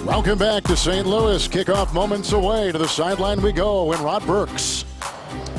Welcome back to St. Louis. Kickoff moments away. To the sideline we go, and Rod Burks.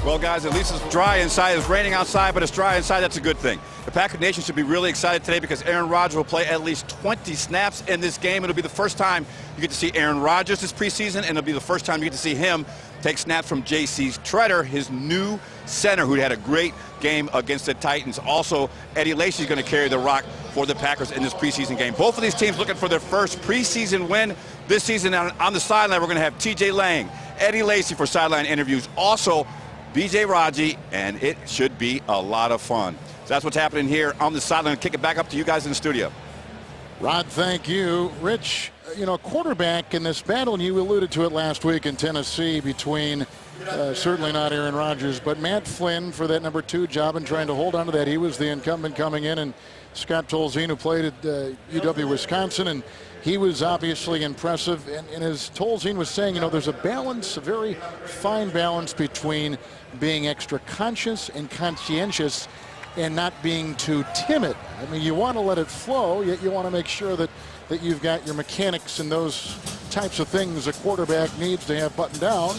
Well, guys, at least it's dry inside. It's raining outside, but it's dry inside. That's a good thing. The Packer Nation should be really excited today because Aaron Rodgers will play at least 20 snaps in this game. It'll be the first time you get to see Aaron Rodgers this preseason, and it'll be the first time you get to see him take snaps from J.C. Tretter, his new center, who had a great game against the Titans. Also, Eddie Lacy's going to carry the rock for the Packers in this preseason game. Both of these teams looking for their first preseason win this season. On the sideline, we're going to have T.J. Lang, Eddie Lacy for sideline interviews. Also, B.J. Raji, and it should be a lot of fun. So that's what's happening here on the sideline. Kick it back up to you guys in the studio. Rod, thank you. Rich, quarterback in this battle, and you alluded to it last week in Tennessee between certainly not Aaron Rodgers, but Matt Flynn for that number 2 job and trying to hold on to that. He was the incumbent coming in, and Scott Tolzien, who played at UW-Wisconsin, and he was obviously impressive. And as Tolzien was saying, there's a balance, a very fine balance between being extra conscious and conscientious and not being too timid. I mean, you want to let it flow, yet you want to make sure that you've got your mechanics and those types of things a quarterback needs to have buttoned down.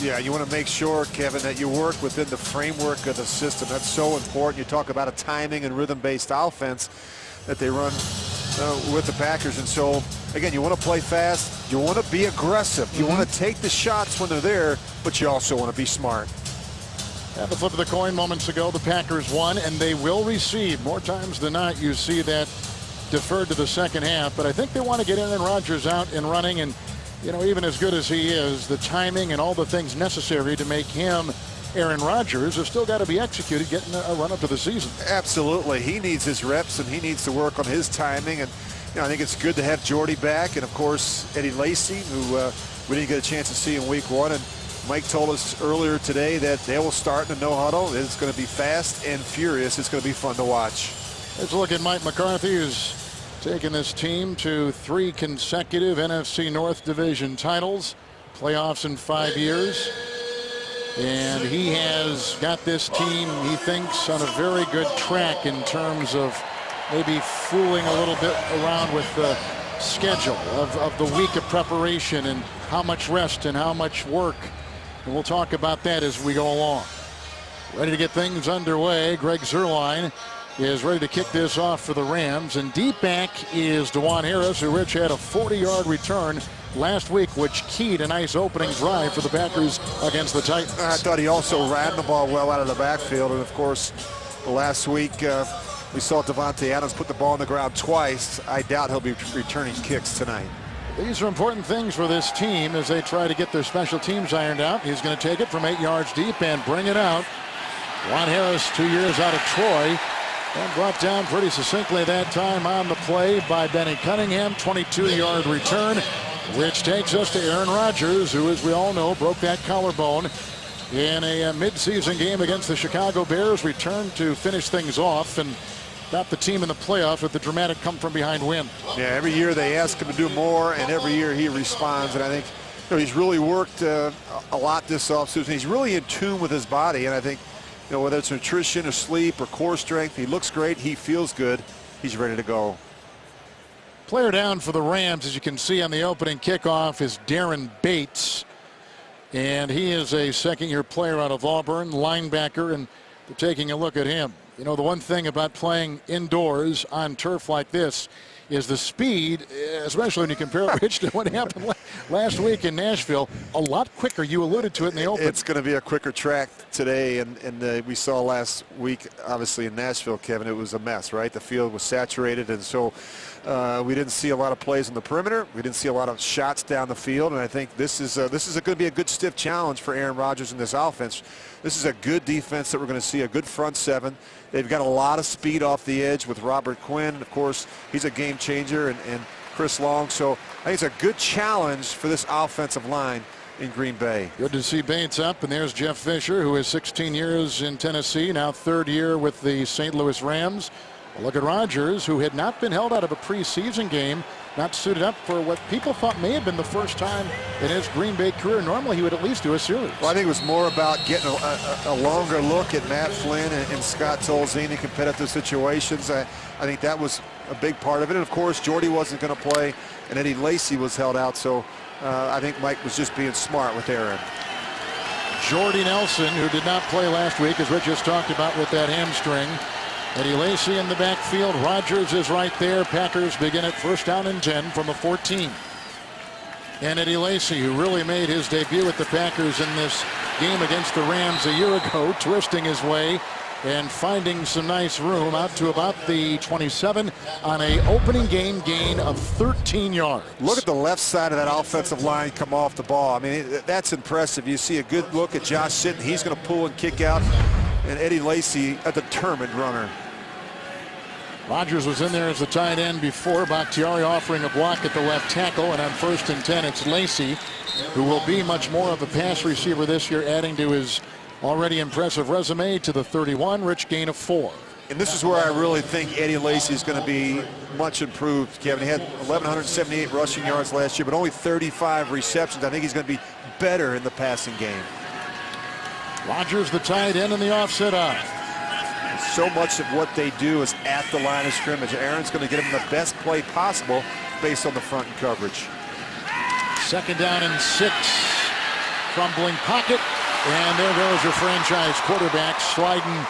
Yeah, you want to make sure, Kevin, that you work within the framework of the system. That's so important. You talk about a timing and rhythm-based offense that they run with the Packers. And so, again, you want to play fast. You want to be aggressive. You want to take the shots when they're there, but you also want to be smart. At the flip of the coin moments ago, the Packers won, and they will receive. More times than not, you see that deferred to the second half. But I think they want to get Aaron Rodgers out and running. And, even as good as he is, the timing and all the things necessary to make him Aaron Rodgers have still got to be executed, getting a run up to the season. Absolutely. He needs his reps, and he needs to work on his timing. And, I think it's good to have Jordy back. And, of course, Eddie Lacy, who we didn't get a chance to see in week 1. And Mike told us earlier today that they will start in the no huddle. It's going to be fast and furious. It's going to be fun to watch. Let's look at Mike McCarthy, who's taken this team to 3 consecutive NFC North Division titles, playoffs in 5 years. And he has got this team, he thinks, on a very good track in terms of maybe fooling a little bit around with the schedule of the week of preparation and how much rest and how much work. And we'll talk about that as we go along. Ready to get things underway. Greg Zuerlein is ready to kick this off for the Rams. And deep back is DeJuan Harris, who, Rich, had a 40-yard return last week, which keyed a nice opening drive for the Packers against the Titans. I thought he also ran the ball well out of the backfield. And, of course, last week we saw Devontae Adams put the ball on the ground twice. I doubt he'll be returning kicks tonight. These are important things for this team as they try to get their special teams ironed out. He's going to take it from 8 yards deep and bring it out. Juan Harris, 2 years out of Troy, and brought down pretty succinctly that time on the play by Benny Cunningham. 22-yard return, which takes us to Aaron Rodgers, who, as we all know, broke that collarbone in a midseason game against the Chicago Bears. Returned to finish things off and got the team in the playoffs with the dramatic come-from-behind win. Yeah, every year they ask him to do more, and every year he responds. And I think he's really worked a lot this offseason. He's really in tune with his body, and I think whether it's nutrition or sleep or core strength, he looks great, he feels good, he's ready to go. Player down for the Rams, as you can see on the opening kickoff, is Darren Bates. And he is a second-year player out of Auburn, linebacker, and they're taking a look at him. The one thing about playing indoors on turf like this is the speed, especially when you compare it, Rich, to what happened last week in Nashville. A lot quicker. You alluded to it in the open. It's going to be a quicker track today, and we saw last week, obviously, in Nashville, Kevin, it was a mess, right? The field was saturated, and so we didn't see a lot of plays on the perimeter. We didn't see a lot of shots down the field, and I think this is going to be a good stiff challenge for Aaron Rodgers in this offense. This is a good defense that we're going to see, a good front seven. They've got a lot of speed off the edge with Robert Quinn. Of course, he's a game changer, and Chris Long. So I think it's a good challenge for this offensive line in Green Bay. Good to see Bates up, and there's Jeff Fisher, who is 16 years in Tennessee, now 3rd year with the St. Louis Rams. Look at Rodgers, who had not been held out of a preseason game, not suited up for what people thought may have been the first time in his Green Bay career. Normally, he would at least do a series. Well, I think it was more about getting a longer look at Matt Flynn and Scott Tolzien in competitive situations. I think that was a big part of it. And, of course, Jordy wasn't going to play, and Eddie Lacy was held out. So I think Mike was just being smart with Aaron. Jordy Nelson, who did not play last week, as Rich just talked about with that hamstring. Eddie Lacy in the backfield. Rodgers is right there. Packers begin at 1st down and 10 from the 14. And Eddie Lacy, who really made his debut with the Packers in this game against the Rams a year ago, twisting his way and finding some nice room out to about the 27 on a opening game gain of 13 yards. Look at the left side of that offensive line come off the ball. I mean, that's impressive. You see a good look at Josh Sitton. He's going to pull and kick out. And Eddie Lacy, a determined runner. Rodgers was in there as the tight end before. Bakhtiari offering a block at the left tackle. And on 1st and 10, it's Lacy, who will be much more of a pass receiver this year, adding to his already impressive resume to the 31. Rich gain of 4. And this is where I really think Eddie Lacy is going to be much improved, Kevin. He had 1,178 rushing yards last year, but only 35 receptions. I think he's going to be better in the passing game. Rodgers, the tight end, in the offset off. So much of what they do is at the line of scrimmage. Aaron's going to get him the best play possible based on the front and coverage. 2nd down and 6. Crumbling pocket. And there goes your franchise quarterback sliding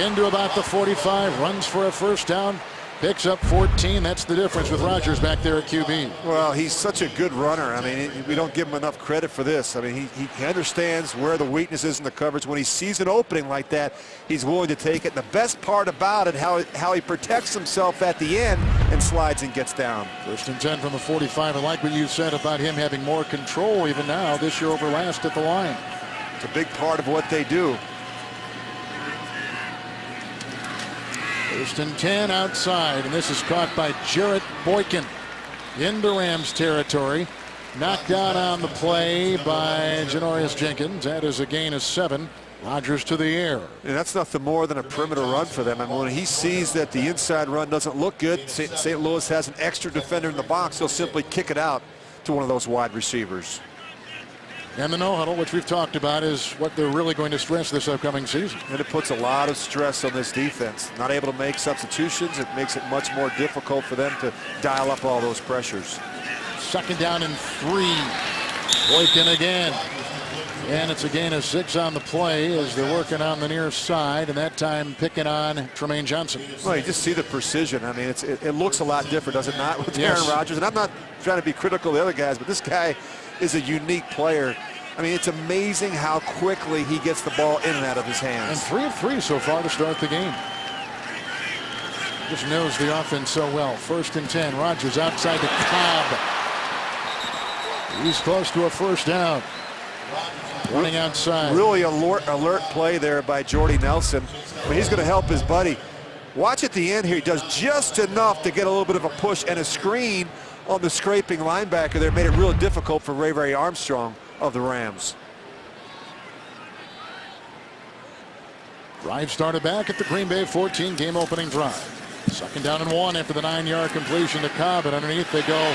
into about the 45. Runs for a 1st down. Picks up 14. That's the difference with Rodgers back there at QB. Well, he's such a good runner. I mean, we don't give him enough credit for this. I mean, he understands where the weakness is in the coverage. When he sees an opening like that, he's willing to take it. And the best part about it, how he protects himself at the end and slides and gets down. 1st and 10 from the 45. I like what you said about him having more control even now this year over last at the line. It's a big part of what they do. 1st and 10 outside, and this is caught by Jarrett Boykin into Rams territory. Knocked down on the play by Janoris Jenkins. That is a gain of 7. Rodgers to the air. And that's nothing more than a perimeter run for them. I mean, when he sees that the inside run doesn't look good, St. Louis has an extra defender in the box, he'll simply kick it out to one of those wide receivers. And the no huddle, which we've talked about, is what they're really going to stress this upcoming season. And it puts a lot of stress on this defense. Not able to make substitutions. It makes it much more difficult for them to dial up all those pressures. 2nd down and 3. Boykin again. And it's a gain of 6 on the play as they're working on the near side, and that time picking on Tremaine Johnson. Well, you just see the precision. I mean, it looks a lot different, does it not, with Yes. Aaron Rodgers? And I'm not trying to be critical of the other guys, but this guy is a unique player. I mean, it's amazing how quickly he gets the ball in and out of his hands. And 3 of 3 so far to start the game. Just knows the offense so well. 1st and 10. Rodgers outside to Cobb. He's close to a 1st down. Running outside. Really alert play there by Jordy Nelson. I mean, he's going to help his buddy. Watch at the end here. He does just enough to get a little bit of a push and a screen on the scraping linebacker there. Made it real difficult for Ray Armstrong of the Rams. Drive started back at the Green Bay 14, game opening drive. 2nd down and 1 after the 9-yard completion to Cobb, and underneath they go.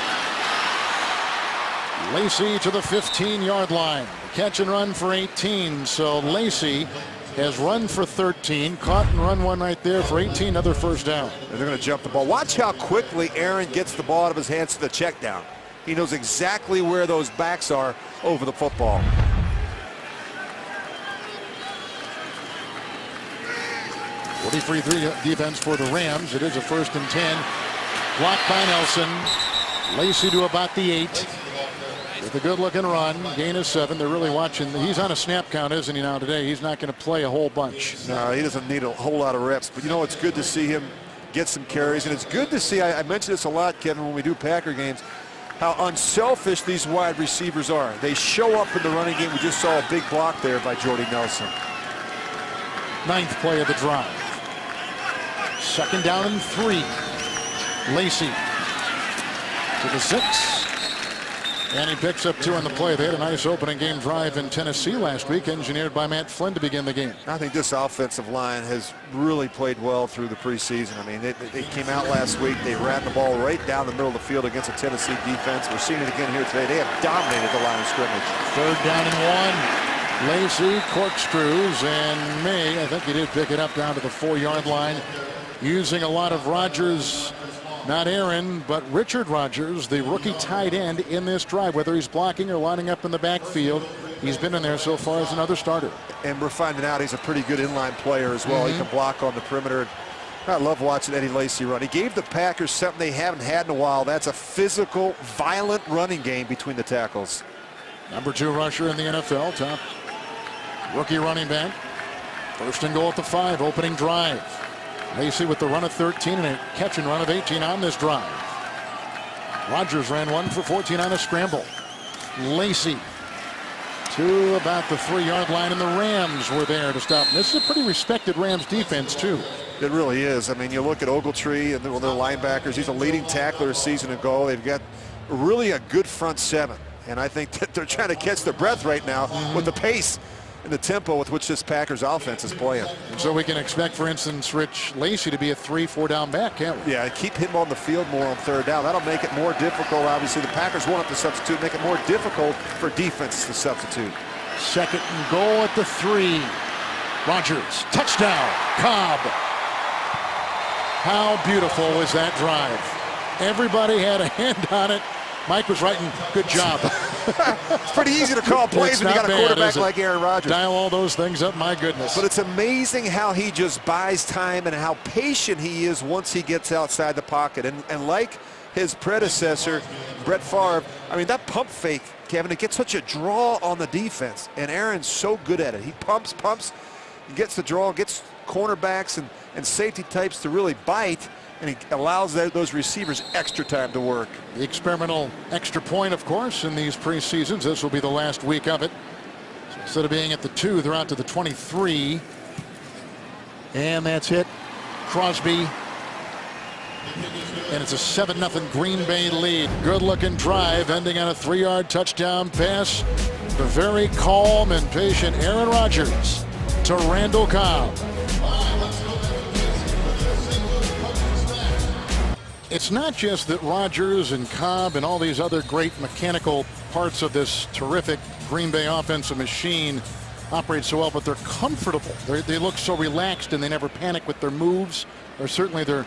Lacy to the 15-yard line. Catch and run for 18. So Lacy has run for 13, caught and run one right there for 18, another 1st down. And they're going to jump the ball. Watch how quickly Aaron gets the ball out of his hands to the check down. He knows exactly where those backs are over the football. Free defense for the Rams. It is a 1st and 10. Blocked by Nelson. Lacy to about the 8. With a good-looking run. Gain of 7. They're really watching. He's on a snap count, isn't he, now today? He's not going to play a whole bunch. No, he doesn't need a whole lot of reps. But, you know, it's good to see him get some carries. And it's good to see, I mention this a lot, Kevin, when we do Packer games, how unselfish these wide receivers are. They show up in the running game. We just saw a big block there by Jordy Nelson. 9th play of the drive. 2nd down and 3. Lacy to the 6. And he picks up 2 on the play. They had a nice opening game drive in Tennessee last week, engineered by Matt Flynn to begin the game. I think this offensive line has really played well through the preseason. I mean, they came out last week. They ran the ball right down the middle of the field against a Tennessee defense. We're seeing it again here today. They have dominated the line of scrimmage. 3rd down and 1. Lacy corkscrews, and May, I think he did pick it up down to the 4-yard line, using a lot of Rodgers' Not Aaron, but Richard Rodgers, the rookie tight end in this drive. Whether he's blocking or lining up in the backfield, he's been in there so far as another starter. And we're finding out he's a pretty good inline player as well. He can block on the perimeter. I love watching Eddie Lacy run. He gave the Packers something they haven't had in a while. That's a physical, violent running game between the tackles. Number 2 rusher in the NFL, top rookie running back. First and goal at the 5, opening drive. Lacy with the run of 13 and a catch and run of 18 on this drive. Rodgers ran 1 for 14 on a scramble. Lacy to about the 3-yard line, and the Rams were there to stop. This is a pretty respected Rams defense, too. It really is. I mean, you look at Ogletree and their linebackers. He's a leading tackler a season ago. They've got really a good front 7. And I think that they're trying to catch their breath right now with the pace and the tempo with which this Packers offense is playing. And so we can expect, for instance, Rich Lacy to be a 3-4 down back, can't we? Yeah, keep him on the field more on 3rd down. That'll make it more difficult. Obviously, the Packers won't have to substitute, make it more difficult for defense to substitute. Second and goal at the 3. Rodgers, touchdown, Cobb. How beautiful was that drive? Everybody had a hand on it. Mike was writing, good job. It's pretty easy to call plays when you got a quarterback like Aaron Rodgers. Dial all those things up, my goodness. But it's amazing how he just buys time and how patient he is once he gets outside the pocket. And like his predecessor, Brett Favre, I mean, that pump fake, Kevin, it gets such a draw on the defense. And Aaron's so good at it. He pumps, he gets the draw, gets cornerbacks and safety types to really bite. And he allows those receivers extra time to work. The experimental extra point, of course, in these preseasons. This will be the last week of it. So instead of being at the 2, they're out to the 23. And that's it. Crosby. And it's a 7-0 Green Bay lead. Good-looking drive ending on a 3-yard touchdown pass. The very calm and patient Aaron Rodgers to Randall Cobb. It's not just that Rodgers and Cobb and all these other great mechanical parts of this terrific Green Bay offensive machine operate so well, but they're comfortable. They look so relaxed and they never panic with their moves, or certainly their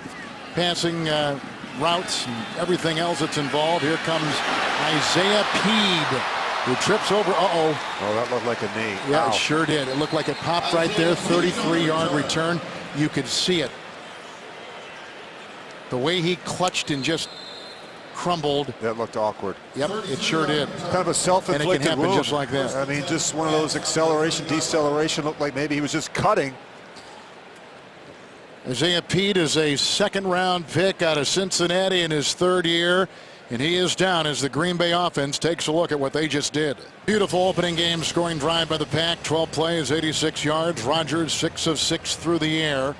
passing routes and everything else that's involved. Here comes Isaiah Peed, who trips over. Oh, that looked like a knee. Yeah, It sure did. It looked like it popped right there. 33-yard return. You could see it. The way he clutched and just crumbled. That looked awkward. Yep, it sure did. Kind of a self-inflicted And it can happen wound. just like that. I mean, just one of those acceleration, deceleration. Looked like maybe he was just cutting. Isaiah Peed is a 2nd-round pick out of Cincinnati in his 3rd year. And he is down as the Green Bay offense takes a look at what they just did. Beautiful opening game scoring drive by the Pack. 12 plays, 86 yards. Rodgers 6 of 6 through the air.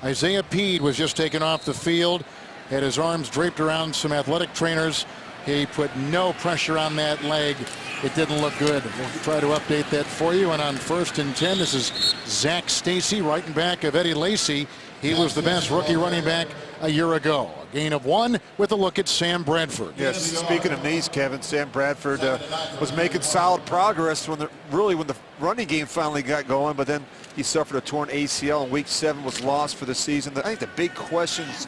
Isaiah Peed was just taken off the field, had his arms draped around some athletic trainers. He put no pressure on that leg. It didn't look good. We'll try to update that for you. And on 1st and 10, this is Zach Stacy right in back of Eddie Lacy. He was the best rookie running back a year ago. A gain of 1 with a look at Sam Bradford. Yes, speaking of knees, Kevin, Sam Bradford was making solid progress when the running game finally got going, but then he suffered a torn ACL in week 7, was lost for the season. I think the big questions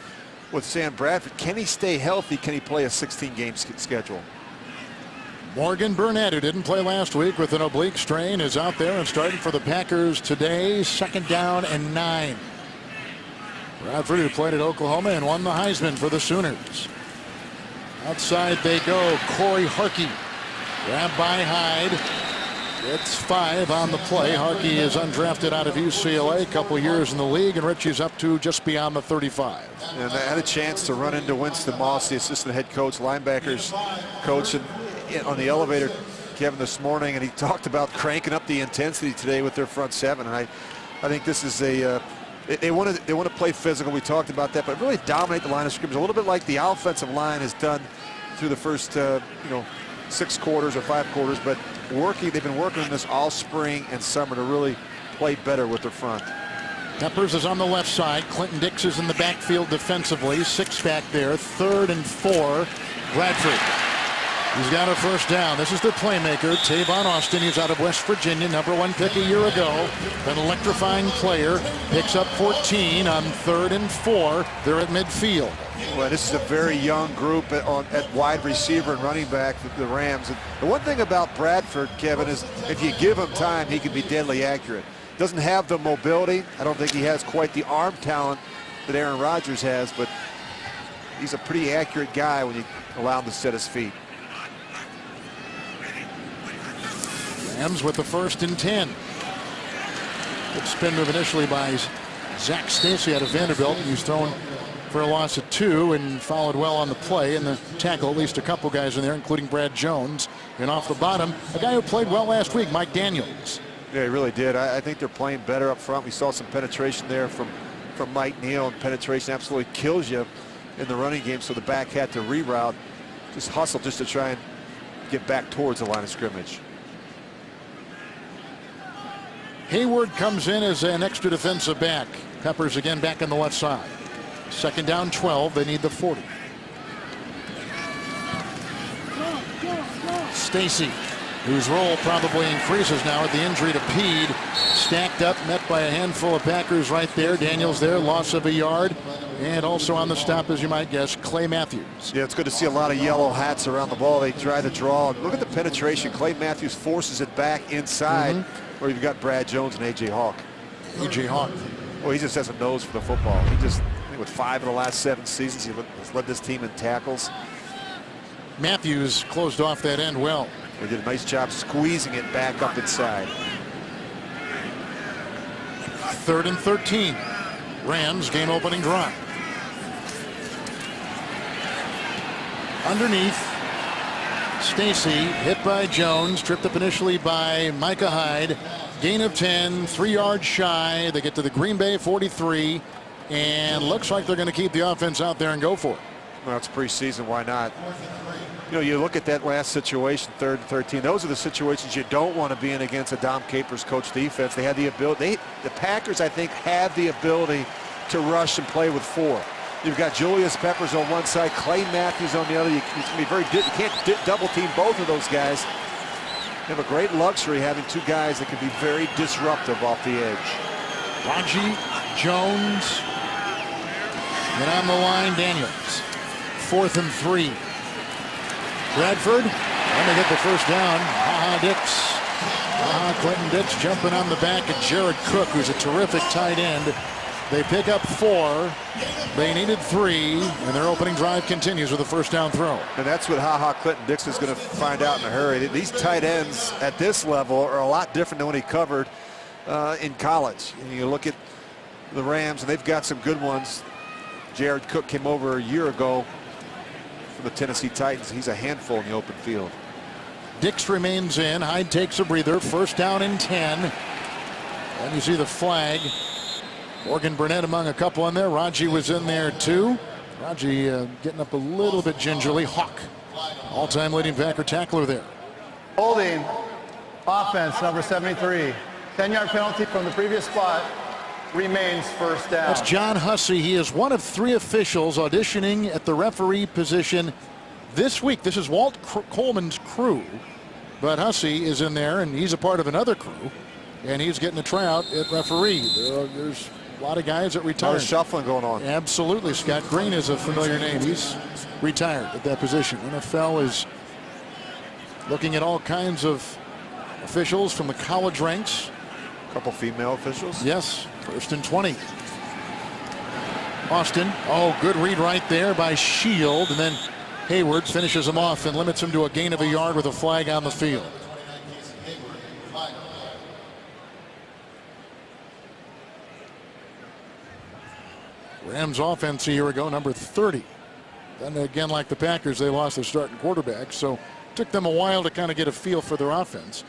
with Sam Bradford, can he stay healthy? Can he play a 16-game schedule? Morgan Burnett, who didn't play last week with an oblique strain, is out there and starting for the Packers today. 2nd down and 9. Bradford, who played at Oklahoma and won the Heisman for the Sooners. Outside they go. Corey Harkey, grabbed by Hyde. It's 5 on the play. Harkey is undrafted out of UCLA, a couple years in the league, and Richie's up to just beyond the 35. And I had a chance to run into Winston Moss, the assistant head coach, linebackers coach, and on the elevator, Kevin, this morning, and he talked about cranking up the intensity today with their front 7. And I think this is they want to play physical. We talked about that, but really dominate the line of scrimmage a little bit like the offensive line has done through the first 6 quarters or 5 quarters. But they've been working on this all spring and summer to really play better with their front. Peppers is on the left side. Clinton Dix is in the backfield defensively. 6 back there. 3rd and 4. Bradford He's got a first down. This is the playmaker, Tavon Austin. He's out of West Virginia, #1 pick a year ago. An electrifying player. Picks up 14 on 3rd and 4. They're at midfield. Well, this is a very young group at wide receiver and running back, the Rams. And the one thing about Bradford, Kevin, is if you give him time, he can be deadly accurate. Doesn't have the mobility. I don't think he has quite the arm talent that Aaron Rodgers has, but he's a pretty accurate guy when you allow him to set his feet. Rams with the 1st and 10. Good spin move initially by Zach Stacy out of Vanderbilt. He's thrown for a loss of 2 and followed well on the play and the tackle. At least a couple guys in there, including Brad Jones. And off the bottom, a guy who played well last week, Mike Daniels. Yeah, he really did. I think they're playing better up front. We saw some penetration there from Mike Neal, and penetration absolutely kills you in the running game. So the back had to reroute, just hustle just to try and get back towards the line of scrimmage. Hayward comes in as an extra defensive back. Peppers again back on the left side. 2nd down 12. They need the 40. Stacy, whose role probably increases now with the injury to Pede. Stacked up, met by a handful of Packers right there. Daniels there, loss of a yard. And also on the stop, as you might guess, Clay Matthews. Yeah, it's good to see a lot of yellow hats around the ball. They try to draw. Look at the penetration. Clay Matthews forces it back inside. Or you've got Brad Jones and A.J. Hawk. A.J. Hawk. Well, he just has a nose for the football. He just, I think with 5 of the last 7 seasons, he has led this team in tackles. Matthews closed off that end well. He did a nice job squeezing it back up inside. 3rd and 13. Rams game opening drive. Underneath. Stacy hit by Jones, tripped up initially by Micah Hyde. Gain of 10, 3 yards shy. They get to the Green Bay 43, and looks like they're going to keep the offense out there and go for it. Well, it's preseason. Why not? You know, you look at that last situation, 3rd and 13. Those are the situations you don't want to be in against a Dom Capers coach defense. They had the ability. The Packers, I think, have the ability to rush and play with 4. You've got Julius Peppers on one side, Clay Matthews on the other. You can't double team both of those guys. You have a great luxury having 2 guys that can be very disruptive off the edge. Raji, Jones, and on the line, Daniels. 4th and 3. Bradford, and they get the first down. Clinton Dix jumping on the back of Jared Cook, who's a terrific tight end. They pick up 4. They needed 3, and their opening drive continues with a first down throw. And that's what Clinton Dix is going to find out in a hurry. These tight ends at this level are a lot different than when he covered in college. And you look at the Rams, and they've got some good ones. Jared Cook came over a year ago from the Tennessee Titans. He's a handful in the open field. Dix remains in. Hyde takes a breather. First down and 10. And you see the flag. Morgan Burnett among a couple in there. Raji was in there too. Raji getting up a little bit gingerly. Hawk, all-time leading Packer tackler there. Holding, offense, number 73. 10-yard penalty from the previous spot. Remains first down. That's John Hussey. He is one of 3 officials auditioning at the referee position this week. This is Walt Coleman's crew, but Hussey is in there, and he's a part of another crew, and he's getting a tryout at referee. There's a lot of guys that A lot retired. of shuffling going on. Absolutely. Scott Green is a familiar name. He's retired at that position. NFL is looking at all kinds of officials from the college ranks. A couple female officials. Yes, 1st and 20. Austin, good read right there by Shield, and then Hayward finishes him off and limits him to a gain of a yard with a flag on the field. Rams offense a year ago, number 30. Then again, like the Packers, they lost their starting quarterback, so it took them a while to kind of get a feel for their offense.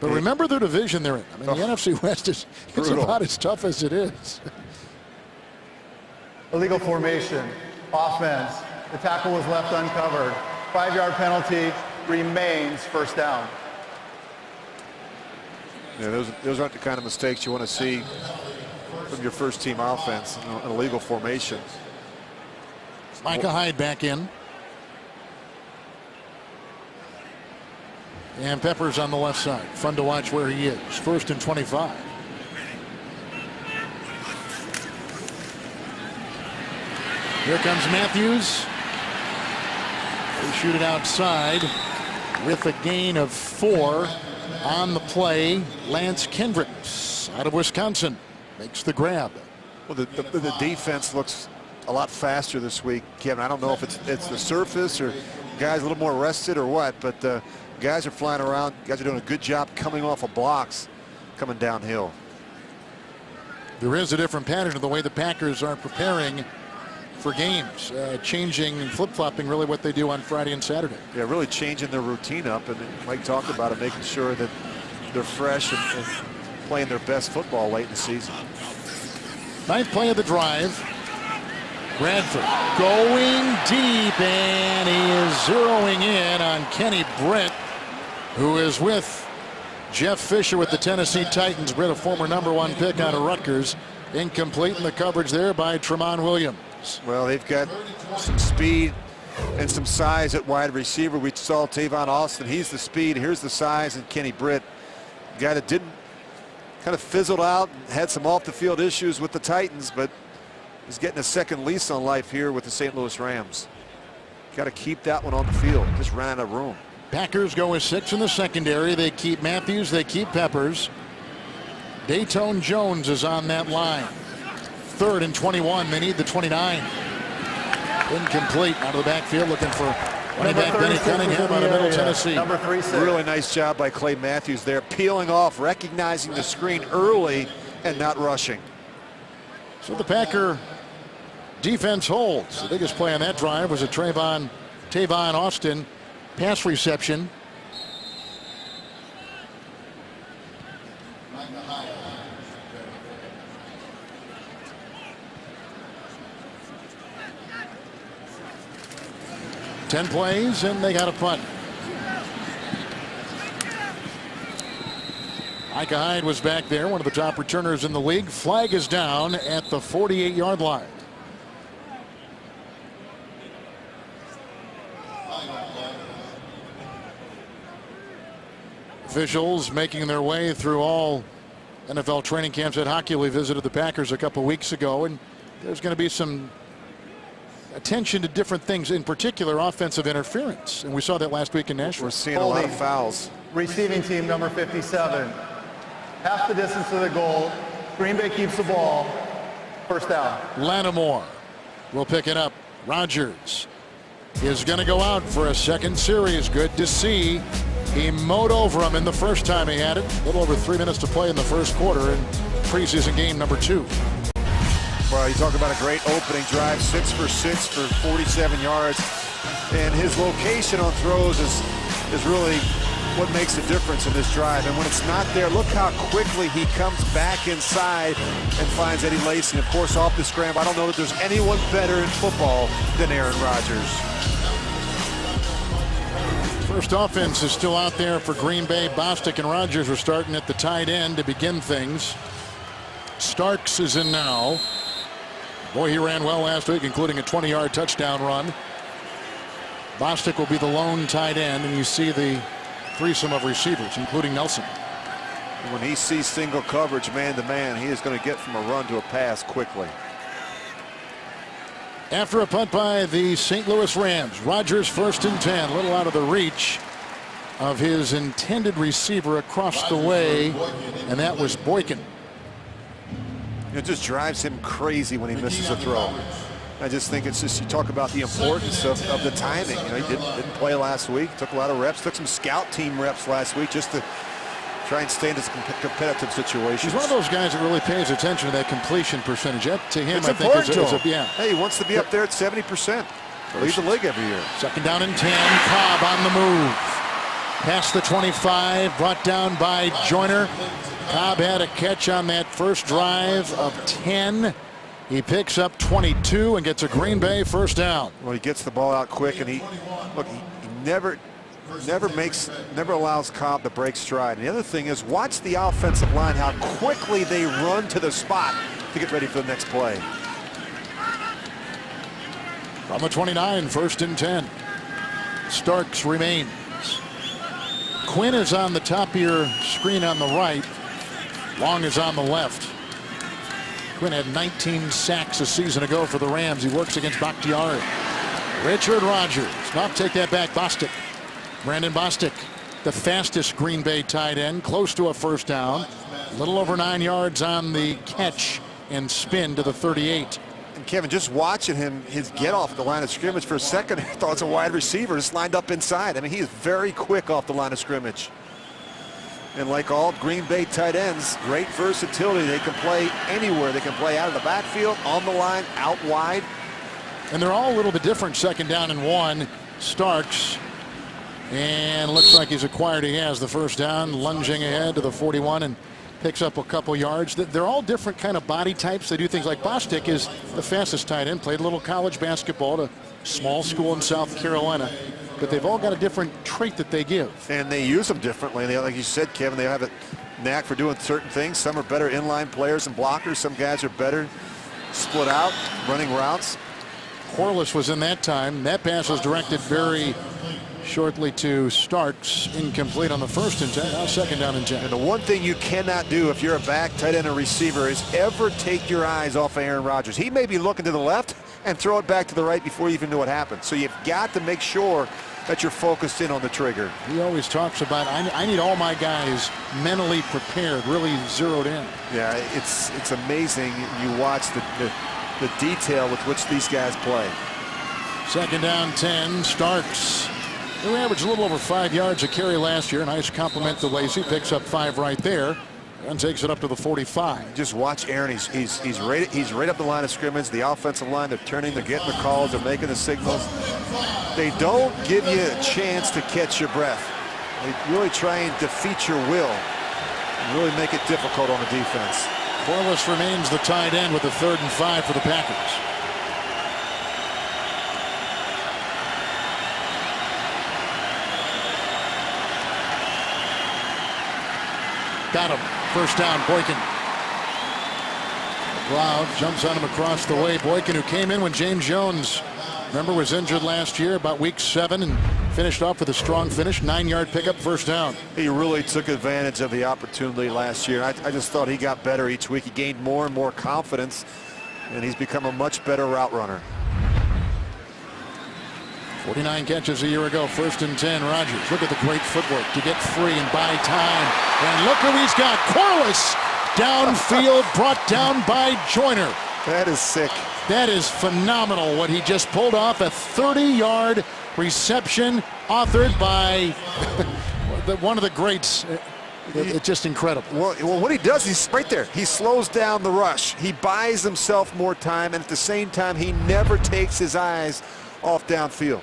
But remember their division they're in. I mean, the NFC West is about as tough as it is. Illegal formation, offense. The tackle was left uncovered. 5-yard penalty, remains first down. Yeah, those aren't the kind of mistakes you want to see from your first team offense, an illegal formation. Micah Hyde back in. And Peppers on the left side. Fun to watch where he is. 1st and 25. Here comes Matthews. They shoot it outside with a gain of 4 on the play. Lance Kendricks out of Wisconsin makes the grab. Well, the defense looks a lot faster this week, Kevin. I don't know if it's the surface or guys a little more rested or what, but guys are flying around. Guys are doing a good job coming off of blocks, coming downhill. There is a different pattern to the way the Packers are preparing for games, changing and flip-flopping really what they do on Friday and Saturday. Yeah, really changing their routine up, and Mike talked about it, making sure that they're fresh and playing their best football late in the season. 9th play of the drive. Bradford going deep, and he is zeroing in on Kenny Britt, who is with Jeff Fisher with the Tennessee Titans. Britt, a former #1 pick out of Rutgers. Incomplete in the coverage there by Tremont Williams. Well, they've got some speed and some size at wide receiver. We saw Tavon Austin. He's the speed. Here's the size. And Kenny Britt, guy that didn't kind of fizzled out and had some off the field issues with the Titans, but he's getting a second lease on life here with the St. Louis Rams. Got to keep that one on the field. Just ran out of room. Packers go with 6 in the secondary. They keep Matthews. They keep Peppers. Dayton Jones is on that line. 3rd and 21. They need the 29. Incomplete out of the backfield, looking for running back Benny Cunningham out of Middle Tennessee. Number 36. Really nice job by Clay Matthews there, peeling off, recognizing the screen early and not rushing. So the Packer defense holds. The biggest play on that drive was a Tavon Austin pass reception. Ten plays, and they got a punt. Micah Hyde was back there, one of the top returners in the league. Flag is down at the 48-yard line. Officials making their way through all NFL training camps. Ed Hockley visited the Packers a couple weeks ago, and there's going to be some attention to different things, in particular offensive interference, and we saw that last week in Nashville. We're seeing a lot of fouls. Receiving team number 57. Half the distance to the goal. Green Bay keeps the ball. 1st down. Lattimore will pick it up. Rodgers is going to go out for a second series. Good to see. He mowed over him in the first time he had it. A little over 3 minutes to play in the first quarter in preseason game number 2. Well, you talk about a great opening drive, 6 for 6 for 47 yards. And his location on throws is really what makes the difference in this drive. And when it's not there, look how quickly he comes back inside and finds Eddie Lacy. Of course, off the scramble, I don't know that there's anyone better in football than Aaron Rodgers. First offense is still out there for Green Bay. Bostic and Rodgers were starting at the tight end to begin things. Starks is in now. Boy, he ran well last week, including a 20-yard touchdown run. Bostic will be the lone tight end, and you see the threesome of receivers, including Nelson. When he sees single coverage man-to-man, he is going to get from a run to a pass quickly. After a punt by the St. Louis Rams, Rodgers 1st and 10, a little out of the reach of his intended receiver across the way, and that was Boykin. It just drives him crazy when he misses a throw. I just think it's just, you talk about the importance of the timing. You know, he didn't play last week, took a lot of reps, took some scout team reps last week just to try and stay in this competitive situation. He's one of those guys that really pays attention to that completion percentage. That, to him, it's I think, is yeah. Hey, he wants to be up there at 70%. Leads the league every year. 2nd down and 10. Cobb on the move. Past the 25, brought down by Joyner. Cobb had a catch on that first drive of 10. He picks up 22 and gets a Green Bay 1st down. Well, he gets the ball out quick, and he never allows Cobb to break stride. And the other thing is, watch the offensive line, how quickly they run to the spot to get ready for the next play. From the 29, 1st and 10. Starks remains. Quinn is on the top of your screen on the right. Long is on the left. Quinn had 19 sacks a season ago for the Rams. He works against Bakhtiari. Richard Rodgers. Now take that back. Bostic. Brandon Bostic, the fastest Green Bay tight end, close to a first down. A little over 9 yards on the catch and spin to the 38. And Kevin, just watching him, his get off the line of scrimmage for a second, I thought it's a wide receiver just lined up inside. I mean, he is very quick off the line of scrimmage. And like all Green Bay tight ends, great versatility. They can play anywhere. They can play out of the backfield, on the line, out wide. And they're all a little bit different. Second down and 1. Starks. And looks like he's acquired. He has the first down, lunging ahead to the 41 and picks up a couple yards. They're all different kind of body types. They do things like Bostic is the fastest tight end, played a little college basketball at a small school in South Carolina. But they've all got a different trait that they give. And they use them differently. They, like you said, Kevin, they have a knack for doing certain things. Some are better inline players and blockers. Some guys are better split out, running routes. Corliss was in that time. That pass was directed very shortly to Starks, incomplete on the first and 10. Now second down and 10. And the one thing you cannot do if you're a back, tight end, or receiver is ever take your eyes off of Aaron Rodgers. He may be looking to the left and throw it back to the right before you even know what happened. So you've got to make sure that you're focused in on the trigger. He always talks about, I need all my guys mentally prepared, really zeroed in. Yeah, it's amazing. You watch the detail with which these guys play. Second down 10. Starks. They averaged a little over 5 yards a carry last year. Nice compliment to Lacey. Picks up 5 right there and takes it up to the 45. Just watch Aaron. He's right up the line of scrimmage. The offensive line, they're turning, they're getting the calls, they're making the signals. They don't give you a chance to catch your breath. They really try and defeat your will and really make it difficult on the defense. Corliss remains the tight end with the 3rd and 5 for the Packers. Got him. First down, Boykin. Cloud jumps on him across the way. Boykin, who came in when James Jones, remember, was injured last year, about week 7, and finished off with a strong finish. 9-yard pickup, first down. He really took advantage of the opportunity last year. I just thought he got better each week. He gained more and more confidence, and he's become a much better route runner. 49 catches a year ago. 1st and 10. Rodgers. Look at the great footwork to get free and buy time. And look who he's got. Corliss downfield, brought down by Joyner. That is sick. That is phenomenal what he just pulled off. A 30-yard reception authored by one of the greats. It's just incredible. Well, what he does, he's right there. He slows down the rush. He buys himself more time, and at the same time, he never takes his eyes off downfield.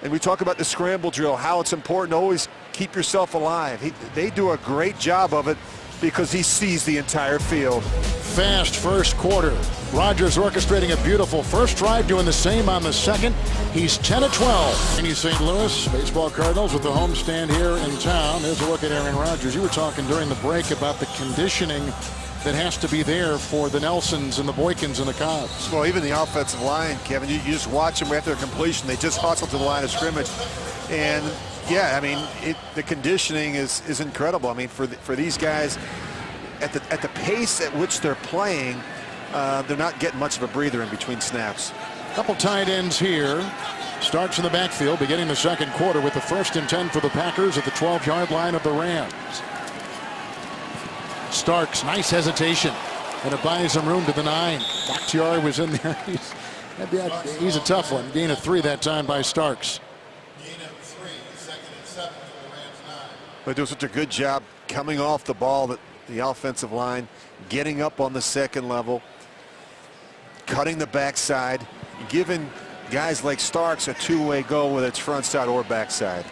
And we talk about the scramble drill, how it's important to always keep yourself alive. They do a great job of it because he sees the entire field. Fast first quarter. Rodgers orchestrating a beautiful first drive, doing the same on the second. He's 10-12. And he's St. Louis baseball Cardinals with the homestand here in town. There's a look at Aaron Rodgers. You were talking during the break about the conditioning that has to be there for the Nelsons and the Boykins and the Cobbs. Well, even the offensive line, Kevin, you just watch them after a completion. They just hustle to the line of scrimmage. And, yeah, I mean, the conditioning is incredible. I mean, for these guys, at the pace at which they're playing, they're not getting much of a breather in between snaps. Couple tight ends here. Starts in the backfield, beginning the second quarter with the 1st and 10 for the Packers at the 12-yard line of the Rams. Starks, nice hesitation, and it buys him room to the 9. Bakhtiari was in there. He's a tough one. Gain of 3 that time by Starks. They do such a good job coming off the ball, that the offensive line, getting up on the second level, cutting the backside, giving guys like Starks a two-way go, whether it's front side or backside.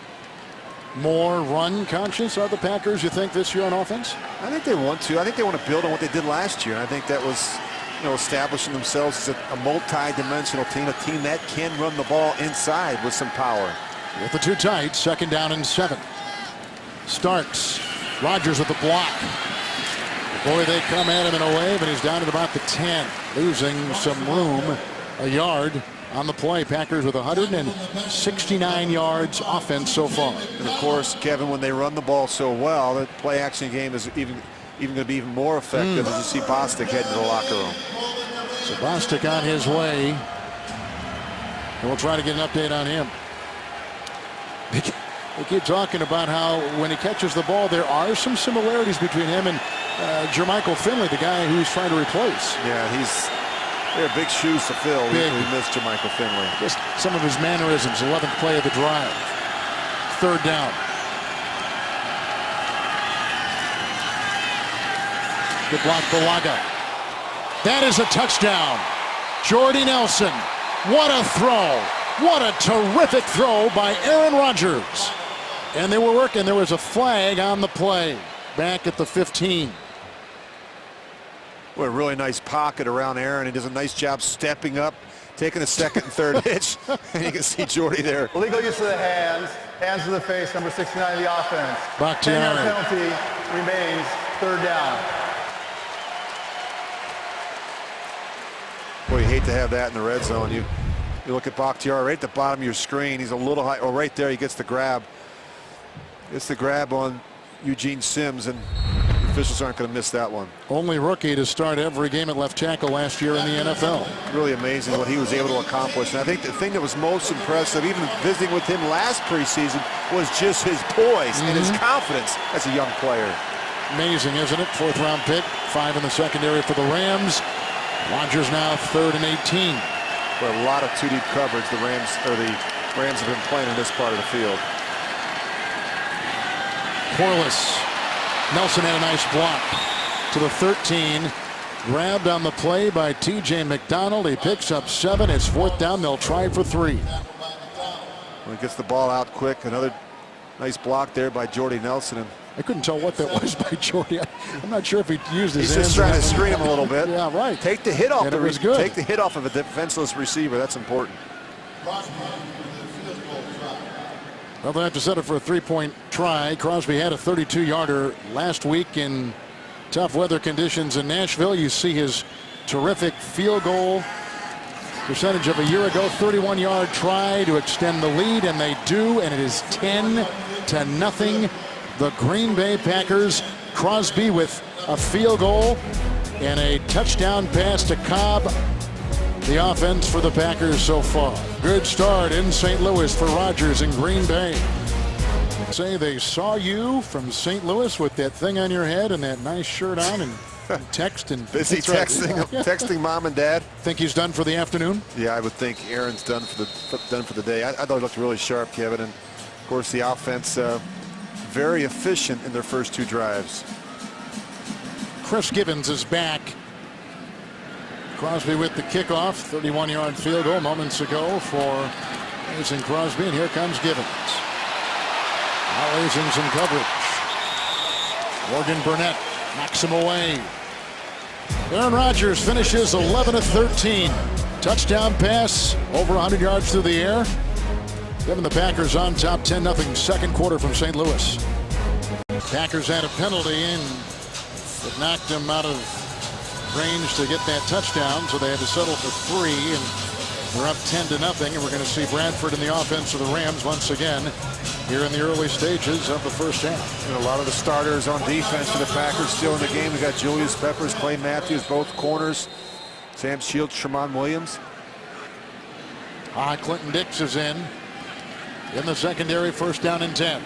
More run conscious are the Packers, you think, this year on offense? I think they want to. I think they want to build on what they did last year. I think that was, establishing themselves as a multi-dimensional team, a team that can run the ball inside with some power. With the 2 tight, 2nd down and 7. Starks, Rodgers with the block. Boy, they come at him in a wave, and he's down at about the 10, losing some room, a yard. on the play. Packers with 169 yards offense so far. And of course, Kevin, when they run the ball so well, the play action game is even going to be even more effective as you see Bostic heading to the locker room. So Bostic on his way. And we'll try to get an update on him. We keep talking about how when he catches the ball, there are some similarities between him and Jermichael Finley, the guy who's trying to replace. Yeah, they're big shoes to fill. We missed Jermichael Finley. Just some of his mannerisms. 11th play of the drive. 3rd down. Good block, Balaga. That is a touchdown. Jordy Nelson. What a throw. What a terrific throw by Aaron Rodgers. And they were working. There was a flag on the play back at the 15. What a really nice pocket around Aaron. He does a nice job stepping up, taking a second and third hitch. And you can see Jordy there. Illegal use of the hands to the face, number 69 of the offense. 10-yard penalty remains, 3rd down. Boy, you hate to have that in the red zone. You look at Bakhtiari right at the bottom of your screen. He's a little high. Oh, right there, he gets the grab. Gets the grab on Eugene Sims, and the officials aren't going to miss that one. Only rookie to start every game at left tackle last year in the NFL. Really amazing what he was able to accomplish. And I think the thing that was most impressive, even visiting with him last preseason, was just his poise and his confidence as a young player. Amazing, isn't it? 4th round pick, 5 in the secondary for the Rams. Rodgers now 3rd and 18. But a lot of 2-deep coverage the Rams have been playing in this part of the field. Corliss. Nelson had a nice block to the 13. Grabbed on the play by T.J. McDonald. He picks up 7. It's 4th down. They'll try for 3. When he gets the ball out quick, another nice block there by Jordy Nelson. And I couldn't tell what that was by Jordy. I'm not sure if he used his hands. He's just trying to screen him a little bit. Yeah, right. Take the hit off and it was good. Take the hit off of a defenseless receiver. That's important. Well, they'll have to set it for a 3-point try. Crosby had a 32-yarder last week in tough weather conditions in Nashville. You see his terrific field goal percentage of a year ago. 31-yard try to extend the lead, and they do, and it is 10-0. The Green Bay Packers. Crosby with a field goal and a touchdown pass to Cobb. The offense for the Packers so far. Good start in St. Louis for Rodgers in Green Bay. Say they saw you from St. Louis with that thing on your head and that nice shirt on and text and busy texting, texting mom and dad. Think he's done for the afternoon? Yeah, I would think Aaron's done for the day. I thought he looked really sharp, Kevin, and of course the offense very efficient in their first 2 drives. Chris Givens is back. Crosby with the kickoff. 31-yard field goal moments ago for Mason Crosby, and here comes Givens. Now raising some coverage. Morgan Burnett knocks him away. Aaron Rodgers finishes 11 of 13. Touchdown pass, over 100 yards through the air. Giving the Packers on top, 10-0 second quarter from St. Louis. Packers had a penalty in that knocked them out of range to get that touchdown, so they had to settle for 3, and they're up 10-0, and we're going to see Bradford in the offense of the Rams once again here in the early stages of the first half. And a lot of the starters on defense for the Packers still in the game. We got Julius Peppers, Clay Matthews, both corners. Sam Shields, Tramon Williams. Clinton Dix is in the secondary, 1st down and 10.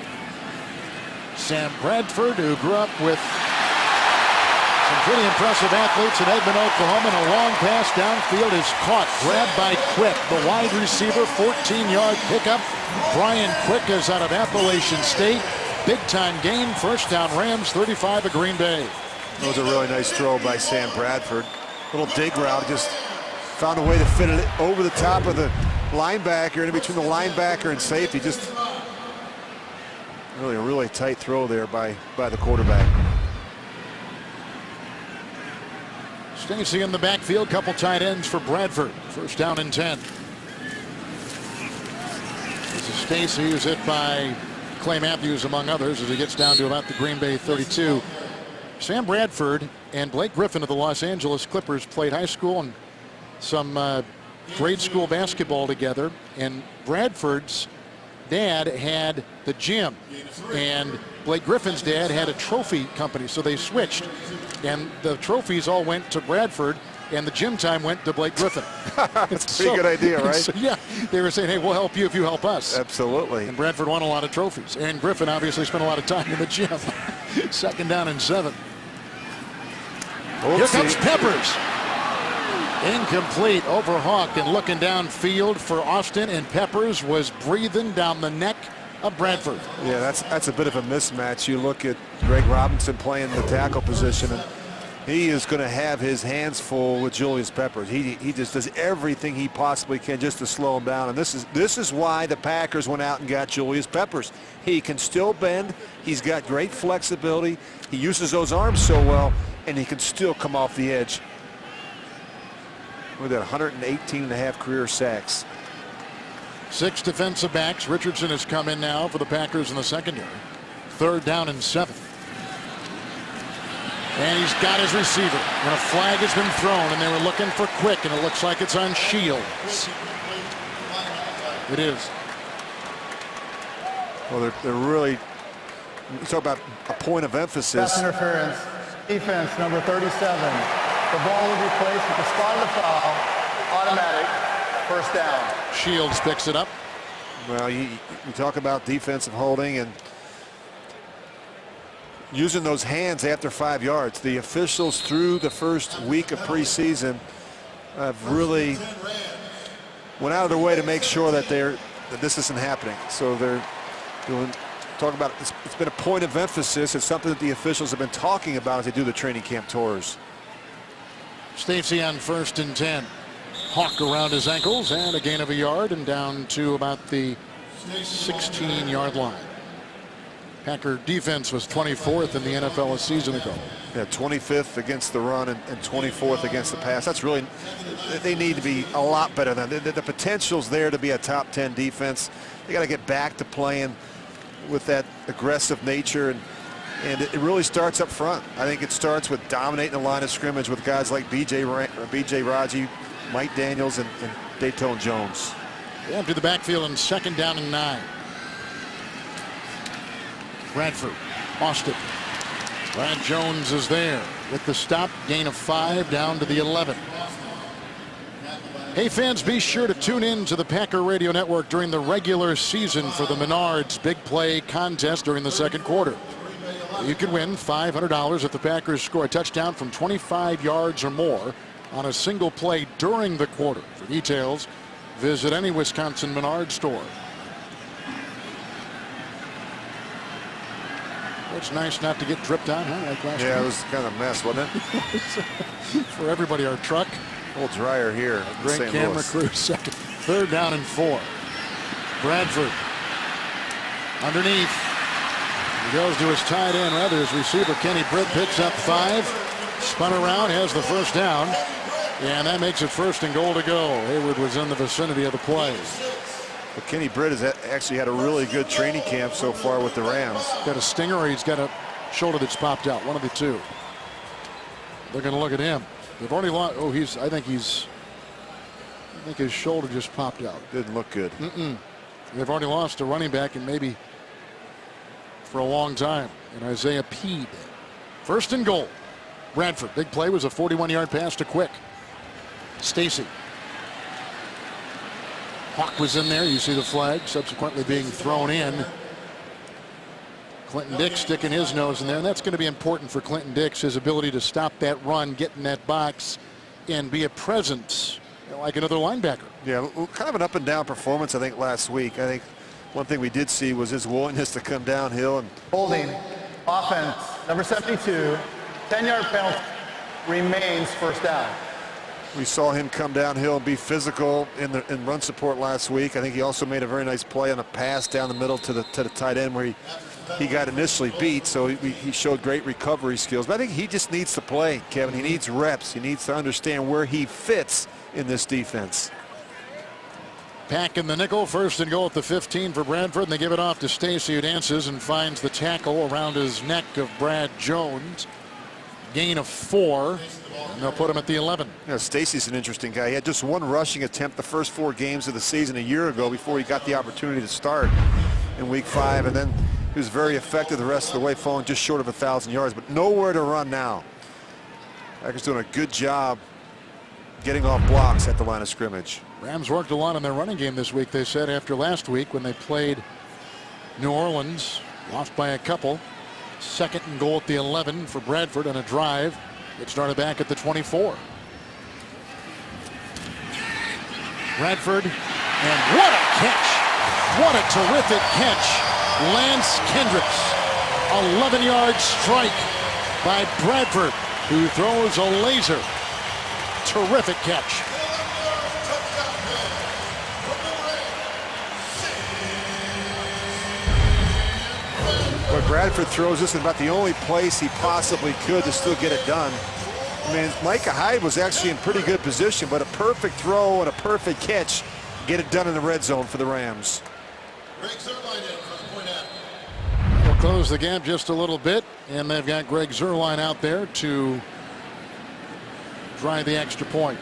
Sam Bradford, who grew up with some pretty impressive athletes in Edmond, Oklahoma, and a long pass downfield is caught, grabbed by Quick, the wide receiver, 14-yard pickup. Brian Quick is out of Appalachian State. Big-time gain, 1st down Rams, 35 of Green Bay. That was a really nice throw by Sam Bradford. Little dig route, just found a way to fit it over the top of the linebacker, in between the linebacker and safety. Just really a really tight throw there by the quarterback. Stacy in the backfield, couple tight ends for Bradford. 1st down and 10. This is Stacy, who's hit by Clay Matthews, among others, as he gets down to about the Green Bay 32. Sam Bradford and Blake Griffin of the Los Angeles Clippers played high school and some grade school basketball together, and Bradford's dad had the gym, and Blake Griffin's dad had a trophy company, so they switched. And the trophies all went to Bradford, and the gym time went to Blake Griffin. That's a pretty good idea, right? So, yeah, they were saying, hey, we'll help you if you help us. Absolutely. And Bradford won a lot of trophies. And Griffin obviously spent a lot of time in the gym. 2nd down and 7. Here comes Peppers. Incomplete over Hawk, and looking downfield for Austin, and Peppers was breathing down the neck of Bradford. Yeah, that's a bit of a mismatch. You look at Greg Robinson playing the tackle position, and he is going to have his hands full with Julius Peppers. He just does everything he possibly can just to slow him down, and this is why the Packers went out and got Julius Peppers. He can still bend. He's got great flexibility. He uses those arms so well, and he can still come off the edge. With that 118.5 career sacks. 6 defensive backs. Richardson has come in now for the Packers in the secondary. 3rd down and 7. And he's got his receiver. And a flag has been thrown, and they were looking for Quick, and it looks like it's on Shields. It is. Well, they're really, you talk about a point of emphasis. Pass interference. Defense number 37. The ball will be placed at the spot of the foul. Automatic. 1st down. Shields picks it up. Well, you talk about defensive holding and using those hands after 5 yards. The officials through the first week of preseason have really went out of their way to make sure that this isn't happening. So they're doing. Talk about it's been a point of emphasis. It's something that the officials have been talking about as they do the training camp tours. Stacy on 1st and 10. Hawk around his ankles, and a gain of a yard, and down to about the 16-yard line. Packer defense was 24th in the NFL a season ago. Yeah, 25th against the run and 24th against the pass. That's really, they need to be a lot better than that. The potential's there to be a top 10 defense. They got to get back to playing with that aggressive nature, and it really starts up front. I think it starts with dominating the line of scrimmage with guys like B.J. Raji, Mike Daniels, and Dayton Jones. They empty the backfield in 2nd down and 9. Bradford, Austin. Brad Jones is there with the stop, gain of 5 down to the 11. Hey fans, be sure to tune in to the Packer Radio Network during the regular season for the Menards Big Play contest during the 2nd quarter. You can win $500 if the Packers score a touchdown from 25 yards or more on a single play during the quarter. For details, visit any Wisconsin Menards store. It's nice not to get dripped on, huh? Like last Yeah, week. it was kind of a mess, wasn't it? For everybody, our truck. A little drier here. Great St. camera Louis. crew. 3rd down and 4. Bradford underneath. He goes to his tight end, rather his receiver. Kenny Britt picks up 5. Spun around, has the 1st down. And that makes it 1st and goal to go. Hayward was in the vicinity of the play. Well, Kenny Britt has actually had a really good training camp so far with the Rams. Got a stinger, or he's got a shoulder that's popped out. One of the two. They're going to look at him. They've already lost. Oh, I think his shoulder just popped out. Didn't look good. They've already lost a running back, and maybe for a long time. And Isaiah Peed. 1st and goal. Bradford. Big play was a 41-yard pass to Quick. Stacy. Hawk was in there. You see the flag subsequently being thrown in. Clinton Dix sticking his nose in there, and that's going to be important for Clinton Dix, his ability to stop that run, get in that box, and be a presence like another linebacker. Yeah, kind of an up and down performance, I think, last week. I think one thing we did see was his willingness to come downhill. And Holding. Offense. Number 72. 10-yard penalty. Remains 1st down. we saw him come downhill and be physical in run support last week. I think he also made a very nice play on a pass down the middle to the tight end where he got initially beat, so he showed great recovery skills. But I think he just needs to play, Kevin. He needs reps. He needs to understand where he fits in this defense. Pack in the nickel, 1st and goal at the 15 for Bradford, and they give it off to Stacy, who dances and finds the tackle around his neck of Brad Jones. gain of 4. And they'll put him at the 11. You know, Stacy's an interesting guy. He had just one rushing attempt the first 4 games of the season a year ago before he got the opportunity to start in week 5. And then he was very effective the rest of the way, falling just short of 1,000 yards, but nowhere to run now. Packers doing a good job getting off blocks at the line of scrimmage. Rams worked a lot on their running game this week, they said, after last week when they played New Orleans. Lost by a couple. 2nd and goal at the 11 for Bradford on a drive. It started back at the 24. Bradford, and what a catch. What a terrific catch. Lance Kendricks. 11-yard strike by Bradford, who throws a laser. Terrific catch. But Bradford throws this in about the only place he possibly could to still get it done. I mean, Micah Hyde was actually in pretty good position, but a perfect throw and a perfect catch get it done in the red zone for the Rams. They'll close the gap just a little bit, and they've got Greg Zuerlein out there to try the extra point.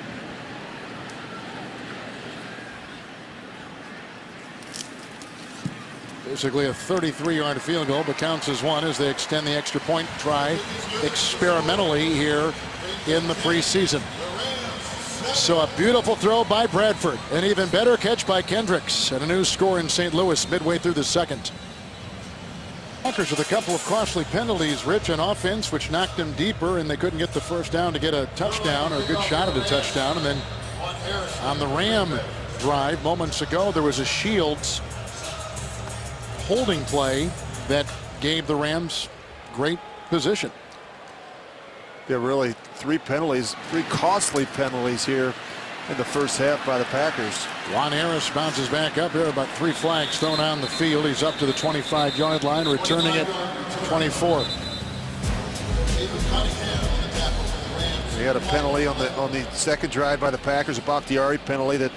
Basically a 33-yard field goal, but counts as one as they extend the extra point try experimentally here in the preseason. So a beautiful throw by Bradford. An even better catch by Kendricks. And a new score in St. Louis midway through the 2nd. Packers with a couple of costly penalties, Rich, on offense, which knocked them deeper, and they couldn't get the first down to get a touchdown or a good shot at a touchdown. And then on the Ram drive moments ago, there was a Shields holding play that gave the Rams great position. Yeah, really 3 penalties, 3 costly penalties here in the first half by the Packers. Juan Harris bounces back up here, about 3 flags thrown on the field. He's up to the 25-yard line, returning it 24. He had a penalty on the second drive by the Packers, a Bakhtiari penalty that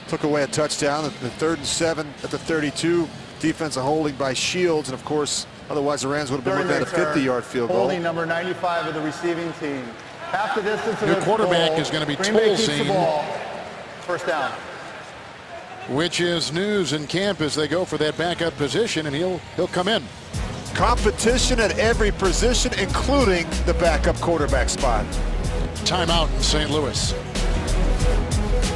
took away a touchdown. The 3rd and 7 at the 32. Defensive holding by Shields, and of course, otherwise the Rams would have been looking at a 50-yard field goal. Holding number 95 of the receiving team. Half the distance of New the quarterback goal. is going to be Green Bay keeps the Tolzien, ball. First down. which is news in camp as they go for that backup position, and he'll come in. Competition at every position, including the backup quarterback spot. Timeout in St. Louis.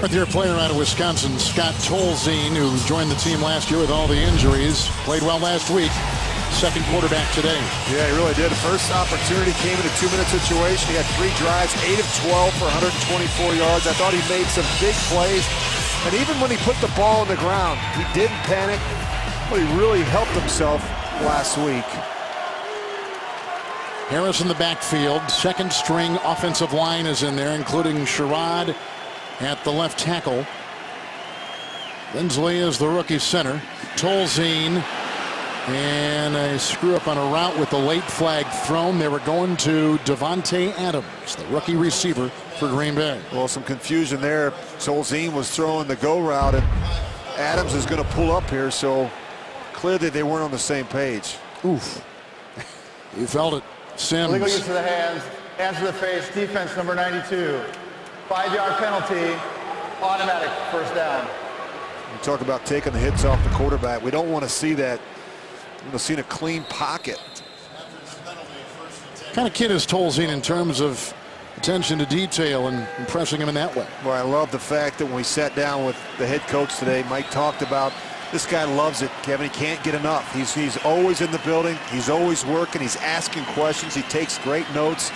With your player out of Wisconsin, Scott Tolzien, who joined the team last year with all the injuries, played well last week. 2nd quarterback today. Yeah, he really did. The first opportunity came in a 2-minute situation. He had 3 drives, 8 of 12 for 124 yards. I thought he made some big plays. And even when he put the ball on the ground, he didn't panic, but he really helped himself last week. Harris in the backfield. 2nd string offensive line is in there, including Sherrod at the left tackle. Lindsley is the rookie center. Tolzien, and a screw up on a route with the late flag thrown. They were going to Devontae Adams, the rookie receiver for Green Bay. Well, some confusion there. Tolzien was throwing the go route, and Adams is going to pull up here, so clearly they weren't on the same page. Oof. You felt it. Sims. Illegal use of the hands, hands to the face, defense number 92. 5-yard penalty, automatic first down. You talk about taking the hits off the quarterback. We don't want to see that. We want to see a clean pocket. What kind of kid is Tolzien in terms of attention to detail and impressing him in that way? Well, I love the fact that when we sat down with the head coach today, Mike talked about this guy loves it, Kevin. He can't get enough. He's always in the building. He's always working. He's asking questions. He takes great notes.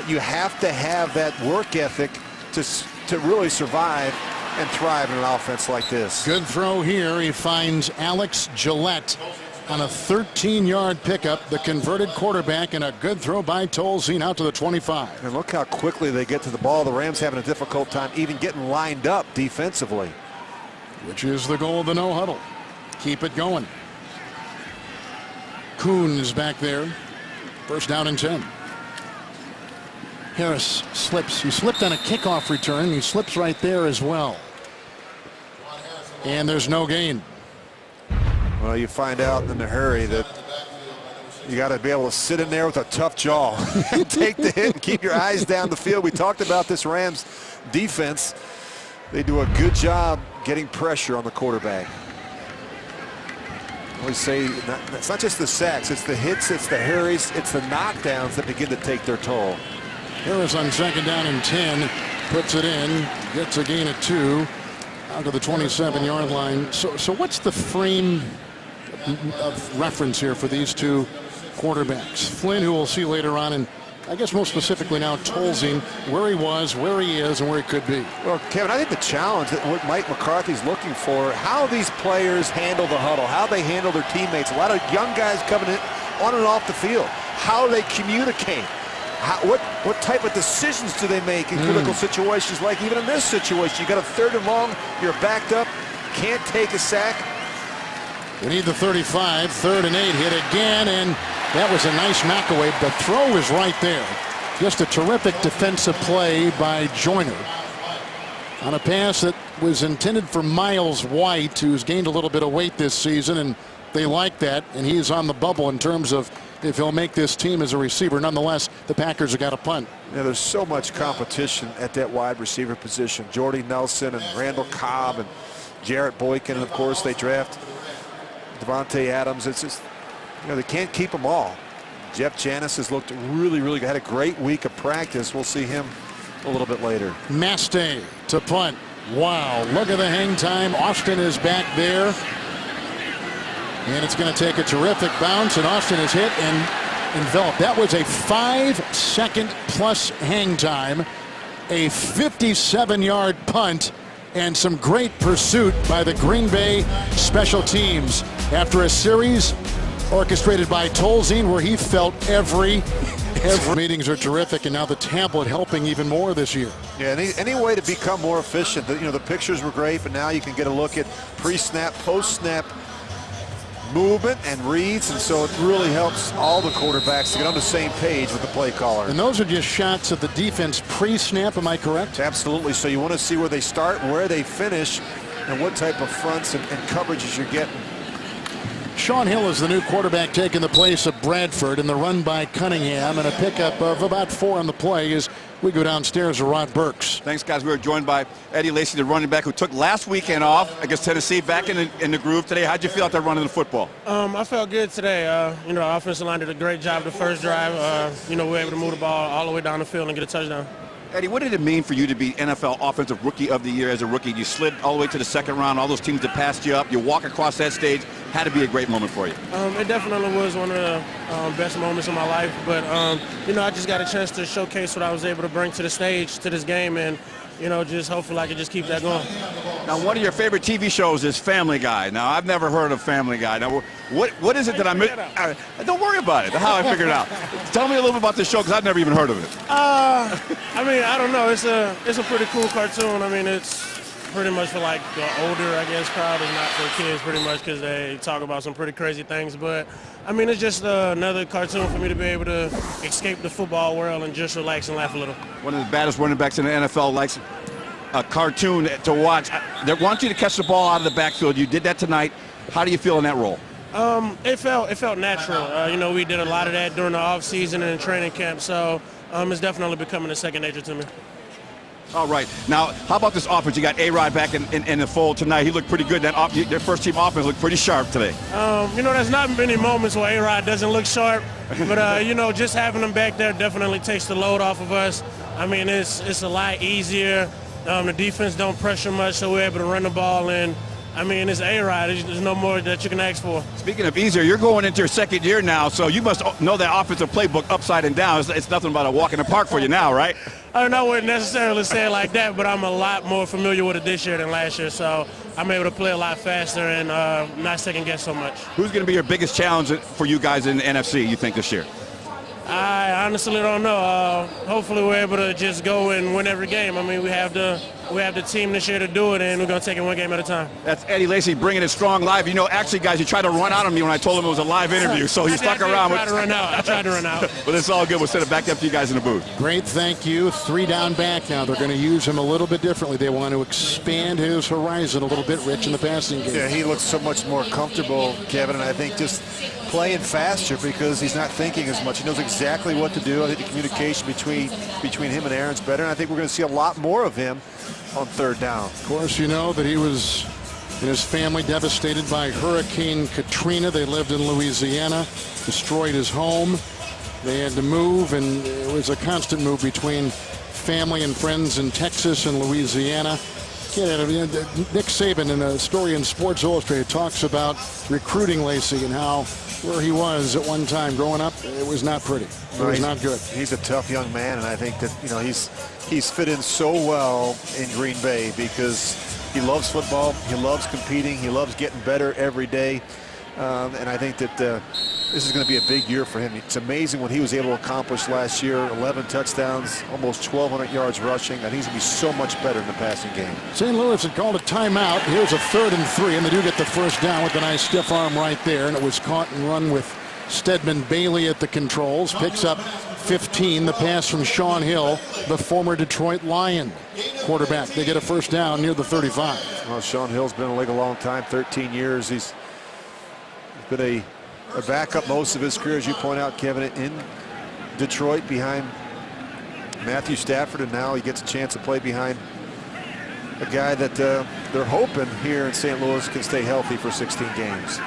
You have to have that work ethic to really survive and thrive in an offense like this. Good throw here. He finds Alex Gillette on a 13-yard pickup, the converted quarterback, and a good throw by Tolzien out to the 25. And look how quickly they get to the ball. The Rams having a difficult time even getting lined up defensively. Which is the goal of the no huddle. Keep it going. Kuhn is back there. First down and 10. Harris slips. He slipped on a kickoff return. He slips right there as well. And there's no gain. Well, you find out in a hurry that You got to be able to sit in there with a tough jaw and take the hit and keep your eyes down the field. We talked about this Rams defense. They do a good job getting pressure on the quarterback. I always say it's not just the sacks, it's the hits, it's the hurries, it's the knockdowns that begin to take their toll. Harris on 2nd down and 10, puts it in, gets a gain of 2 out to the 27-yard line. So what's the frame of reference here for these two quarterbacks? Flynn, who we'll see later on, and I guess most specifically now Tolzien, where he was, where he is, and where he could be. Well, Kevin, I think the challenge that what Mike McCarthy's looking for, how these players handle the huddle, how they handle their teammates. A lot of young guys coming in on and off the field, how they communicate. What type of decisions do they make in critical situations, like even in this situation? You got a 3rd and long, you're backed up, can't take a sack. We need the 35, 3rd and 8, hit again, and that was a nice McAway. The throw is right there. Just a terrific defensive play by Joyner on a pass that was intended for Miles White, who's gained a little bit of weight this season, and they like that, and he is on the bubble in terms of if he'll make this team as a receiver. Nonetheless, the Packers have got a punt. Yeah, there's so much competition at that wide receiver position. Jordy Nelson and Randall Cobb and Jarrett Boykin, and of course they draft Devontae Adams. It's just, they can't keep them all. Jeff Janis has looked really, really good. Had a great week of practice. We'll see him a little bit later. Mastay to punt. Wow, look at the hang time. Austin is back there. And it's going to take a terrific bounce, and Austin is hit and enveloped. That was a 5-second plus hang time, a 57-yard punt, and some great pursuit by the Green Bay special teams after a series orchestrated by Tolzien where he felt every meetings are terrific, and now the tablet helping even more this year. Yeah, any way to become more efficient. The pictures were great, but now you can get a look at pre-snap, post-snap movement and reads, and so it really helps all the quarterbacks to get on the same page with the play caller. And those are just shots of the defense pre-snap, am I correct? Absolutely. So you want to see where they start, where they finish, and what type of fronts and coverages you're getting. Sean Hill is the new quarterback taking the place of Bradford in the run by Cunningham, and a pickup of about 4 on the play as we go downstairs to Rod Burks. Thanks, guys. We were joined by Eddie Lacy, the running back who took last weekend off against Tennessee, back in the groove today. How'd you feel out there running the football? I felt good today. Our offensive line did a great job the first drive. We were able to move the ball all the way down the field and get a touchdown. Eddie, what did it mean for you to be NFL Offensive Rookie of the Year as a rookie? You slid all the way to the 2nd round, all those teams that passed you up. You walk across that stage. Had to be a great moment for you. It definitely was one of the best moments of my life. But, I just got a chance to showcase what I was able to bring to the stage, to this game, and, just hopefully I can just keep that going. Now, one of your favorite TV shows is Family Guy. Now, I've never heard of Family Guy. Now, what is it that I missed? Don't worry about it. That's how I figured it out. Tell me a little bit about this show, because I've never even heard of it. I don't know. It's a pretty cool cartoon. It's pretty much for like the older, I guess, crowd. It's not for kids pretty much because they talk about some pretty crazy things. But, it's just another cartoon for me to be able to escape the football world and just relax and laugh a little. One of the baddest running backs in the NFL likes a cartoon to watch. They want you to catch the ball out of the backfield. You did that tonight. How do you feel in that role? It felt natural. We did a lot of that during the off season and in training camp. So it's definitely becoming a second nature to me. All right. Now, how about this offense? You got A-Rod back in the fold tonight. He looked pretty good. Their first-team offense looked pretty sharp today. There's not many moments where A-Rod doesn't look sharp. But, just having him back there definitely takes the load off of us. It's a lot easier. The defense don't pressure much, so we're able to run the ball. And, it's A-Rod. There's no more that you can ask for. Speaking of easier, you're going into your 2nd year now, so you must know that offensive playbook upside and down. It's nothing but a walk in the park for you now, right? I wouldn't necessarily say it like that, but I'm a lot more familiar with it this year than last year, so I'm able to play a lot faster and not second-guess so much. Who's going to be your biggest challenge for you guys in the NFC, you think, this year? I honestly don't know. Hopefully we're able to just go and win every game. We have the team this year to do it, and we're going to take it one game at a time. That's Eddie Lacy bringing it strong live. Actually, guys, you tried to run out on me when I told him it was a live interview, so he stuck around. I tried to run out. But it's all good. We'll send it back up to you guys in the booth. Great, thank you. 3 down back now. They're going to use him a little bit differently. They want to expand his horizon a little bit, Rich, in the passing game. Yeah, he looks so much more comfortable, Kevin, and I think just playing faster because he's not thinking as much. He knows exactly what to do. I think the communication between him and Aaron's better, and I think we're going to see a lot more of him on third down. Of course, you know that he was and his family devastated by Hurricane Katrina. They lived in Louisiana, destroyed his home. They had to move, and it was a constant move between family and friends in Texas and Louisiana. Nick Saban, in a story in Sports Illustrated, talks about recruiting Lacey and how where he was at one time growing up, it was not pretty. It was not good. He's a tough young man, and I think that he's fit in so well in Green Bay because he loves football, he loves competing, he loves getting better every day, and I think that this is going to be a big year for him. It's amazing what he was able to accomplish last year. 11 touchdowns, almost 1,200 yards rushing. I think he's going to be so much better in the passing game. St. Louis had called a timeout. Here's a 3rd and 3, and they do get the first down with a nice stiff arm right there, and it was caught and run with Stedman Bailey at the controls. Picks up 15, the pass from Sean Hill, the former Detroit Lion quarterback. They get a first down near the 35. Well, Sean Hill's been in the league a long time, 13 years. He's been a backup most of his career, as you point out, Kevin, in Detroit behind Matthew Stafford, and now he gets a chance to play behind a guy that they're hoping here in St. Louis can stay healthy for 16 games.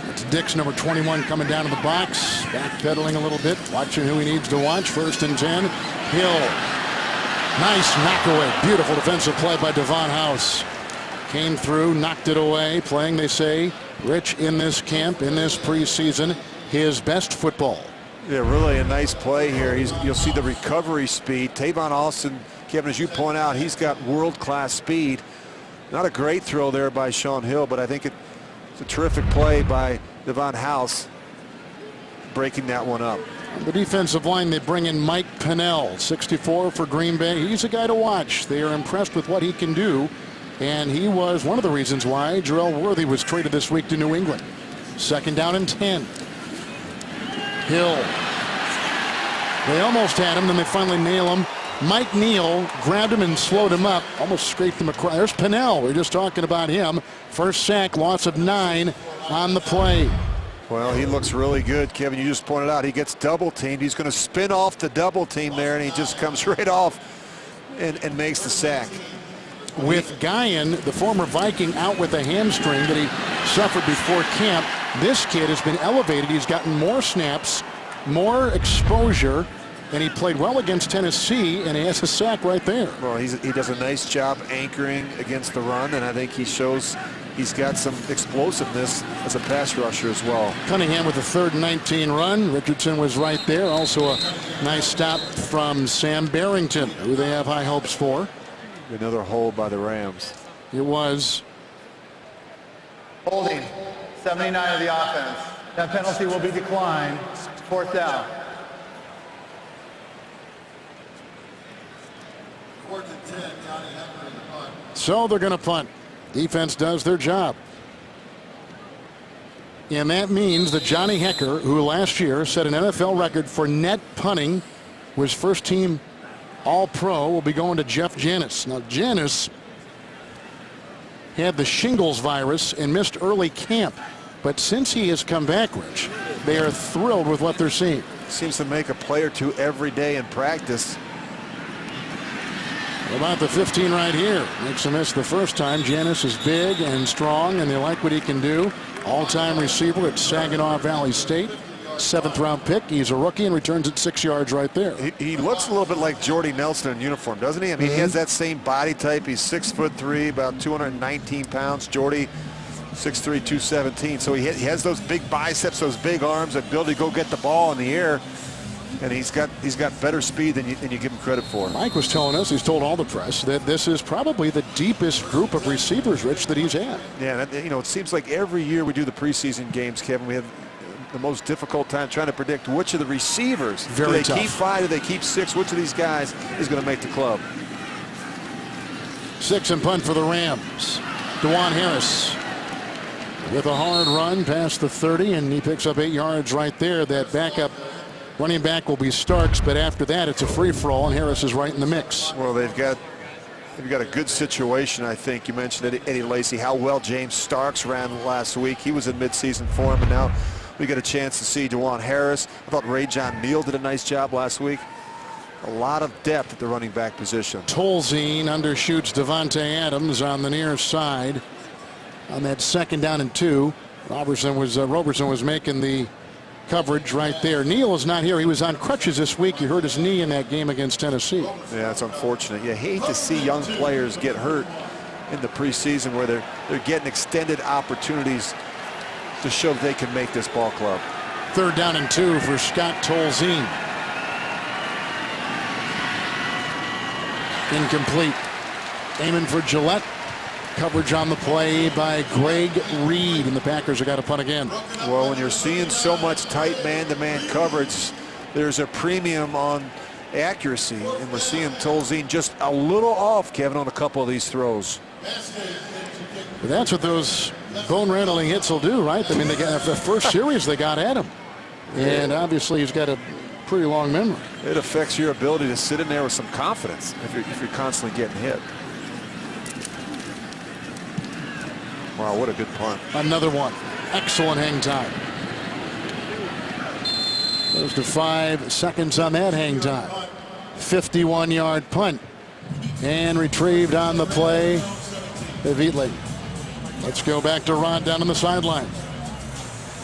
It's Dix, number 21, coming down to the box, backpedaling a little bit, watching who he needs to watch. 1st and 10. Hill, nice knockaway, beautiful defensive play by Devon House. Came through, knocked it away, playing, they say, Rich, in this camp, in this preseason, his best football. Yeah, really a nice play here. You'll see the recovery speed. Tavon Austin, Kevin, as you point out, he's got world-class speed. Not a great throw there by Sean Hill, but I think it's a terrific play by Devon House, breaking that one up. The defensive line, they bring in Mike Pennell, 64 for Green Bay. He's a guy to watch. They are impressed with what he can do. And he was one of the reasons why Jarrell Worthy was traded this week to New England. 2nd down and 10. Hill. They almost had him, then they finally nail him. Mike Neal grabbed him and slowed him up, almost scraped him across. There's Pennell. We were just talking about him. First sack, loss of 9 on the play. Well, he looks really good, Kevin. You just pointed out he gets double teamed. He's going to spin off the double team there, and he just comes right off and makes the sack. With Guyan, the former Viking, out with a hamstring that he suffered before camp, this kid has been elevated. He's gotten more snaps, more exposure, and he played well against Tennessee, and he has a sack right there. Well, he does a nice job anchoring against the run, and I think he shows he's got some explosiveness as a pass rusher as well. Cunningham with a 3rd and 19 run. Richardson was right there. Also a nice stop from Sam Barrington, who they have high hopes for. Another hold by the Rams. It was. Holding, 79 of the offense. That penalty will be declined. 4th down. 4th and 10, Johnny Hecker in the punt. So they're going to punt. Defense does their job. And that means that Johnny Hecker, who last year set an NFL record for net punting, was first team All-Pro, will be going to Jeff Janis. Now, Janis had the shingles virus and missed early camp. But since he has come back, Rich, they are thrilled with what they're seeing. Seems to make a play or two every day in practice. About the 15 right here. Makes a miss the first time. Janis is big and strong, and they like what he can do. All-time receiver at Saginaw Valley State. 7th-round pick. He's a rookie and returns at 6 yards right there. He looks a little bit like Jordy Nelson in uniform, doesn't he? I mean, he has that same body type. He's 6'3", about 219 pounds. Jordy, 6'3", 217. So he has those big biceps, those big arms, that ability to go get the ball in the air. And he's got better speed than you give him credit for. Mike was telling us, he's told all the press, that this is probably the deepest group of receivers, Rich, that he's had. Yeah, it seems like every year we do the preseason games, Kevin, we have the most difficult time trying to predict which of the receivers. Very do they tough. keep 5? Do they keep 6? Which of these guys is going to make the club? 6 and punt for the Rams. DeJuan Harris with a hard run past the 30, and he picks up 8 yards right there. That backup running back will be Starks, but after that it's a free-for-all, and Harris is right in the mix. Well, they've got You've got a good situation, I think. You mentioned Eddie Lacy, how well James Starks ran last week. He was in midseason form, and now we get a chance to see Juwan Harris. I thought Ray John Neal did a nice job last week. A lot of depth at the running back position. Tolzien undershoots Devontae Adams on the near side on that 2nd down and 2. Robertson was making the coverage right there. Neal is not here. He was on crutches this week. He hurt his knee in that game against Tennessee. Yeah, that's unfortunate. You hate to see young players get hurt in the preseason where they're getting extended opportunities to show that they can make this ball club. 3rd down and 2 for Scott Tolzien. Incomplete. Aiming for Gillette. Coverage on the play by Greg Reed, and the Packers have got to punt again. Well, when you're seeing so much tight man-to-man coverage, there's a premium on accuracy, and we're seeing Tolzien just a little off, Kevin, on a couple of these throws. But that's what those bone-rattling hits will do, right? I mean, they got the first series they got at him, and obviously he's got a pretty long memory. It affects your ability to sit in there with some confidence if you're constantly getting hit. Wow, what a good punt. Another one. Excellent hang time. Goes to 5 seconds on that hang time. 51-yard punt. And retrieved on the play by Wheatley. Let's go back to Rod down on the sideline.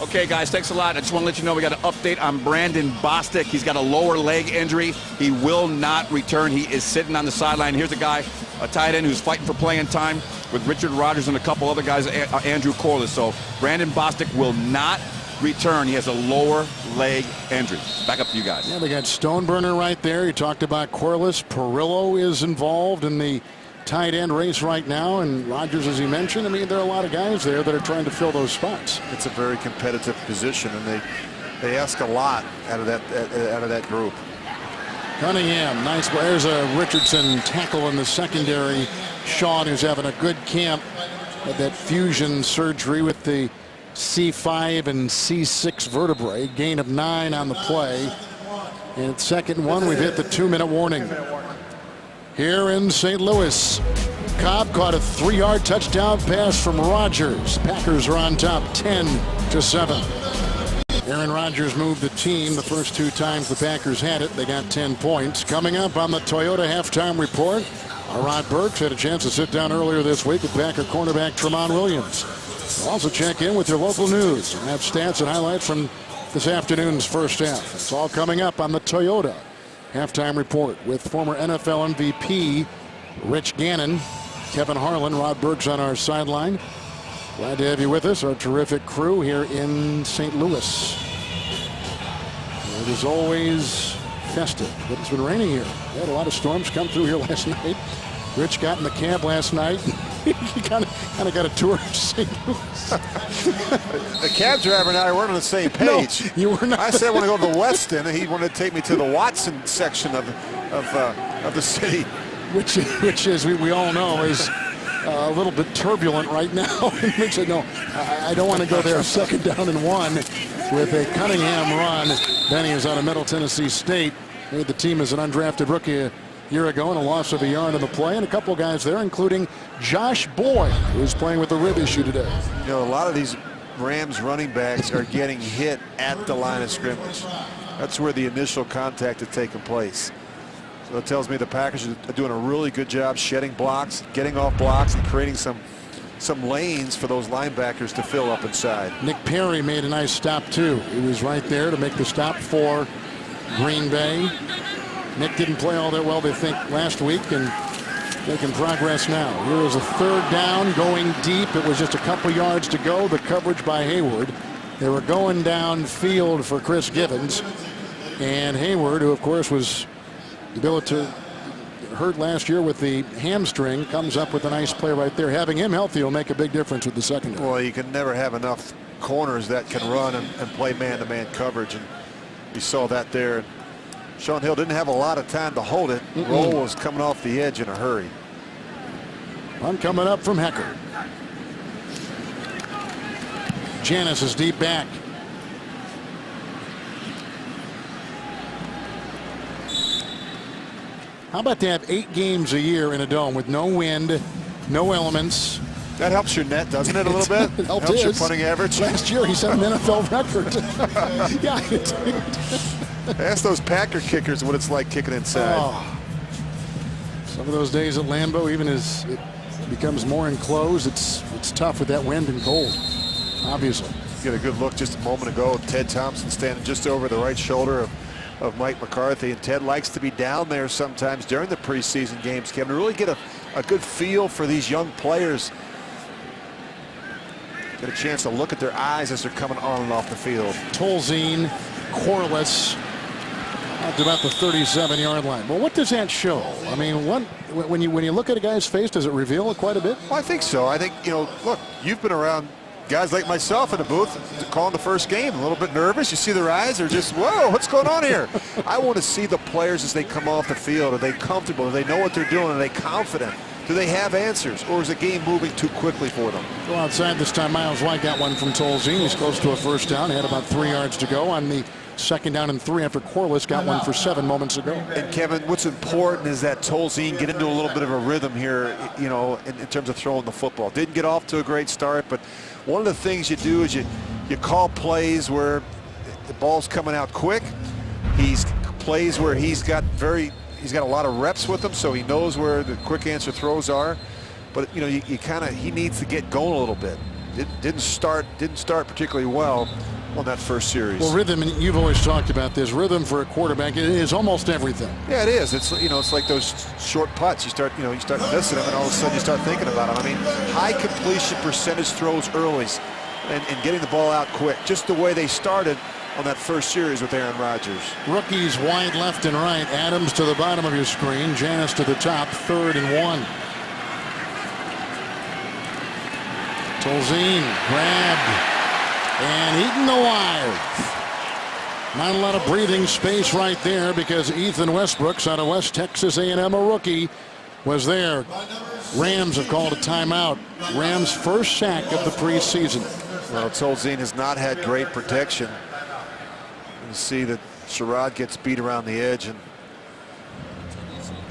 Okay, guys, thanks a lot. I just want to let you know we got an update on Brandon Bostic. He's got a lower leg injury. He will not return. He is sitting on the sideline. Here's a guy, a tight end, who's fighting for playing time with Richard Rodgers and a couple other guys, Andrew Corliss. So Brandon Bostic will not return. He has a lower leg injury. Back up to you guys. Yeah, they got Stoneburner right there. You talked about Corliss. Perillo is involved in the tight end race right now, and Rodgers, as he mentioned. I mean, there are a lot of guys there that are trying to fill those spots. It's a very competitive position, and they ask a lot out of that group. Cunningham, nice. There's a Richardson tackle in the secondary. Sean, who's having a good camp at that fusion surgery with the C5 and C6 vertebrae. Gain of 9 on the play. And at 2nd and 1, we've hit the 2-minute warning. Here in St. Louis, Cobb caught a 3-yard touchdown pass from Rodgers. Packers are on top 10-7. Aaron Rodgers moved the team the first 2 times the Packers had it. They got 10 points. Coming up on the Toyota halftime report, Rod Burks had a chance to sit down earlier this week with Packer cornerback Tramon Williams. We'll also check in with your local news and have stats and highlights from this afternoon's first half. It's all coming up on the Toyota halftime report with former NFL MVP Rich Gannon, Kevin Harlan, Rod Burks on our sideline. Glad to have you with us, our terrific crew here in St. Louis. It is always festive, but it's been raining here. We had a lot of storms come through here last night. Rich got in the cab last night. He kind of got a tour of St. Louis. The cab driver and I weren't on the same page. No, you were not. I said I want to go to the Weston, and he wanted to take me to the Watson section of the city. Which is, we all know, is a little bit turbulent right now. Rich said, no, I don't want to go there. 2nd down and 1 with a Cunningham run. Benny is out of Middle Tennessee State. Made the team as an undrafted rookie a year ago and a loss of a yard on the play, and a couple guys there, including Josh Boyd, who's playing with a rib issue today. You know, a lot of these Rams running backs are getting hit at the line of scrimmage. That's where the initial contact had taken place. So it tells me the Packers are doing a really good job shedding blocks, getting off blocks, and creating some lanes for those linebackers to fill up inside. Nick Perry made a nice stop too. He was right there to make the stop for Green Bay. Nick didn't play all that well, they think, last week, and making progress now. Here is a 3rd down going deep. It was just a couple yards to go. The coverage by Hayward. They were going downfield for Chris Givens. And Hayward, who of course was able to hurt last year with the hamstring, comes up with a nice play right there. Having him healthy will make a big difference with the secondary. Well, you can never have enough corners that can run and play man-to-man coverage, and we saw that there. Sean Hill didn't have a lot of time to hold it. Roll was coming off the edge in a hurry. I'm coming up from Hecker. Janis is deep back. How about to have 8 games a year in a dome with no wind, no elements? That helps your net, doesn't it, a little bit? It helps your punting average. Last year he set an NFL record. Yeah, it did. Ask those Packer kickers what it's like kicking inside. Oh. Some of those days at Lambeau, even as it becomes more enclosed, it's tough with that wind and cold, obviously. Get a good look just a moment ago. Ted Thompson standing just over the right shoulder of Mike McCarthy. And Ted likes to be down there sometimes during the preseason games, Kevin, to really get a good feel for these young players. Get a chance to look at their eyes as they're coming on and off the field. Tolzien, Corliss, at about the 37-yard line. Well, what does that show? I mean, when you look at a guy's face, does it reveal quite a bit? Well, I think so. I think, look, you've been around guys like myself in the booth calling the first game, a little bit nervous. You see their eyes, they're just, whoa, what's going on here? I want to see the players as they come off the field. Are they comfortable? Do they know what they're doing? Are they confident? Do they have answers, or is the game moving too quickly for them? Go outside this time. Miles White got one from Tolzien. He's close to a first down. Had about 3 yards to go on the 2nd down and 3 after Corliss got one for 7 moments ago. And Kevin, what's important is that Tolzien get into a little bit of a rhythm here, in terms of throwing the football. Didn't get off to a great start, but one of the things you do is you call plays where the ball's coming out quick. He's plays where he's got a lot of reps with him, so he knows where the quick answer throws are. But he needs to get going a little bit. Didn't start particularly well on that first series. Well, rhythm, and you've always talked about this, rhythm for a quarterback, it is almost everything. Yeah, it is. It's it's like those short putts. You start missing them, and all of a sudden you start thinking about them. I mean, high completion percentage throws early, and getting the ball out quick, just the way they started on that first series with Aaron Rodgers. Rookies wide left and right. Adams to the bottom of your screen. Janis to the top. 3rd and 1. Tolzien grabbed and eaten alive. Not a lot of breathing space right there because Ethan Westbrooks out of West Texas A&M, a rookie, was there. Rams have called a timeout. Rams' first sack of the preseason. Well, Tolzien has not had great protection. You see that Sherrod gets beat around the edge. And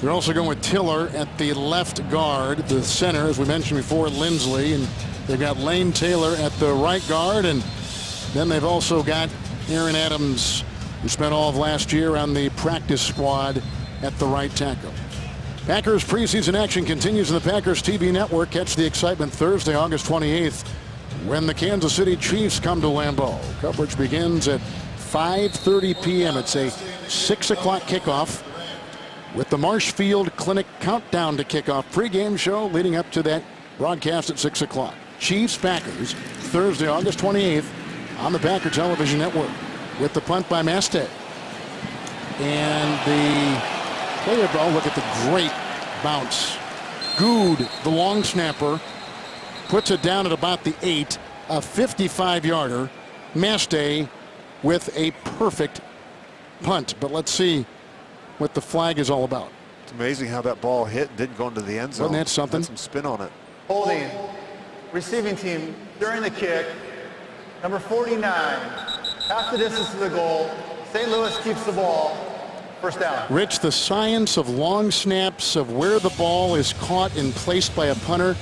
they're also going with Tiller at the left guard. The center, as we mentioned before, Lindsley. And they've got Lane Taylor at the right guard. And then they've also got Aaron Adams, who spent all of last year on the practice squad, at the right tackle. Packers preseason action continues in the Packers TV network. Catch the excitement Thursday, August 28th, when the Kansas City Chiefs come to Lambeau. Coverage begins at 5:30 p.m. It's a 6 o'clock kickoff with the Marshfield Clinic countdown to kickoff pregame show leading up to that broadcast at 6 o'clock. Chiefs Packers Thursday, August 28th on the Packer Television Network with the punt by Mastay. And the player ball, look at the great bounce. Good, the long snapper, puts it down at about the 8, a 55-yarder. Mastay with a perfect punt. But let's see what the flag is all about. It's amazing how that ball hit and didn't go into the end zone. Wasn't that something? Had some spin on it. Holding. Receiving team during the kick. Number 49. Half the distance to the goal. St. Louis keeps the ball. First down. Rich, the science of long snaps, of where the ball is caught and placed by a punter,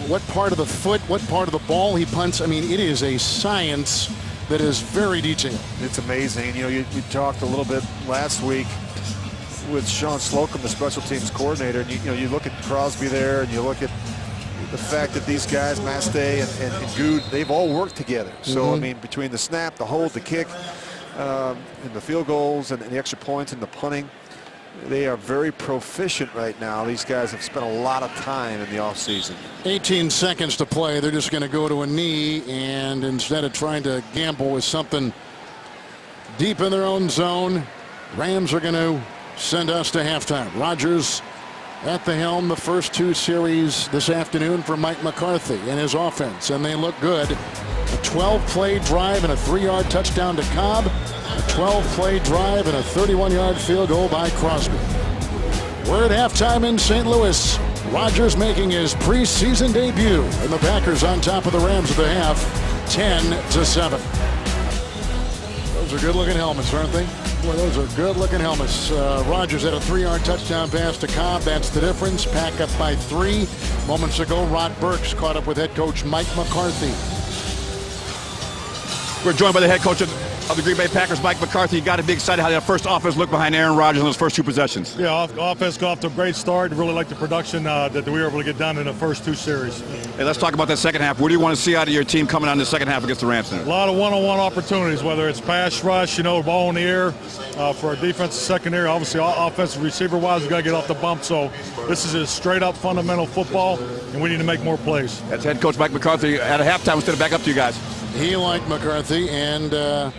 what part of the foot, what part of the ball he punts. I mean, it is a science that is very detailed. It's amazing. You talked a little bit last week with Sean Slocum, the special teams coordinator, and you look at Crosby there, and you look at the fact that these guys, Mastay and Good, they've all worked together. So, I mean, between the snap, the hold, the kick, and the field goals and the extra points and the punting, they are very proficient right now. These guys have spent a lot of time in the offseason. 18 seconds to play. They're just going to go to a knee, and instead of trying to gamble with something deep in their own zone, Rams are going to send us to halftime. Rodgers at the helm the first 2 series this afternoon for Mike McCarthy and his offense, and they look good. A 12-play drive and a 3-yard touchdown to Cobb. A 12-play drive and a 31-yard field goal by Crosby. We're at halftime in St. Louis. Rodgers making his preseason debut, and the Packers on top of the Rams at the half, 10-7. Those are good-looking helmets, aren't they? Boy, those are good-looking helmets. Rodgers had a 3-yard touchdown pass to Cobb. That's the difference. Pack up by 3. Moments ago, Rod Burks caught up with head coach Mike McCarthy. We're joined by the head coach of the Green Bay Packers, Mike McCarthy. You got to be excited how that first offense looked behind Aaron Rodgers in those first 2 possessions. Yeah, offense got off to a great start. Really like the production that we were able to get done in the first 2 series. Hey, let's talk about that second half. What do you want to see out of your team coming out in the second half against the Rams? A lot of one-on-one opportunities, whether it's pass rush, ball in the air for our defensive secondary. Obviously, offensive receiver-wise, we got to get off the bump. So this is a straight-up fundamental football, and we need to make more plays. That's head coach Mike McCarthy at a halftime instead of back up to you guys. He liked McCarthy and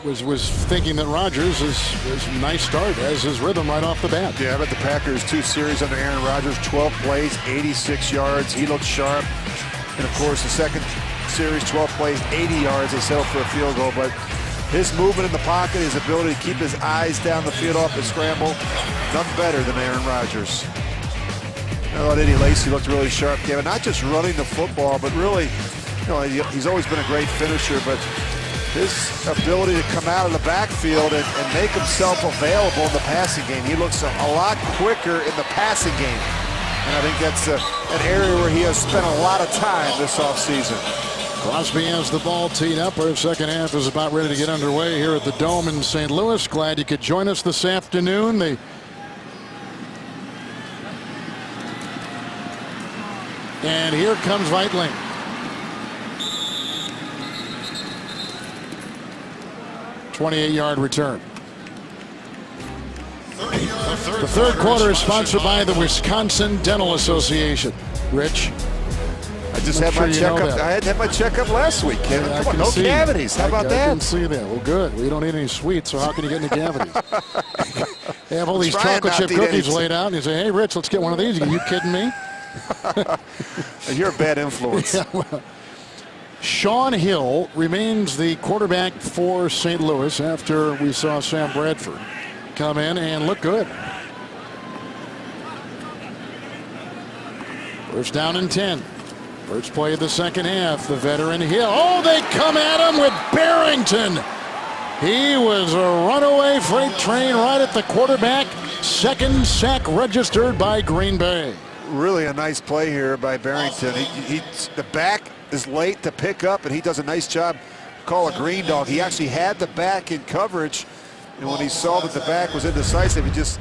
was thinking that Rodgers is a nice start as his rhythm right off the bat. Yeah, but the Packers 2 series under Aaron Rodgers, 12 plays, 86 yards. He looked sharp. And of course, the second series, 12 plays, 80 yards. They settled for a field goal, but his movement in the pocket, his ability to keep his eyes down the field off the scramble, none better than Aaron Rodgers. I thought Eddie Lacy looked really sharp, Kevin. Not just running the football, but really, he's always been a great finisher, but his ability to come out of the backfield and make himself available in the passing game. He looks a lot quicker in the passing game. And I think that's an area where he has spent a lot of time this offseason. Crosby has the ball teed up. Our second half is about ready to get underway here at the Dome in St. Louis. Glad you could join us this afternoon. And here comes Weitling. .28-yard return. The third quarter is sponsored by the Wisconsin Dental Association. Rich, I just had my checkup. I had my checkup last week, Kevin. Come on, no cavities. How about that? I can see that. Well, good. We don't need any sweets, so how can you get any cavities? They have all these chocolate chip cookies laid out, and you say, "Hey, Rich, let's get one of these." Are you kidding me? You're a bad influence. Yeah, well, Sean Hill remains the quarterback for St. Louis after we saw Sam Bradford come in and look good. First down and 10. First play of the second half. The veteran Hill. Oh, they come at him with Barrington. He was a runaway freight train right at the quarterback. Second sack registered by Green Bay. Really a nice play here by Barrington. The back is late to pick up, and he does a nice job. Call a green dog. He actually had the back in coverage, and when he saw that the back was indecisive, he just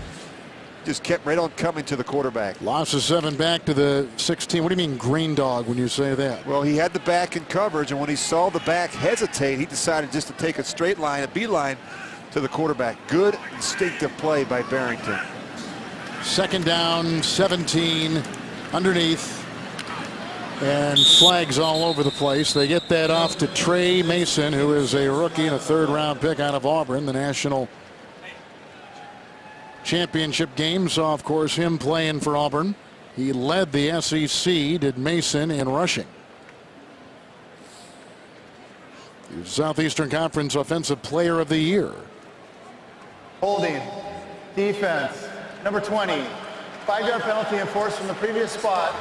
kept right on coming to the quarterback. Loss of 7 back to the 16. What do you mean green dog when you say that? Well, he had the back in coverage, and when he saw the back hesitate, he decided just to take a straight line, a beeline to the quarterback. Good instinctive play by Barrington. Second down, 17 underneath. And flags all over the place. They get that off to Trey Mason, who is a rookie and a 3rd-round pick out of Auburn. The national championship game saw, of course, him playing for Auburn. He led the SEC, did Mason, in rushing. He was Southeastern Conference Offensive Player of the Year. Holding. Defense. Number 20. 5-yard penalty enforced from the previous spot.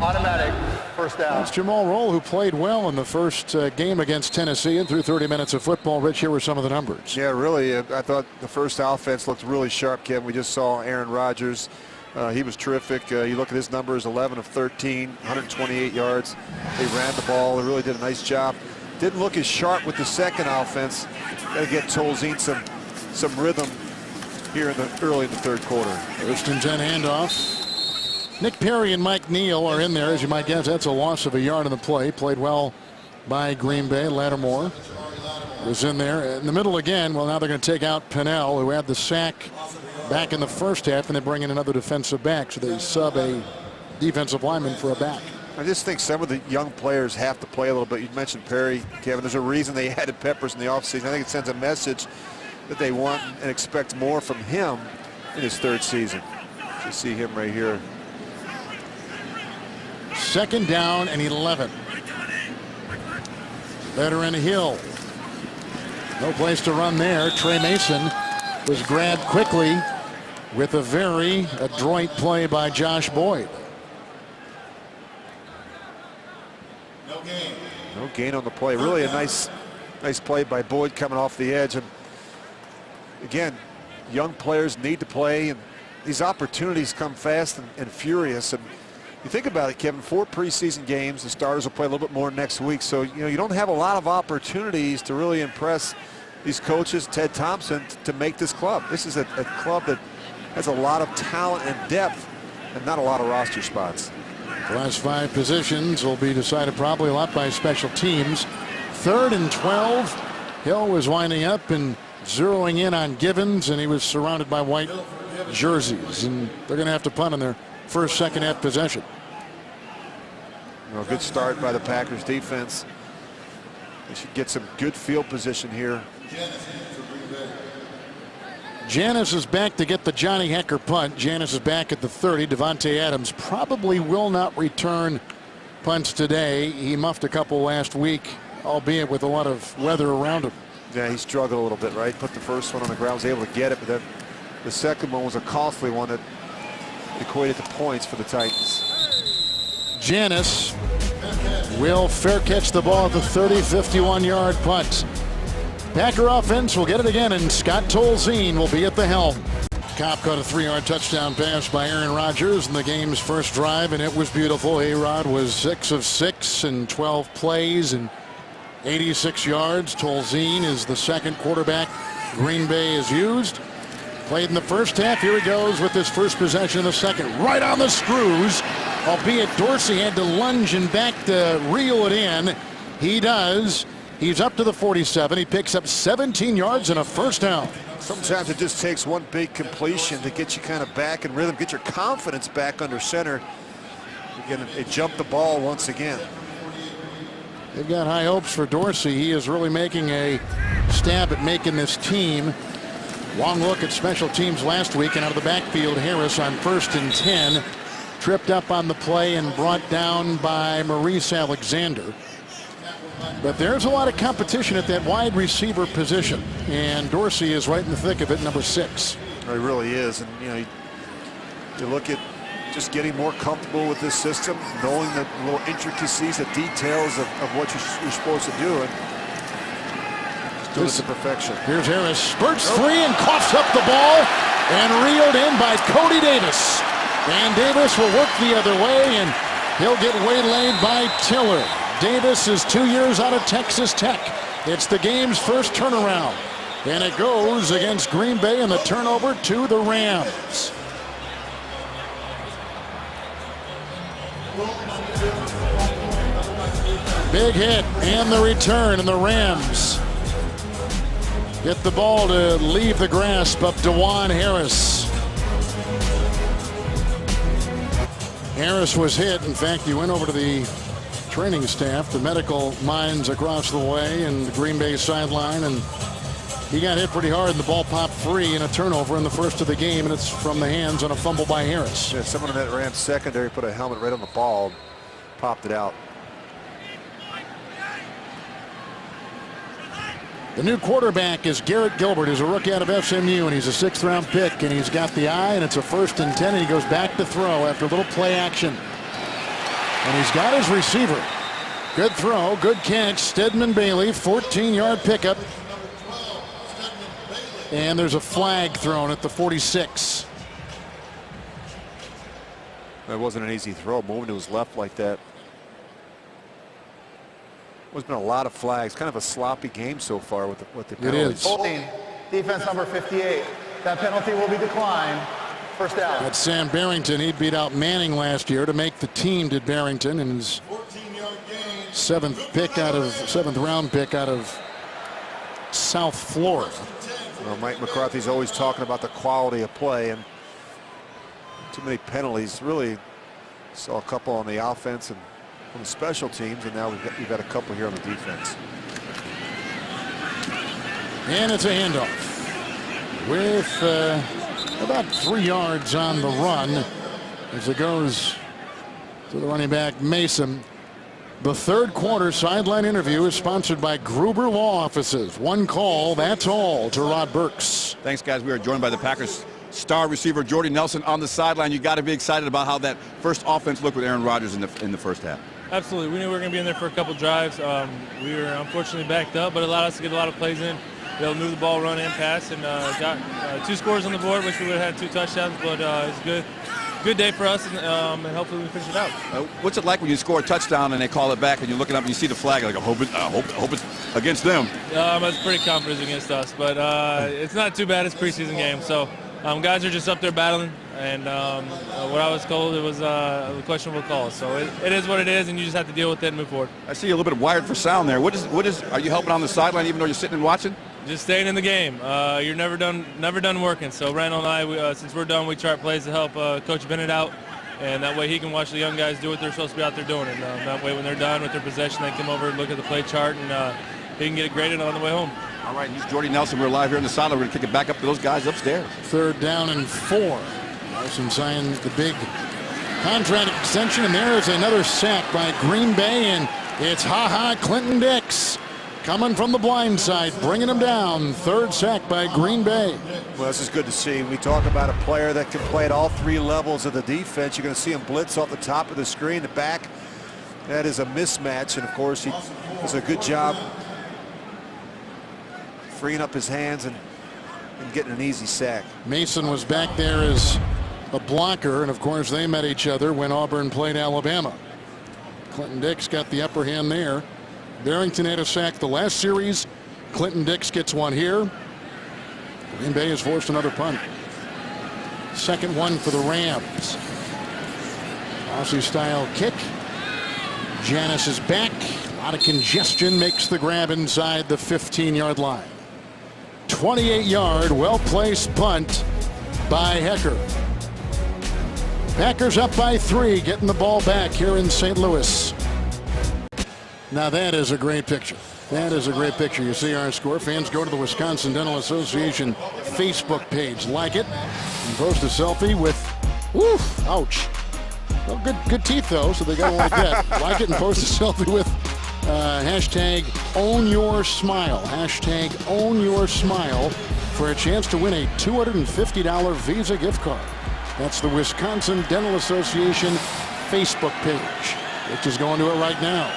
Automatic. First down. That's Jamal Roll, who played well in the first game against Tennessee and through 30 minutes of football. Rich, here were some of the numbers. Yeah, really. I thought the first offense looked really sharp, Kevin. We just saw Aaron Rodgers. He was terrific. You look at his numbers, 11 of 13, 128 yards. They ran the ball. They really did a nice job. Didn't look as sharp with the second offense. Got to get Tolzien some rhythm here early in the third quarter. First and 10 handoff. Nick Perry and Mike Neal are in there. As you might guess, that's a loss of a yard in the play. Played well by Green Bay. Lattimore was in there. In the middle again, well, now they're going to take out Pennell, who had the sack back in the first half, and they bring in another defensive back. So they sub a defensive lineman for a back. I just think some of the young players have to play a little bit. You mentioned Perry, Kevin. There's a reason they added Peppers in the offseason. I think it sends a message that they want and expect more from him in his 3rd season. You see him right here. Second down and 11. Veteran Hill. No place to run there. Trey Mason was grabbed quickly with a very adroit play by Josh Boyd. No gain on the play. Really a nice play by Boyd coming off the edge. And again, young players need to play, and these opportunities come fast and furious. And you think about it, Kevin, 4 preseason games. The starters will play a little bit more next week. So, you don't have a lot of opportunities to really impress these coaches, Ted Thompson, to make this club. This is a club that has a lot of talent and depth and not a lot of roster spots. The last 5 positions will be decided probably a lot by special teams. 3rd and 12. Hill was winding up and zeroing in on Givens, and he was surrounded by white jerseys, and they're going to have to punt on their first second half possession. Good start by the Packers defense. They should get some good field position here. Janis is back to get the Johnny Hecker punt. Janis is back at the 30. Devontae Adams probably will not return punts today. He muffed a couple last week, albeit with a lot of weather around him. Yeah, he struggled a little bit, right? Put the first one on the ground, was able to get it, but then the second one was a costly one that equated to points for the Titans. Janis will fair catch the ball at the 30, 51-yard punt. Packer offense will get it again, and Scott Tolzien will be at the helm. Cobb caught a 3-yard touchdown pass by Aaron Rodgers in the game's first drive, and it was beautiful. A-Rod was 6 of 6 in 12 plays and 86 yards. Tolzien is the second quarterback Green Bay has used. Played in the first half. Here he goes with his first possession in the second. Right on the screws, albeit Dorsey had to lunge and back to reel it in. He does. He's up to the 47. He picks up 17 yards and a first down. Sometimes it just takes one big completion to get you kind of back in rhythm, get your confidence back under center. Again, they jumped the ball once again. They've got high hopes for Dorsey. He is really making a stab at making this team. Long look at special teams last week, and out of the backfield, Harris on 1st and 10. Tripped up on the play and brought down by Maurice Alexander. But there's a lot of competition at that wide receiver position, and Dorsey is right in the thick of it, number 6. He really is, and you look at just getting more comfortable with this system, knowing the little intricacies, the details of what you're supposed to do, and just do it to perfection. Here's Harris, spurts free and coughs up the ball, and reeled in by Cody Davis. And Davis will work the other way, and he'll get waylaid by Tiller. Davis is 2 years out of Texas Tech. It's the game's first turnaround. And it goes against Green Bay, and the turnover to the Rams. Big hit and the return, and the Rams get the ball to leave the grasp of DeJuan Harris. Harris was hit. In fact, he went over to the training staff, the medical minds across the way, and the Green Bay sideline, and he got hit pretty hard, and the ball popped free in a turnover in the first of the game, and it's from the hands on a fumble by Harris. Yeah, someone in that Rams secondary put a helmet right on the ball, popped it out. The new quarterback is Garrett Gilbert, who's a rookie out of SMU, and he's a 6th-round pick, and he's got the eye, and it's a 1st and 10, and he goes back to throw after a little play action. And he's got his receiver. Good throw, good catch. Stedman Bailey, 14-yard pickup. And there's a flag thrown at the 46. That wasn't an easy throw, moving to his left like that. There's been a lot of flags, kind of a sloppy game so far with the penalties. Holding, defense number 58. That penalty will be declined. First down. That's Sam Barrington. He beat out Manning last year to make the team, did Barrington, and his 7th-round pick out of South Florida. Well, Mike McCarthy's always talking about the quality of play, and too many penalties. Really saw a couple on the offense and on the special teams, and now we've got a couple here on the defense. And it's a handoff with about 3 yards on the run as it goes to the running back Mason. The third quarter sideline interview is sponsored by Gruber Law Offices. One call, that's all, to Rod Burks. Thanks, guys. We are joined by the Packers star receiver Jordy Nelson on the sideline. You got to be excited about how that first offense looked with Aaron Rodgers in the first half. Absolutely. We knew we were going to be in there for a couple drives. We were unfortunately backed up, but it allowed us to get a lot of plays in. be able to move the ball, run, and pass, and got 2 scores on the board. Wish we would have had 2 touchdowns, but it's good. Good day for us, and hopefully we finish it out. What's it like when you score a touchdown and they call it back and you're looking up and you see the flag? Like, I hope it's against them. I was pretty confident against us, but it's not too bad. It's preseason game, so guys are just up there battling. And what I was told, it was a questionable call. So it is what it is, and you just have to deal with it and move forward. I see you a little bit wired for sound there. What is? Are you helping on the sideline even though you're sitting and watching? Just staying in the game. You're never done working. So Randall and I, since we're done, we chart plays to help Coach Bennett out, and that way he can watch the young guys do what they're supposed to be out there doing. And that way, when they're done with their possession, they come over and look at the play chart, and he can get it graded on the way home. All right, he's Jordy Nelson. We're live here in the sideline. We're going to kick it back up to those guys upstairs. 3rd down and 4. Nelson signed the big contract extension, and there is another sack by Green Bay, and it's Clinton Dix coming from the blind side, bringing him down. 3rd sack by Green Bay. Well, this is good to see. We talk about a player that can play at all 3 levels of the defense. You're going to see him blitz off the top of the screen, the back. That is a mismatch, and of course he does a good job freeing up his hands and getting an easy sack. Mason was back there as a blocker, and of course they met each other when Auburn played Alabama. Clinton Dix got the upper hand there. Barrington had a sack the last series. Clinton Dix gets one here. Green Bay has forced another punt. 2nd one for the Rams. Aussie style kick. Janis is back. A lot of congestion, makes the grab inside the 15-yard line. 28-yard, well-placed punt by Hecker. Packers up by 3, getting the ball back here in St. Louis. Now that is a great picture. That is a great picture. You see our score. Fans go to the Wisconsin Dental Association Facebook page, like it, and post a selfie with, woof, ouch. Well, good teeth though, so they got to like that. Like it and post a selfie with hashtag #OwnYourSmile. Hashtag #OwnYourSmile for a chance to win a $250 Visa gift card. That's the Wisconsin Dental Association Facebook page, which is going to it right now.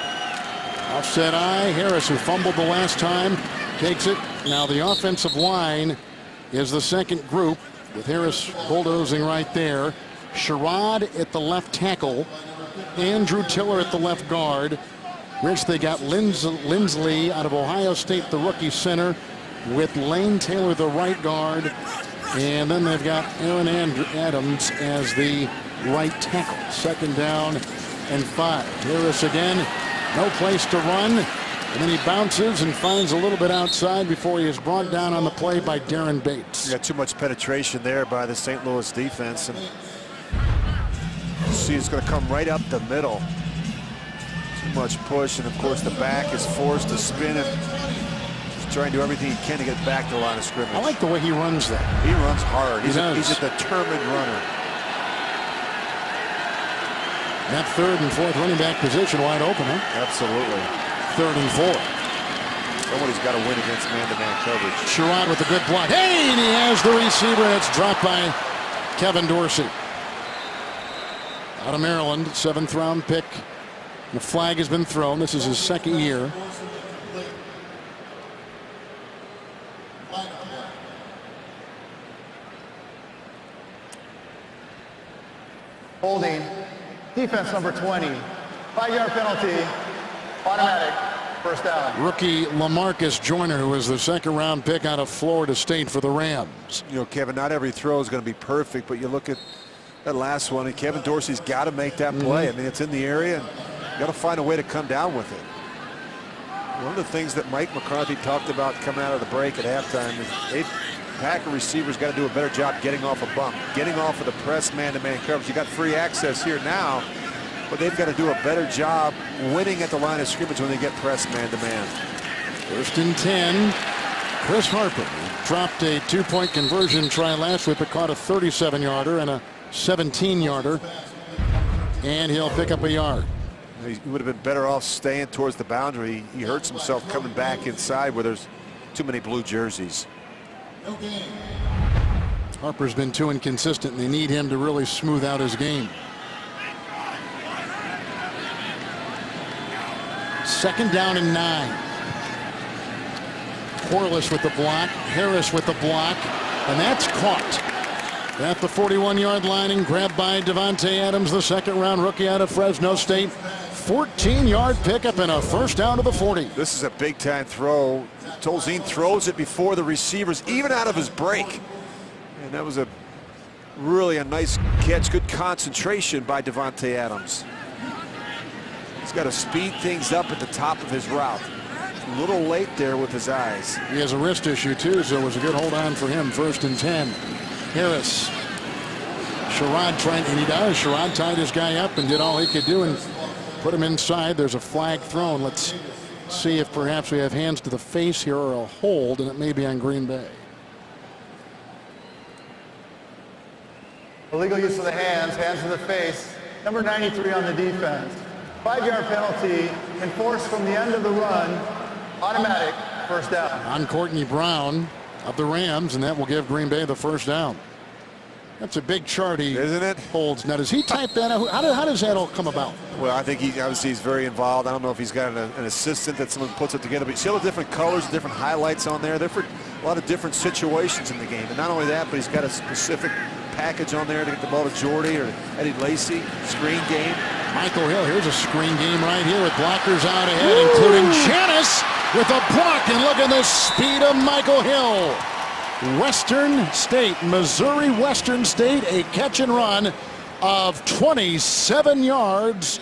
Offset eye. Harris, who fumbled the last time, takes it. Now the offensive line is the second group, with Harris bulldozing right there. Sherrod at the left tackle. Andrew Tiller at the left guard. Rich, they got Lindsley out of Ohio State, the rookie center, with Lane Taylor, the right guard. And then they've got Aaron Adams as the right tackle. 2nd down and 5. Harris again, no place to run. And then he bounces and finds a little bit outside before he is brought down on the play by Darren Bates. You got too much penetration there by the St. Louis defense. And see, it's going to come right up the middle. Too much push, and of course the back is forced to spin and he's trying to do everything he can to get back to the line of scrimmage. I like the way he runs that. He runs hard. He's a determined runner. That 3rd and 4th running back position wide open, huh? Absolutely. 3rd and 4. Somebody's got to win against man-to-man coverage. Sherrod with a good block. Hey, and he has the receiver, and it's dropped by Kevin Dorsey. Out of Maryland, 7th round pick. The flag has been thrown. This is his 2nd year. Holding. Defense number 20. 5-yard penalty. Automatic. 1st down. Rookie LaMarcus Joyner, who was the 2nd round pick out of Florida State for the Rams. You know, Kevin, not every throw is going to be perfect, but you look at that last one, and Kevin Dorsey's got to make that play. I mean, it's in the area, and you got to find a way to come down with it. One of the things that Mike McCarthy talked about coming out of the break at halftime is Packer receivers got to do a better job getting off a bump, getting off of the press man-to-man coverage. You got free access here now, but they've got to do a better job winning at the line of scrimmage when they get pressed man-to-man. 1st and 10. Chris Harper dropped a 2-point conversion try last week, but caught a 37-yarder and a 17-yarder, and he'll pick up a yard. He would have been better off staying towards the boundary. He hurts himself coming back inside where there's too many blue jerseys. Harper's been too inconsistent, and they need him to really smooth out his game. 2nd down and 9. Corliss with the block. Harris with the block. And that's caught at the 41-yard line and grabbed by Davante Adams, the second-round rookie out of Fresno State. 14-yard pickup and a first down to the 40. This is a big-time throw. Tolzien throws it before the receivers, even out of his break. And that was really a nice catch. Good concentration by Davante Adams. He's got to speed things up at the top of his route. A little late there with his eyes. He has a wrist issue, too, so it was a good hold on for him. 1st and 10. Harris. Sherrod trying, and he does. Sherrod tied his guy up and did all he could do and put him inside. There's a flag thrown. Let's see if perhaps we have hands to the face here or a hold, and it may be on Green Bay. Illegal use of the hands to the face. Number 93 on the defense. 5-yard penalty enforced from the end of the run. Automatic first down. On Courtney Brown of the Rams, and that will give Green Bay the first down. That's a big chart he Isn't it? holds. Now, does he type that out? How does that all come about? Well, I think obviously he's very involved. I don't know if he's got an assistant that someone puts it together, but you see all the different colors, different highlights on there. They're for a lot of different situations in the game. And not only that, but he's got a specific package on there to get the ball to Jordy or Eddie Lacy. Screen game. Michael Hill, here's a screen game right here with blockers out ahead, including Janice with a block. And look at the speed of Michael Hill. Western State, Missouri Western State, a catch and run of 27 yards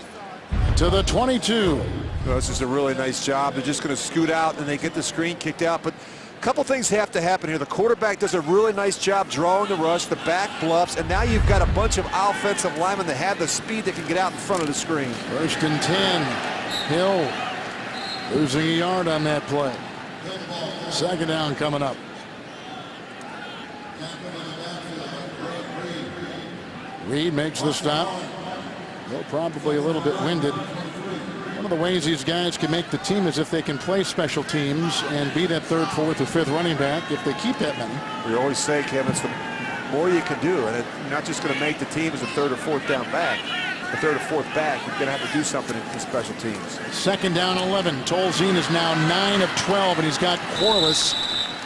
to the 22. Well, this is a really nice job. They're just going to scoot out and they get the screen kicked out. But a couple things have to happen here. The quarterback does a really nice job drawing the rush, the back bluffs, and now you've got a bunch of offensive linemen that have the speed that can get out in front of the screen. 1st and 10. Hill losing a yard on that play. 2nd down coming up. Reed makes the stop. They're probably a little bit winded. One of the ways these guys can make the team is if they can play special teams and be that 3rd, 4th, or 5th running back. If they keep that many. We always say, Kevin, it's the more you can do, and you're not just going to make the team as a 3rd or 4th down back. The 3rd or 4th back, you're going to have to do something in special teams. 2nd down 11. Tolzien is now 9 of 12, and he's got Corliss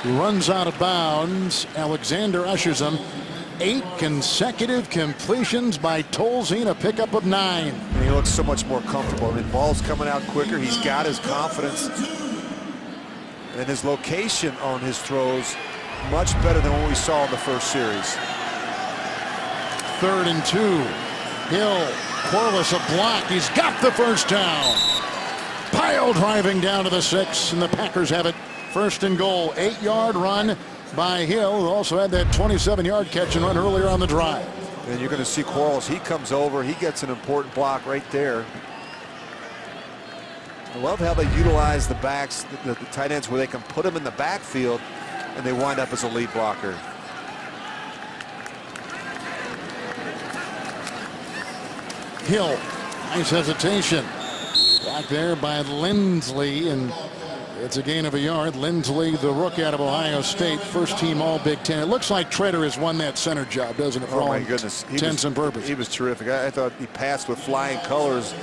who runs out of bounds. Alexander ushers him. 8 consecutive completions by Tolzien, a pickup of 9. And he looks so much more comfortable. I mean, ball's coming out quicker. He's got his confidence. And his location on his throws much better than what we saw in the first series. 3rd and 2. Hill, Corliss a block. He's got the first down. Pile driving down to the 6, and the Packers have it. 1st and goal. 8-yard run by Hill, who also had that 27-yard catch and run earlier on the drive. And you're going to see Corliss. He comes over. He gets an important block right there. I love how they utilize the backs, the tight ends, where they can put them in the backfield, and they wind up as a lead blocker. Hill, nice hesitation. Blocked there by Lindsley, and it's a gain of a yard. Lindsley, the rookie out of Ohio State, first team all Big Ten. It looks like Treader has won that center job, doesn't it? For oh my goodness, intents and purposes. He was terrific. I thought he passed with flying colors.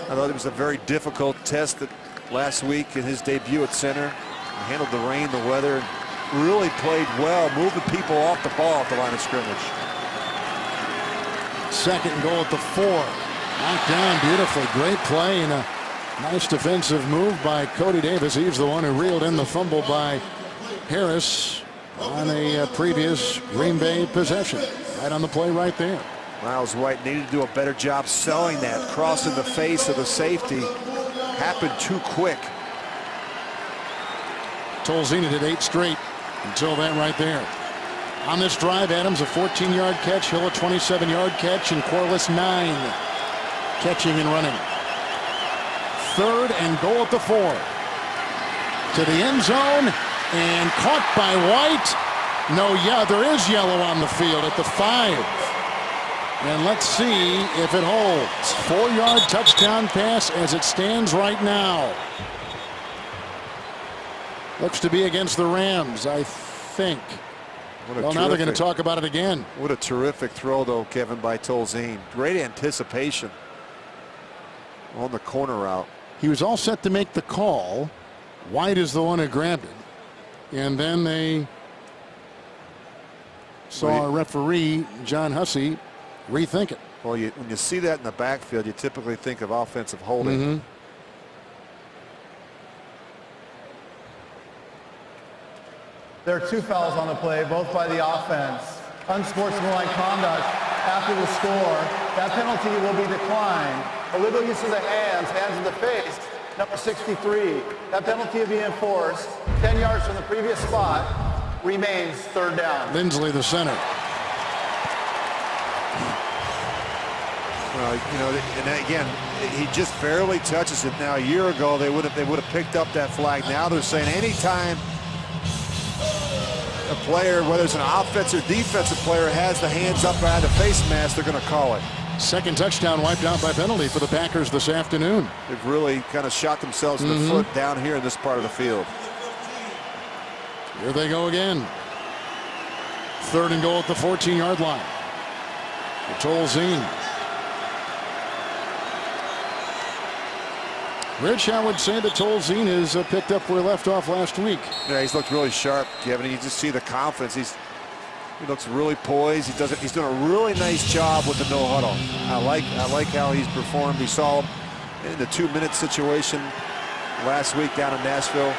I thought it was a very difficult test that last week in his debut at center. He handled the rain, the weather, and really played well, moving people off the ball at the line of scrimmage. 2nd and goal at the 4. Knocked down beautifully. Great play and a nice defensive move by Cody Davis. He's the one who reeled in the fumble by Harris on a previous Green Bay possession. Right on the play right there. Miles White needed to do a better job selling that. Crossing the face of the safety happened too quick. Tolzien did 8 straight until that right there. On this drive, Adams a 14-yard catch, Hill a 27-yard catch, and Corliss 9 catching and running. 3rd and goal at the 4. To the end zone and caught by White. No, yeah, there is yellow on the field at the 5. And let's see if it holds. 4-yard touchdown pass as it stands right now. Looks to be against the Rams, I think. Well, now they're going to talk about it again. What a terrific throw, though, Kevin, by Tolzien. Great anticipation on the corner route. He was all set to make the call. White is the one who grabbed it. And then they saw a referee, John Hussey, rethink it. Well, when you see that in the backfield, you typically think of offensive holding. There are 2 fouls on the play, both by the offense. Unsportsmanlike conduct after the score. That penalty will be declined. Illegal use of the hands in the face, number 63. That penalty will be enforced. 10 yards from the previous spot, remains 3rd down. Lindsley, the center. Well, you know, and again, he just barely touches it. Now, a year ago, they would have picked up that flag. Now they're saying anytime a player, whether it's an offensive or defensive player, has the hands up behind the face mask, they're going to call it. Second touchdown wiped out by penalty for the Packers this afternoon. They've really kind of shot themselves in the foot down here in this part of the field. Here they go again. 3rd and goal at the 14-yard line. Tolzien. Rich, I would say that Tolzien has picked up where he left off last week. Yeah, he's looked really sharp, Kevin. You just see the confidence. He looks really poised. He's doing a really nice job with the no huddle. I like how he's performed. We saw him in the 2-minute situation last week down in Nashville.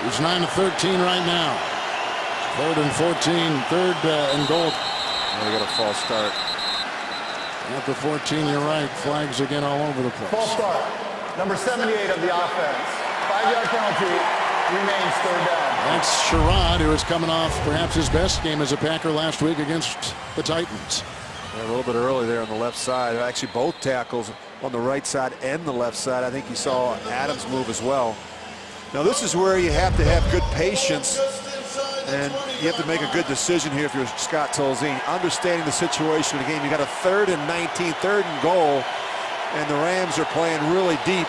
He's 9-13 right now. 3rd and 14, 3rd and goal. They got a false start. At the 14, you're right. Flags again all over the place. False start. Number 78 of the offense. 5-yard penalty. Remains 3rd down. That's Sherrod, who is coming off perhaps his best game as a Packer last week against the Titans. Yeah, a little bit early there on the left side. Actually, both tackles on the right side and the left side. I think you saw Adams move as well. Now, this is where you have to have good patience, and you have to make a good decision here if you're Scott Tolzien. Understanding the situation of the game, you got a 3rd and 19, 3rd and goal, and the Rams are playing really deep.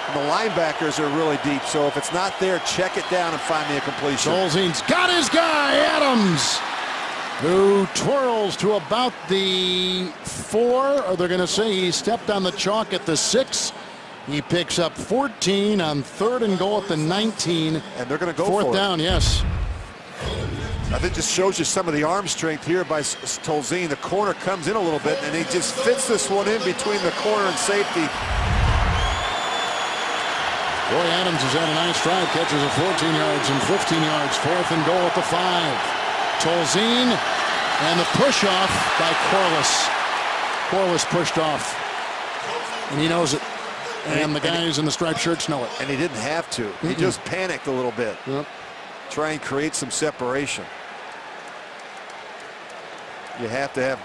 And the linebackers are really deep, so if it's not there, check it down and find me a completion. Tolzien's got his guy, Adams, who twirls to about the 4, or they're going to say he stepped on the chalk at the 6. He picks up 14 on 3rd and goal at the 19. And they're going to go 4th for down, it. yes. I think this shows you some of the arm strength here by Tolzien. The corner comes in a little bit, and he just fits this one in between the corner and safety. Boy, Adams has had a nice drive. Catches of 14 yards and 15 yards. 4th and goal at the 5. Tolzien and the push-off by Corliss. Corliss pushed off, and he knows it. And the guys in the striped shirts know it. And he didn't have to. He just panicked a little bit. Yep. Try and create some separation. You have to have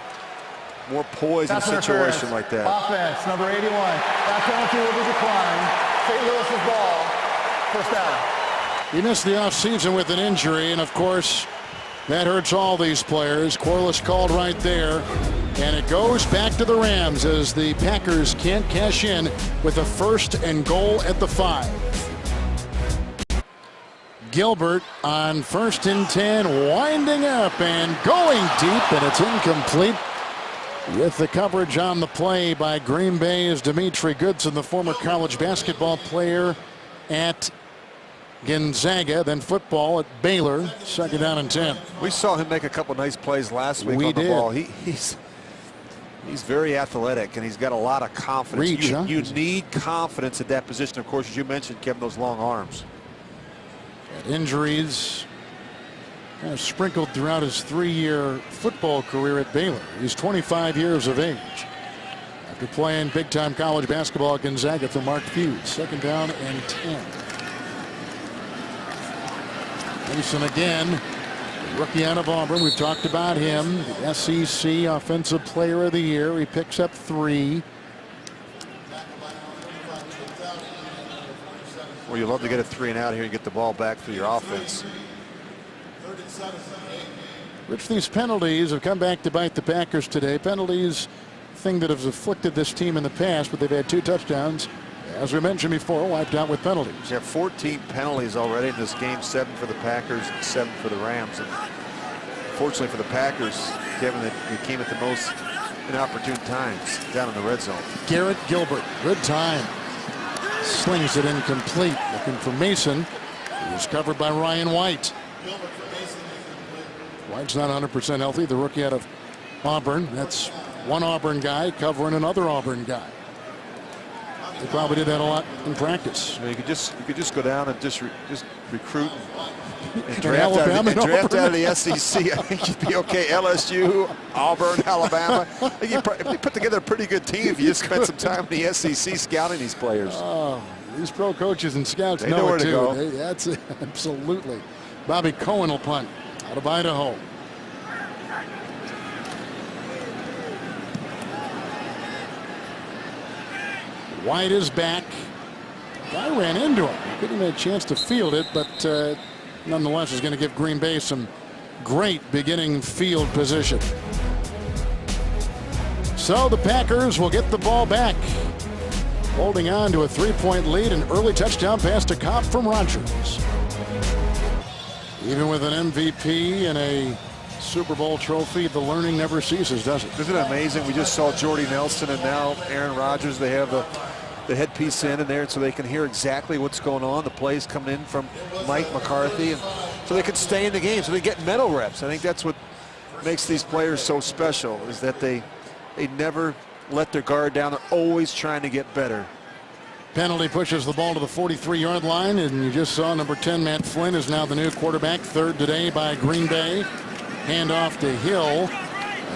more poise in a situation like that. Offense, number 81. That penalty will be declined. St. Louis's ball. 1st down. He missed the offseason with an injury, and of course, that hurts all these players. Corliss called right there, and it goes back to the Rams as the Packers can't cash in with a 1st and goal at the 5. Gilbert on 1st and 10, winding up and going deep, and it's incomplete. With the coverage on the play by Green Bay's Dimitri Goodson, the former college basketball player at Gonzaga, then football at Baylor. 2nd down and 10. We saw him make a couple nice plays last week We on the did. ball. He's very athletic, and he's got a lot of confidence. Reach, huh? You need confidence at that position. Of course, as you mentioned, Kevin, those long arms. Injuries kind of sprinkled throughout his 3-year football career at Baylor. He's 25 years of age after playing big-time college basketball at Gonzaga for Mark Few. 2nd down and 10. Mason again, rookie out of Auburn. We've talked about him, the SEC Offensive Player of the Year. He picks up 3. Well, you love to get a 3 and out here and get the ball back through your offense. Which these penalties have come back to bite the Packers today. Penalties, thing that has afflicted this team in the past, but they've had 2 touchdowns, as we mentioned before, wiped out with penalties. You have 14 penalties already in this game, 7 for the Packers, 7 for the Rams. And fortunately for the Packers, Kevin, they came at the most inopportune times down in the red zone. Garrett Gilbert, good time. Slings it incomplete. Looking for Mason. He was covered by Ryan White. White's not 100% healthy, the rookie out of Auburn. That's one Auburn guy covering another Auburn guy. They probably did that a lot in practice. You could just go down and just recruit and draft out of the SEC. I think you'd be okay. LSU, Auburn, Alabama. I think you put together a pretty good team if you just spent some time in the SEC scouting these players. Oh, these pro coaches and scouts they know where to go. That's it. Absolutely. Bobby Cohen will punt out of Idaho. White is back. Guy ran into him. Couldn't have had a chance to field it, but nonetheless is going to give Green Bay some great beginning field position. So the Packers will get the ball back, holding on to a 3-point lead. An early touchdown pass to Cobb from Rodgers. Even with an MVP and a Super Bowl trophy, the learning never ceases, does it? Isn't it amazing? We just saw Jordy Nelson and now Aaron Rodgers. They have the headpiece in there so they can hear exactly what's going on. The plays coming in from Mike McCarthy, and so they can stay in the game, so they get mental reps. I think that's what makes these players so special, is that they never let their guard down. They're always trying to get better. Penalty pushes the ball to the 43-yard line, and you just saw number 10, Matt Flynn, is now the new quarterback. Third today by Green Bay. Handoff to Hill.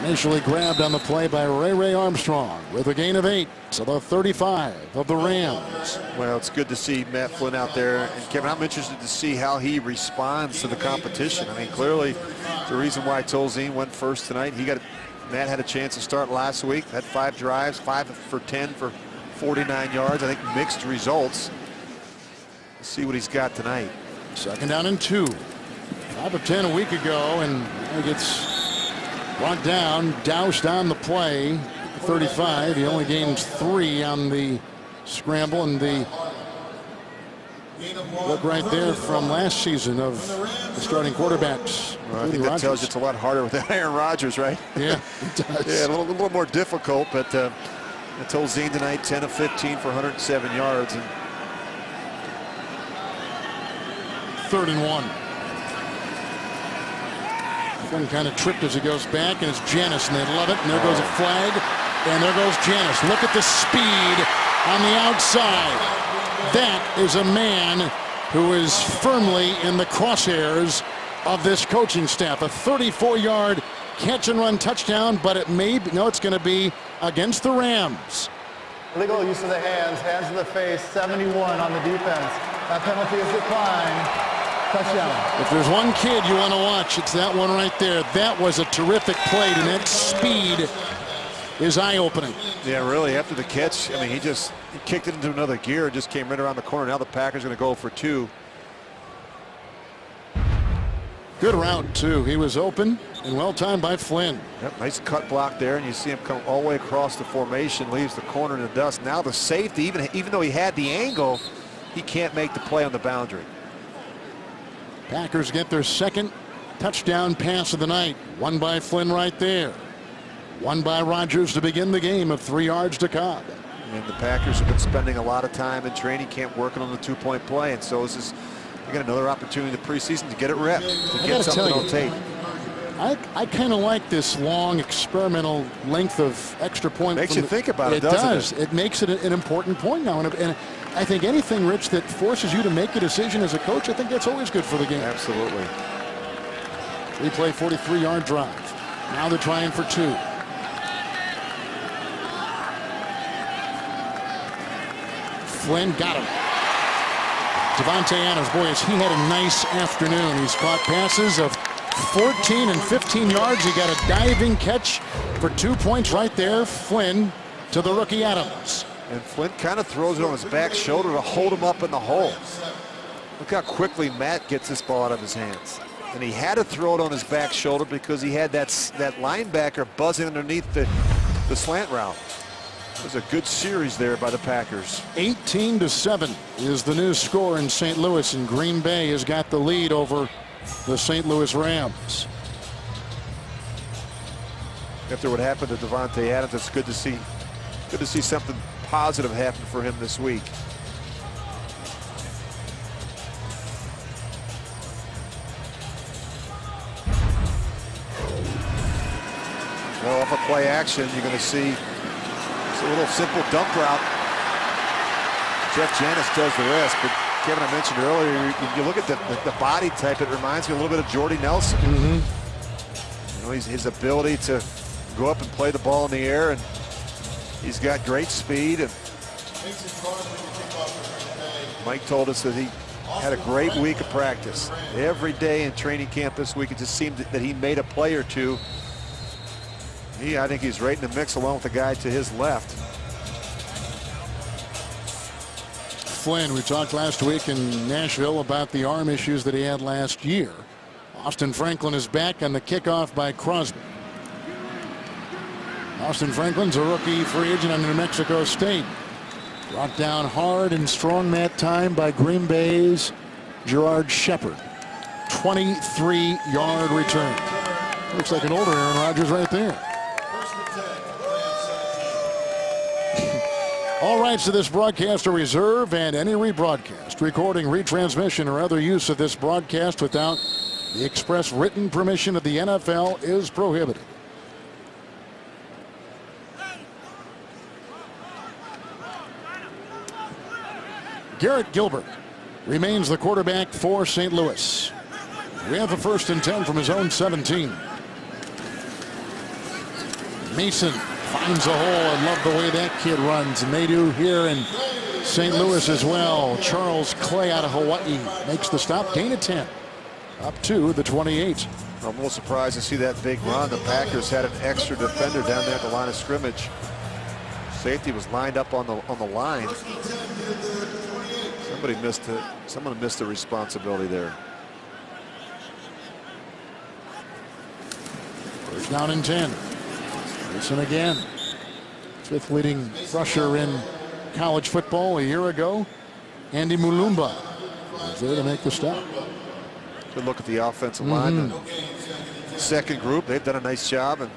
Initially grabbed on the play by Ray Armstrong with a gain of 8 to the 35 of the Rams. Well, it's good to see Matt Flynn out there. And Kevin, I'm interested to see how he responds to the competition. I mean, clearly the reason why Tolzien went first tonight. Matt had a chance to start last week. Had 5 drives, 5 for 10 for 49 yards. I think mixed results. Let's see what he's got tonight. 2nd down and 2. 5 of 10 a week ago, and he gets brought down, doused on the play. 35. He only gains 3 on the scramble, and the look right there from last season of the starting quarterbacks. Well, I think that tells you it's a lot harder with Aaron Rodgers, right? Yeah, it does. Yeah, a little more difficult, but Tolzien tonight, 10 of 15 for 107 yards. And 3rd and 1. Flynn kind of tripped as he goes back, and it's Janis, and they love it. And there goes a flag, and there goes Janis. Look at the speed on the outside. That is a man who is firmly in the crosshairs of this coaching staff. A 34-yard catch and run touchdown, but it may be, no, it's going to be against the Rams. Illegal use of the hands to the face, 71 on the defense. That penalty is declined. Touchdown. If there's one kid you want to watch, it's that one right there. That was a terrific play, and that speed is eye-opening. Yeah, really, after the catch, I mean, he kicked it into another gear and just came right around the corner. Now the Packers are going to go for 2. Good route, too. He was open and well-timed by Flynn. Yep, nice cut block there, and you see him come all the way across the formation, leaves the corner in the dust. Now the safety, even though he had the angle, he can't make the play on the boundary. Packers get their 2nd touchdown pass of the night. One by Flynn right there. One by Rodgers to begin the game of 3 yards to Cobb. And the Packers have been spending a lot of time in training camp working on the 2-point play, and so they got another opportunity in the preseason to get it rep, to get something on tape. I kind of like this long experimental length of extra point. Makes you think about it, doesn't it? It makes it an important point now. And I think anything, Rich, that forces you to make a decision as a coach, I think that's always good for the game. Absolutely. Replay 43-yard drive. Now they're trying for 2. Flynn got him. Devontae Adams, boy, he had a nice afternoon. He's caught passes of 14 and 15 yards. He got a diving catch for 2 points right there. Flynn to the rookie Adams. And Flynn kind of throws it on his back shoulder to hold him up in the hole. Look how quickly Matt gets this ball out of his hands. And he had to throw it on his back shoulder because he had that linebacker buzzing underneath the slant route. It was a good series there by the Packers. 18-7 is the new score in St. Louis, and Green Bay has got the lead over the St. Louis Rams. After what happened to Devontae Adams, it's good to see something positive happen for him this week. Well, off a play action, you're going to see it's a little simple dump route. Jeff Janis does the rest, but Kevin, I mentioned earlier, you look at the body type, it reminds me a little bit of Jordy Nelson. You know, his ability to go up and play the ball in the air, and he's got great speed. And Mike told us that he had a great week of practice. Every day in training camp this week, it just seemed that he made a play or two. I think he's right in the mix along with the guy to his left. Flynn, we talked last week in Nashville about the arm issues that he had last year. Austin Franklin is back on the kickoff by Crosby. Austin Franklin's a rookie free agent on New Mexico State. Brought down hard and strong that time by Green Bay's Gerard Shepard. 23-yard return. Looks like an older Aaron Rodgers right there. All rights to this broadcast are reserved, and any rebroadcast, recording, retransmission, or other use of this broadcast without the express written permission of the NFL is prohibited. Garrett Gilbert remains the quarterback for St. Louis. We have a 1st and 10 from his own 17. Mason finds a hole. I love the way that kid runs, and they do here in St. Louis as well. Charles Clay out of Hawaii makes the stop, gain of 10, up to the 28. I'm a little surprised to see that big run. The Packers had an extra defender down there at the line of scrimmage. Safety was lined up on the line. Someone missed the responsibility there. First down and 10. Mason again. 5th leading rusher in college football a year ago. Andy Mulumba was there to make the stop. Good look at the offensive line. The second group, they've done a nice job. And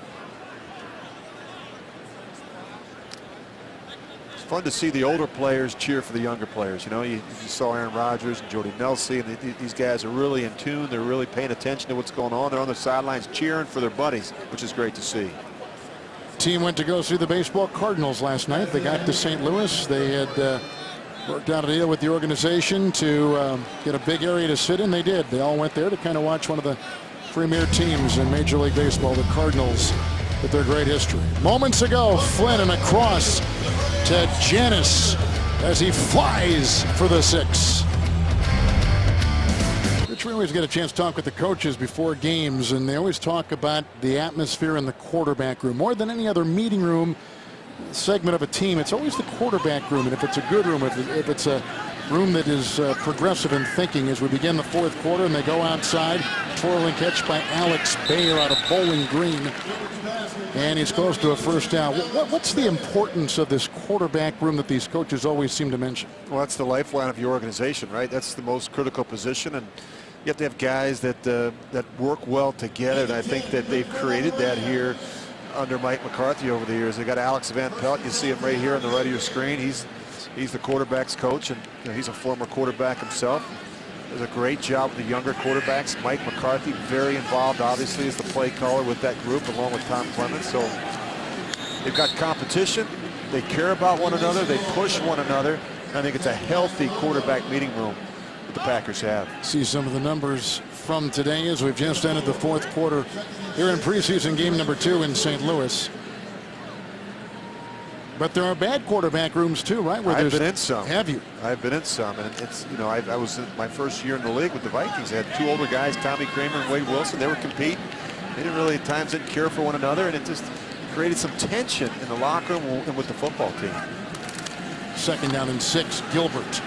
it's fun to see the older players cheer for the younger players. You know, you saw Aaron Rodgers and Jordy Nelson, and these guys are really in tune. They're really paying attention to what's going on. They're on the sidelines cheering for their buddies, which is great to see. Team went to go see the baseball Cardinals last night. They got to St. Louis. They had worked out a deal with the organization to get a big area to sit in. They did. They all went there to kind of watch one of the premier teams in Major League Baseball, the Cardinals, with their great history. Moments ago, Flynn and across to Janis as he flies for the 6. We always get a chance to talk with the coaches before games, and they always talk about the atmosphere in the quarterback room. More than any other meeting room segment of a team, it's always the quarterback room. And if it's a good room, if it's a room that is progressive in thinking, as we begin the 4th quarter and they go outside, twirling catch by Alex Bayer out of Bowling Green. And he's close to a first down. What's the importance of this quarterback room that these coaches always seem to mention? Well, that's the lifeline of your organization, right? That's the most critical position, and you have to have guys that work well together, and I think that they've created that here under Mike McCarthy over the years. They got Alex Van Pelt. You see him right here on the right of your screen. He's the quarterback's coach, and you know, he's a former quarterback himself. Does a great job with the younger quarterbacks. Mike McCarthy very involved, obviously, as the play caller with that group, along with Tom Clements. So they've got competition. They care about one another. They push one another. I think it's a healthy quarterback meeting room that the Packers have. See some of the numbers from today as we've just entered the 4th quarter here in preseason game number 2 in St. Louis. But there are bad quarterback rooms too, right? Where I've been in some. Have you? I've been in some, and it's, you know, I was in my first year in the league with the Vikings. I had 2 older guys, Tommy Kramer and Wade Wilson. They were competing. They didn't really at times didn't care for one another, and it just created some tension in the locker room and with the football team. 2nd down and 6. Gilbert.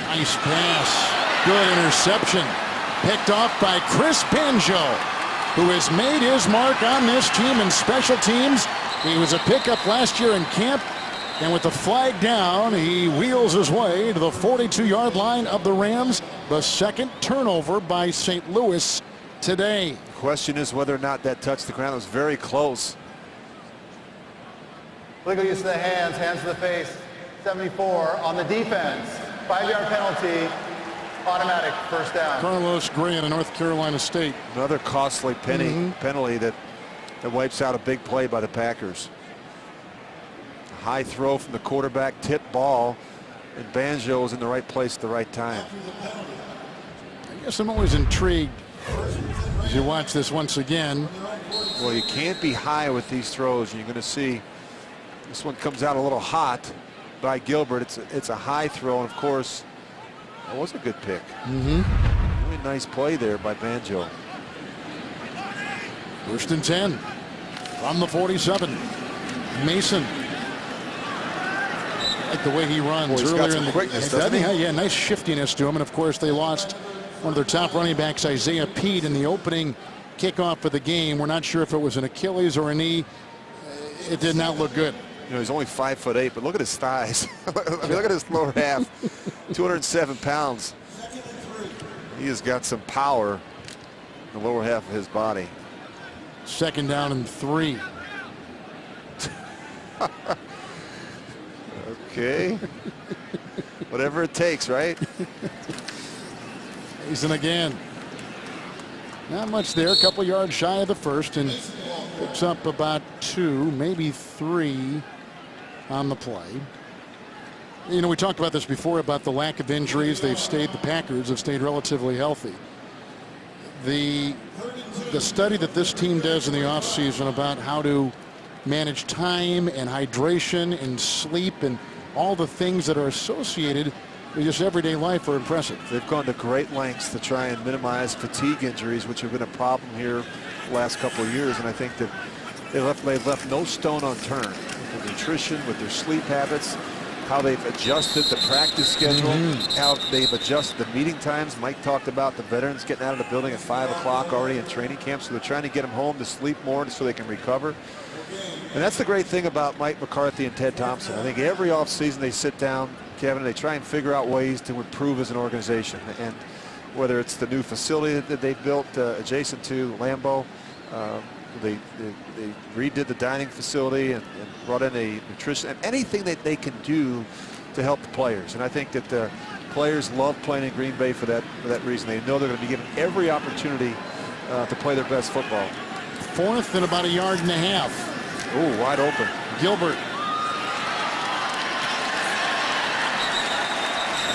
Nice pass. Good interception. Picked off by Chris Banjo, who has made his mark on this team in special teams. He was a pickup last year in camp, and with the flag down, he wheels his way to the 42-yard line of the Rams. The 2nd turnover by St. Louis today. The question is whether or not that touched the ground. It was very close. Legal use of the hands to the face. 74 on the defense. 5-yard penalty. Automatic first down. Carlos Gray out of North Carolina State. Another costly penalty that that wipes out a big play by the Packers. A high throw from the quarterback, tipped ball, and Banjo is in the right place at the right time. I guess I'm always intrigued as you watch this once again. Well, you can't be high with these throws. You're going to see this one comes out a little hot by Gilbert. It's a high throw, and of course, that was a good pick. Really nice play there by Banjo. 1st and 10 from the 47. Mason. I like the way he runs. Boy, he's earlier got some in the quickness, doesn't he? Yeah, nice shiftiness to him. And of course, they lost one of their top running backs, Isaiah Pete, in the opening kickoff of the game. We're not sure if it was an Achilles or a knee. It did not look good. You know, he's only 5'8", but look at his thighs. I mean, look at his lower half. 207 pounds. He has got some power in the lower half of his body. 2nd down and 3. Okay. Whatever it takes, right? Mason again. Not much there. A couple yards shy of the first, and picks up about 2, maybe 3 on the play. You know, we talked about this before about the lack of injuries. The Packers have stayed relatively healthy. The study that this team does in the offseason about how to manage time and hydration and sleep and all the things that are associated with just everyday life are impressive. They've gone to great lengths to try and minimize fatigue injuries, which have been a problem here the last couple of years. And I think that they've left no stone unturned with their nutrition, with their sleep habits, how they've adjusted the practice schedule, how they've adjusted the meeting times. Mike talked about the veterans getting out of the building at 5 o'clock already in training camp, so they're trying to get them home to sleep more so they can recover. And that's the great thing about Mike McCarthy and Ted Thompson. I think every offseason they sit down, Kevin, and they try and figure out ways to improve as an organization. And whether it's the new facility that they built adjacent to Lambeau, they redid the dining facility and brought in a nutrition and anything that they can do to help the players. And I think that the players love playing in Green Bay for that reason. They know they're going to be given every opportunity to play their best football. 4th and about 1.5 yards. Ooh, wide open. Gilbert.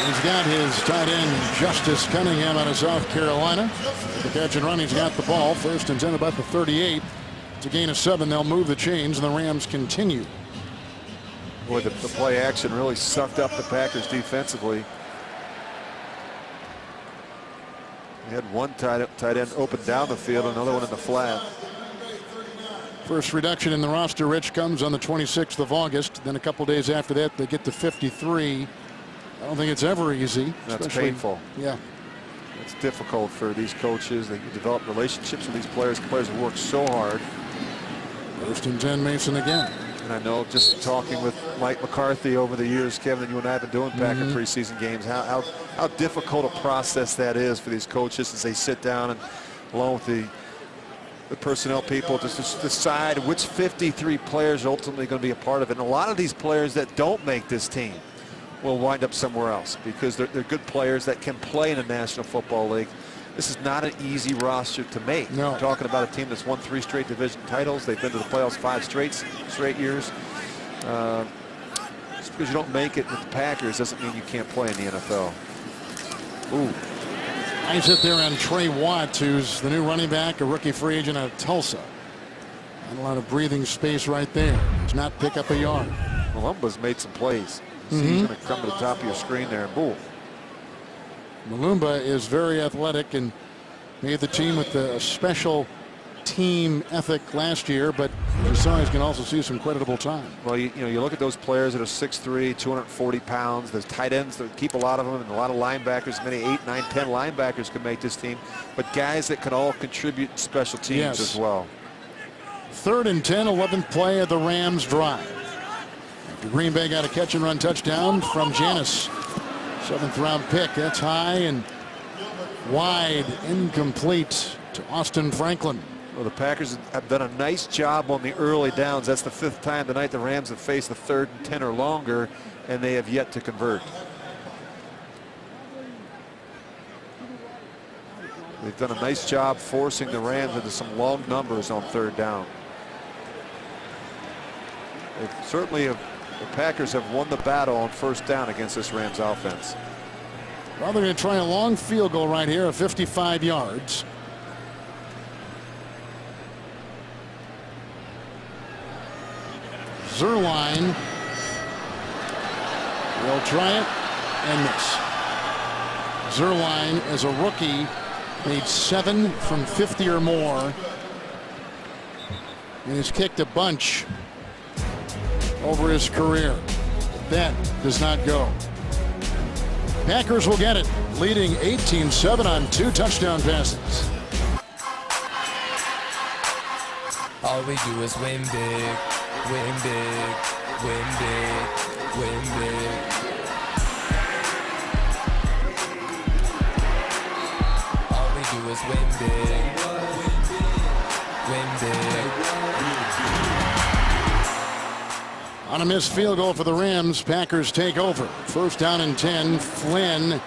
He's got his tight end, Justice Cunningham, out of South Carolina. The catch and run, he's got the ball. 1st and 10, about the 38. It's a gain of 7. They'll move the chains, and the Rams continue. Boy, the play action really sucked up the Packers defensively. We had one tight end open down the field, another one in the flat. First reduction in the roster, Rich, comes on the 26th of August. Then a couple days after that, they get to 53. I don't think it's ever easy. That's painful. Yeah. It's difficult for these coaches. They develop relationships with these players. Players have worked so hard. 1st and 10, Mason again. And I know just talking with Mike McCarthy over the years, Kevin, and you and I have been doing Packer preseason games, how difficult a process that is for these coaches as they sit down and along with the personnel people to decide which 53 players are ultimately going to be a part of it. And a lot of these players that don't make this team will wind up somewhere else because they're good players that can play in the National Football League. This is not an easy roster to make. No. We're talking about a team that's won 3 straight division titles. They've been to the playoffs 5 straight years. Just because you don't make it with the Packers doesn't mean you can't play in the NFL. Ooh. Nice hit there on Trey Watt, who's the new running back, a rookie free agent out of Tulsa. And a lot of breathing space right there. Does not pick up a yard. Malumba's made some plays. See, he's going to come to the top of your screen there and boom. Malumba is very athletic and made the team with a special team ethic last year, but you saw he's going to also see some creditable time. Well, you know, you look at those players that are 6'3", 240 pounds. There's tight ends that keep a lot of them, and a lot of linebackers. Many 8, 9, 10 linebackers could make this team, but guys that can all contribute in special teams as well. 3rd and 10, 11th play of the Rams drive. After Green Bay got a catch and run touchdown from Janis. 7th round pick. That's high and wide, incomplete to Austin Franklin. Well, the Packers have done a nice job on the early downs. That's the 5th time tonight the Rams have faced the 3rd and 10 or longer, and they have yet to convert. They've done a nice job forcing the Rams into some long numbers on 3rd down. The Packers have won the battle on first down against this Rams offense. Well, they're going to try a long field goal right here of 55 yards. Zerline will try it and miss. Zerline, as a rookie, made 7 from 50 or more and has kicked a bunch over his career. That does not go. Packers will get it, leading 18-7 on 2 touchdown passes. All we do is win big, win big, win big, win big. All we do is win big, win big. On a missed field goal for the Rams, Packers take over. First down and 10. Flynn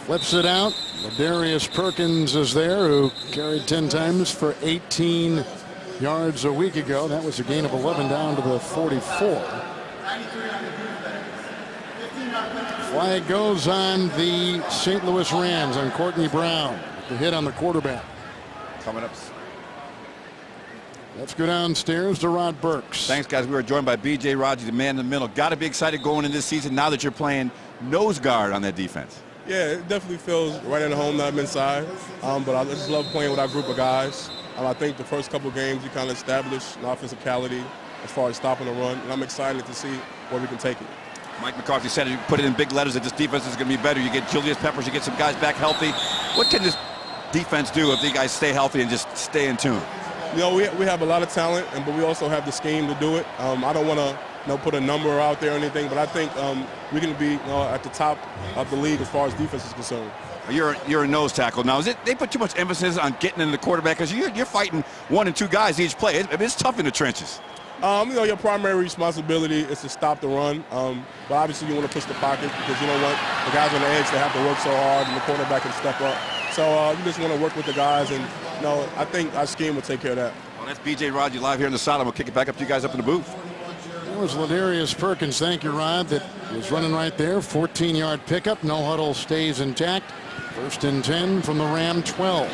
flips it out. Ladarius Perkins is there, who carried 10 times for 18 yards a week ago. That was a gain of 11 down to the 44. Flag goes on the St. Louis Rams on Courtney Brown. The hit on the quarterback. Coming up. Let's go downstairs to Rod Burks. Thanks, guys. We were joined by B.J. Raji, the man in the middle. Got to be excited going into this season now that you're playing nose guard on that defense. Yeah, it definitely feels right at home that I'm inside. But I just love playing with our group of guys. I think the first couple games we kind of established an offensivity as far as stopping the run, and I'm excited to see where we can take it. Mike McCarthy said you put it in big letters that this defense is going to be better. You get Julius Peppers, you get some guys back healthy. What can this defense do if these guys stay healthy and just stay in tune? You know, we have a lot of talent, but we also have the scheme to do it. I don't want to put a number out there or anything, but I think we can be at the top of the league as far as defense is concerned. You're a nose tackle now. They put too much emphasis on getting in the quarterback because you're fighting 1 and 2 guys each play. It's tough in the trenches. Your primary responsibility is to stop the run, but obviously you want to push the pocket because you don't want the guys on the edge to have to work so hard and the quarterback can step up. So you just want to work with the guys, and I think our scheme will take care of that. Well, that's B.J. Raji live here in the sideline. We'll kick it back up to you guys up in the booth. That was Ladarius Perkins, thank you, Rod, that was running right there. 14-yard pickup. No huddle stays intact. First and 10 from the Ram 12.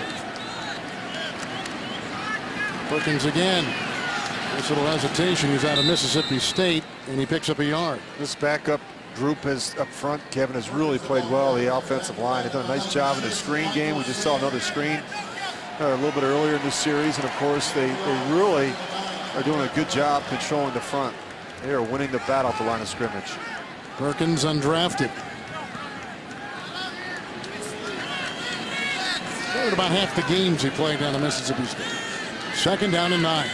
Perkins again. This little hesitation. He's out of Mississippi State, and he picks up a yard. This backup group is up front. Kevin has really played well. The offensive line has done a nice job in the screen game. We just saw another screen a little bit earlier in this series, and of course they really are doing a good job controlling the front. They are winning the battle at the line of scrimmage. Perkins undrafted. Played about half the games he played down at Mississippi State. Second down and 9.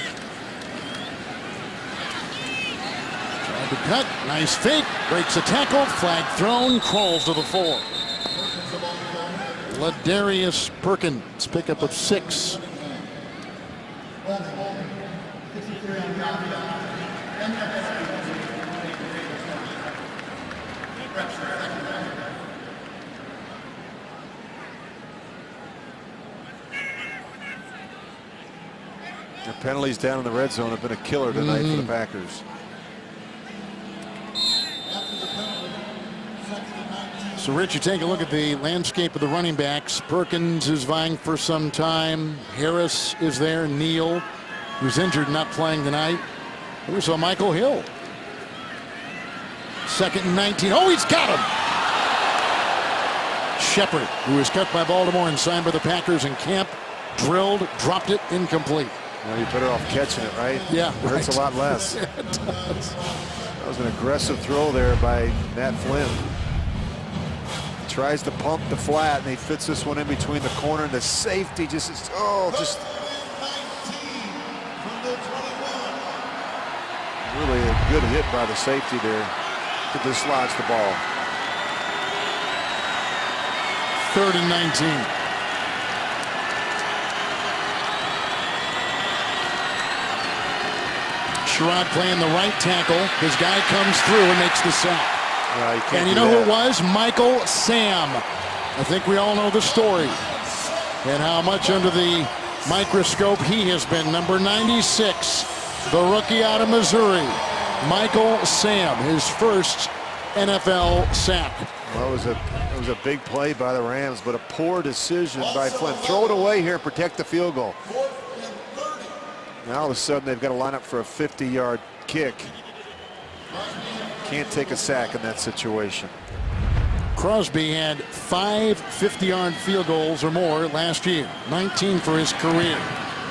Tried to cut. Nice fake. Breaks a tackle. Flag thrown. Crawls to the 4. Ladarius Perkins, pickup of 6. The penalties down in the red zone have been a killer tonight for the Packers. So, Rich, you take a look at the landscape of the running backs. Perkins is vying for some time. Harris is there. Neal, who's injured, not playing tonight. We saw Michael Hill. Second and 19. Oh, he's got him! Shepard, who was cut by Baltimore and signed by the Packers in camp, drilled, dropped it, incomplete. Well, you're better off catching it, right? Yeah, it hurts a lot less. Yeah, it does. That was an aggressive throw there by Matt Flynn. Tries to pump the flat, and he fits this one in between the corner and the safety. Just really a good hit by the safety there to dislodge the ball. 3rd and 19. Sherrod playing the right tackle. His guy comes through and makes the sack. And you know who it was? Michael Sam. I think we all know the story and how much under the microscope he has been. Number 96, the rookie out of Missouri, Michael Sam, his first NFL sack. Well, it was a big play by the Rams, but a poor decision by Flynn. Throw it away here and protect the field goal. Now all of a sudden they've got to line up for a 50-yard kick. Can't take a sack in that situation. Crosby had 5 50-yard field goals or more last year, 19 for his career.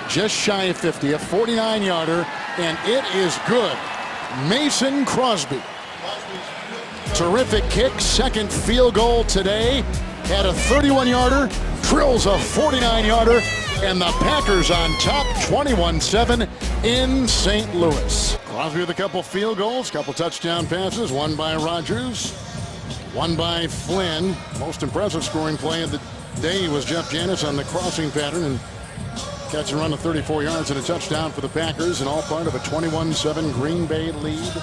Just shy of 50, a 49-yarder, and it is good. Mason Crosby. Terrific kick, second field goal today. Had a 31-yarder, drills a 49-yarder, and the Packers on top 21-7 in St. Louis. Crosby with a couple field goals, couple touchdown passes, one by Rodgers, one by Flynn. Most impressive scoring play of the day was Jeff Janis on the crossing pattern and catch and run of 34 yards and a touchdown for the Packers, and all part of a 21-7 Green Bay lead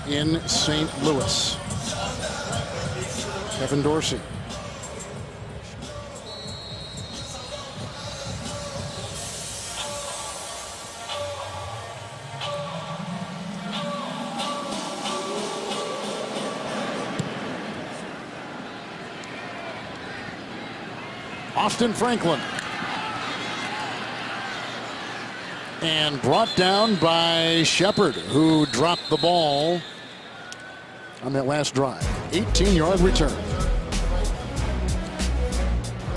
in St. Louis. Kevin Dorsey. Austin Franklin. And brought down by Shepard, who dropped the ball on that last drive. 18-yard return.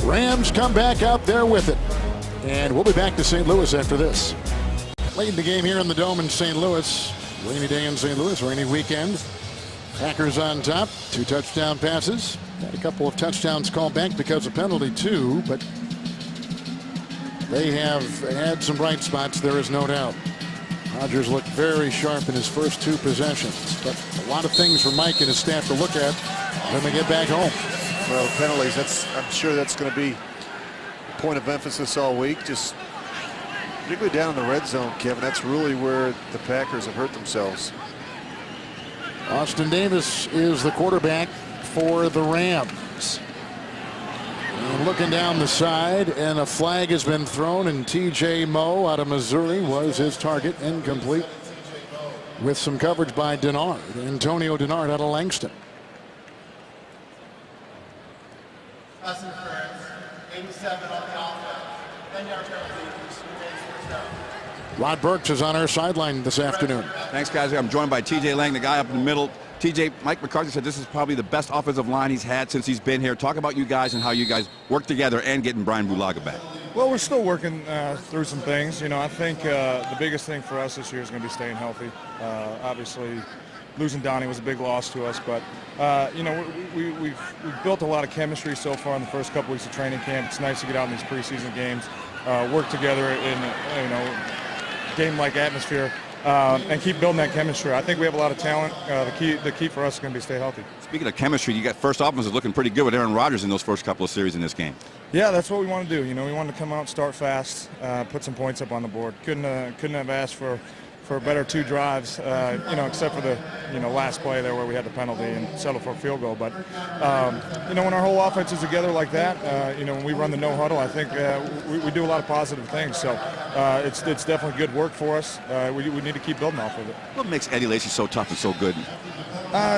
Rams come back out there with it. And we'll be back to St. Louis after this. Late in the game here in the Dome in St. Louis. Rainy day in St. Louis, rainy weekend. Packers on top, 2 touchdown passes. Had a couple of touchdowns called back because of penalty too, but they have had some bright spots, there is no doubt. Rodgers looked very sharp in his first 2 possessions, but a lot of things for Mike and his staff to look at when they get back home. Well, penalties, I'm sure that's going to be a point of emphasis all week. Just particularly down in the red zone, Kevin. That's really where the Packers have hurt themselves. Austin Davis is the quarterback for the Rams. And looking down the side, and a flag has been thrown, and T.J. Moe out of Missouri was his target, incomplete, with some coverage by Denard. Antonio Denard out of Langston. Pass interference, 87 on the offense, 10-yard penalty. Rod Burks is on our sideline this afternoon. Thanks, guys. I'm joined by T.J. Lang, the guy up in the middle. TJ, Mike McCarthy said this is probably the best offensive line he's had since he's been here. Talk about you guys and how you guys work together and getting Brian Bulaga back. Well, we're still working through some things. You know, I think the biggest thing for us this year is going to be staying healthy. Obviously, losing Donnie was a big loss to us, but you know, we've built a lot of chemistry so far in the first couple weeks of training camp. It's nice to get out in these preseason games, work together in game-like atmosphere. And keep building that chemistry. I think we have a lot of talent. The key for us is going to be stay healthy. Speaking of chemistry, you got first offense is looking pretty good with Aaron Rodgers in those first couple of series in this game. Yeah, that's what we want to do. You know, we wanted to come out, start fast, put some points up on the board. Couldn't have asked for a better 2 drives, you know, except for the last play there where we had the penalty and settled for a field goal. But you know, when our whole offense is together like that, you know, when we run the no huddle, I think we do a lot of positive things. So it's definitely good work for us. We need to keep building off of it. What makes Eddie Lacy so tough and so good?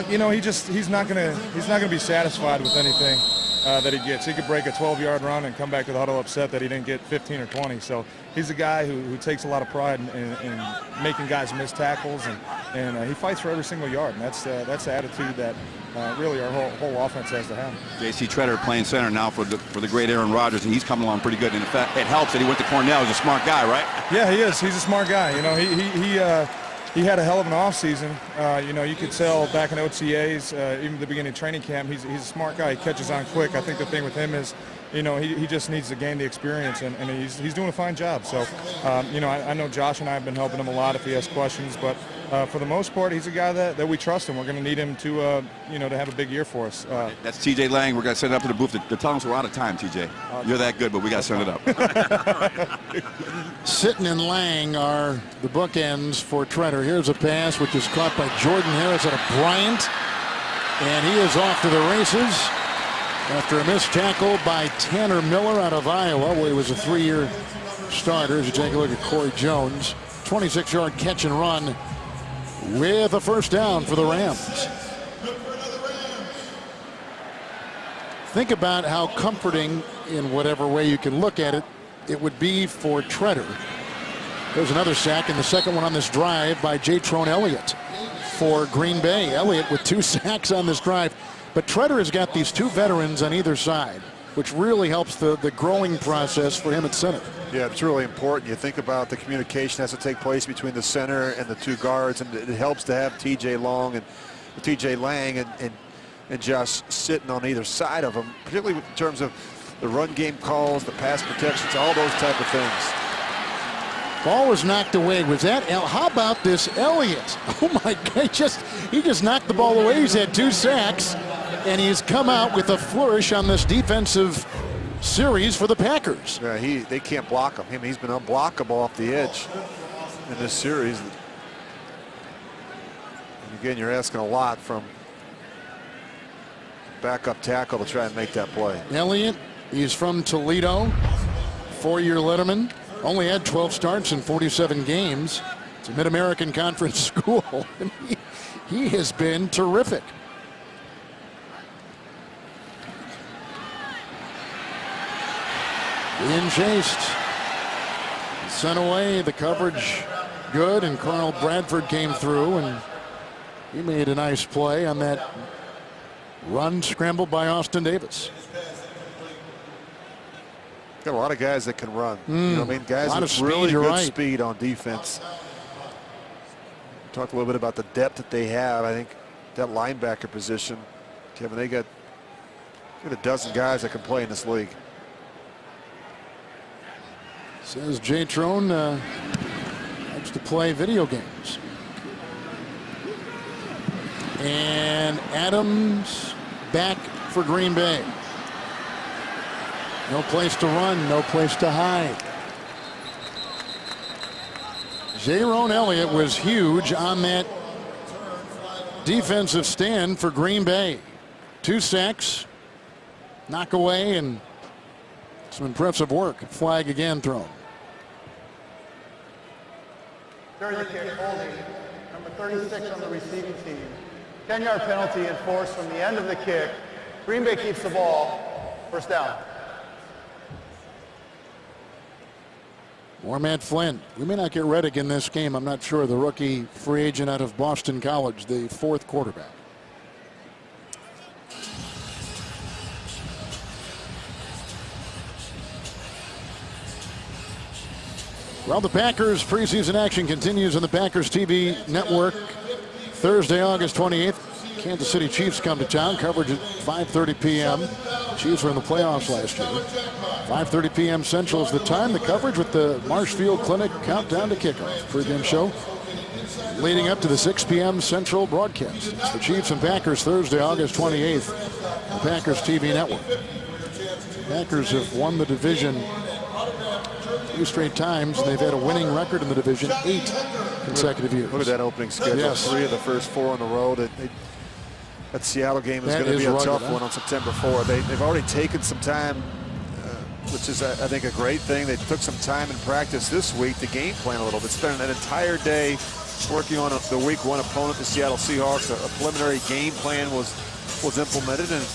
You know, he's not gonna be satisfied with anything that he gets. He could break a 12-yard run and come back to the huddle upset that he didn't get 15 or 20. So he's a guy who takes a lot of pride in making guys miss tackles, and he fights for every single yard. And that's the attitude that really our whole offense has to have. J.C. Treader playing center now for the great Aaron Rodgers, and he's coming along pretty good. And in fact, it helps that he went to Cornell. He's a smart guy, right? Yeah, he is. He's a smart guy. You know, he had a hell of an offseason. You know, you could tell back in OTAs, even at the beginning of training camp, he's a smart guy. He catches on quick. I think the thing with him is, you know, he just needs to gain the experience, and he's doing a fine job. So, you know, I know Josh and I have been helping him a lot if he has questions, but for the most part, he's a guy that we trust, and we're going to need him to, you know, to have a big year for us. That's T.J. Lang. We're going to send it up to the booth. They're telling us we're out of time, T.J. You're that good, but we got to send it up. Sitton and Lang are the bookends for Treader. Here's a pass which is caught by Jordan Harris out of Bryant, and he is off to the races after a missed tackle by Tanner Miller out of Iowa, where he was a 3-year starter. As you take a look at Corey Jones, 26-yard catch and run with a first down for the Rams. Think about how comforting, in whatever way you can look at it, it would be for Tretter. There's another sack, and the second one on this drive by Jatron Elliott for Green Bay. Elliott with 2 sacks on this drive. But Tretter has got these 2 veterans on either side, which really helps the growing process for him at center. Yeah, it's really important. You think about the communication has to take place between the center and the 2 guards, and it helps to have T.J. Lang and Josh sitting on either side of him, particularly in terms of the run game calls, the pass protections, all those type of things. Ball was knocked away. Was that how about this Elliott? Oh my God, he just knocked the ball away. He's had 2 sacks, and he's come out with a flourish on this defensive series for the Packers. Yeah, they can't block him. He's been unblockable off the edge in this series. And again, you're asking a lot from backup tackle to try and make that play. Elliott, he's from Toledo, 4-year letterman. Only had 12 starts in 47 games. It's a Mid-American Conference school. And he has been terrific. Being chased. Sent away. The coverage good, and Carl Bradford came through, and he made a nice play on that run scrambled by Austin Davis. Got a lot of guys that can run. You know what I mean? Guys with really good speed on defense. We talked a little bit about the depth that they have. I think that linebacker position, Kevin, they got a dozen guys that can play in this league. Says Jatron likes to play video games. And Adams back for Green Bay. No place to run, no place to hide. Jatron Elliott was huge on that defensive stand for Green Bay. 2 sacks, knock away, and some impressive work. Flag again thrown. During the kick, holding number 36 on the receiving team. 10-yard penalty enforced from the end of the kick. Green Bay keeps the ball. First down. Or Matt Flynn. We may not get Reddick in this game. I'm not sure. The rookie free agent out of Boston College, the 4th quarterback. Well, the Packers preseason action continues on the Packers TV network. Thursday, August 28th. Kansas City Chiefs come to town. Coverage at 5:30 p.m. Chiefs were in the playoffs last year. 5:30 p.m. Central is the time. The coverage with the Marshfield Clinic countdown to kickoff. Pre-game show leading up to the 6 p.m. Central broadcast. It's the Chiefs and Packers Thursday, August 28th. The Packers TV network. Packers have won the division 2 straight times, and they've had a winning record in the division 8 consecutive years. Look at that opening schedule. Yes. 3 of the first 4 on the road. That Seattle game is going to be a tough one on September 4. They've already taken some time, which is, I think, a great thing. They took some time in practice this week to game plan a little bit. Spent an entire day working on the week 1 opponent, the Seattle Seahawks. A preliminary game plan was implemented, and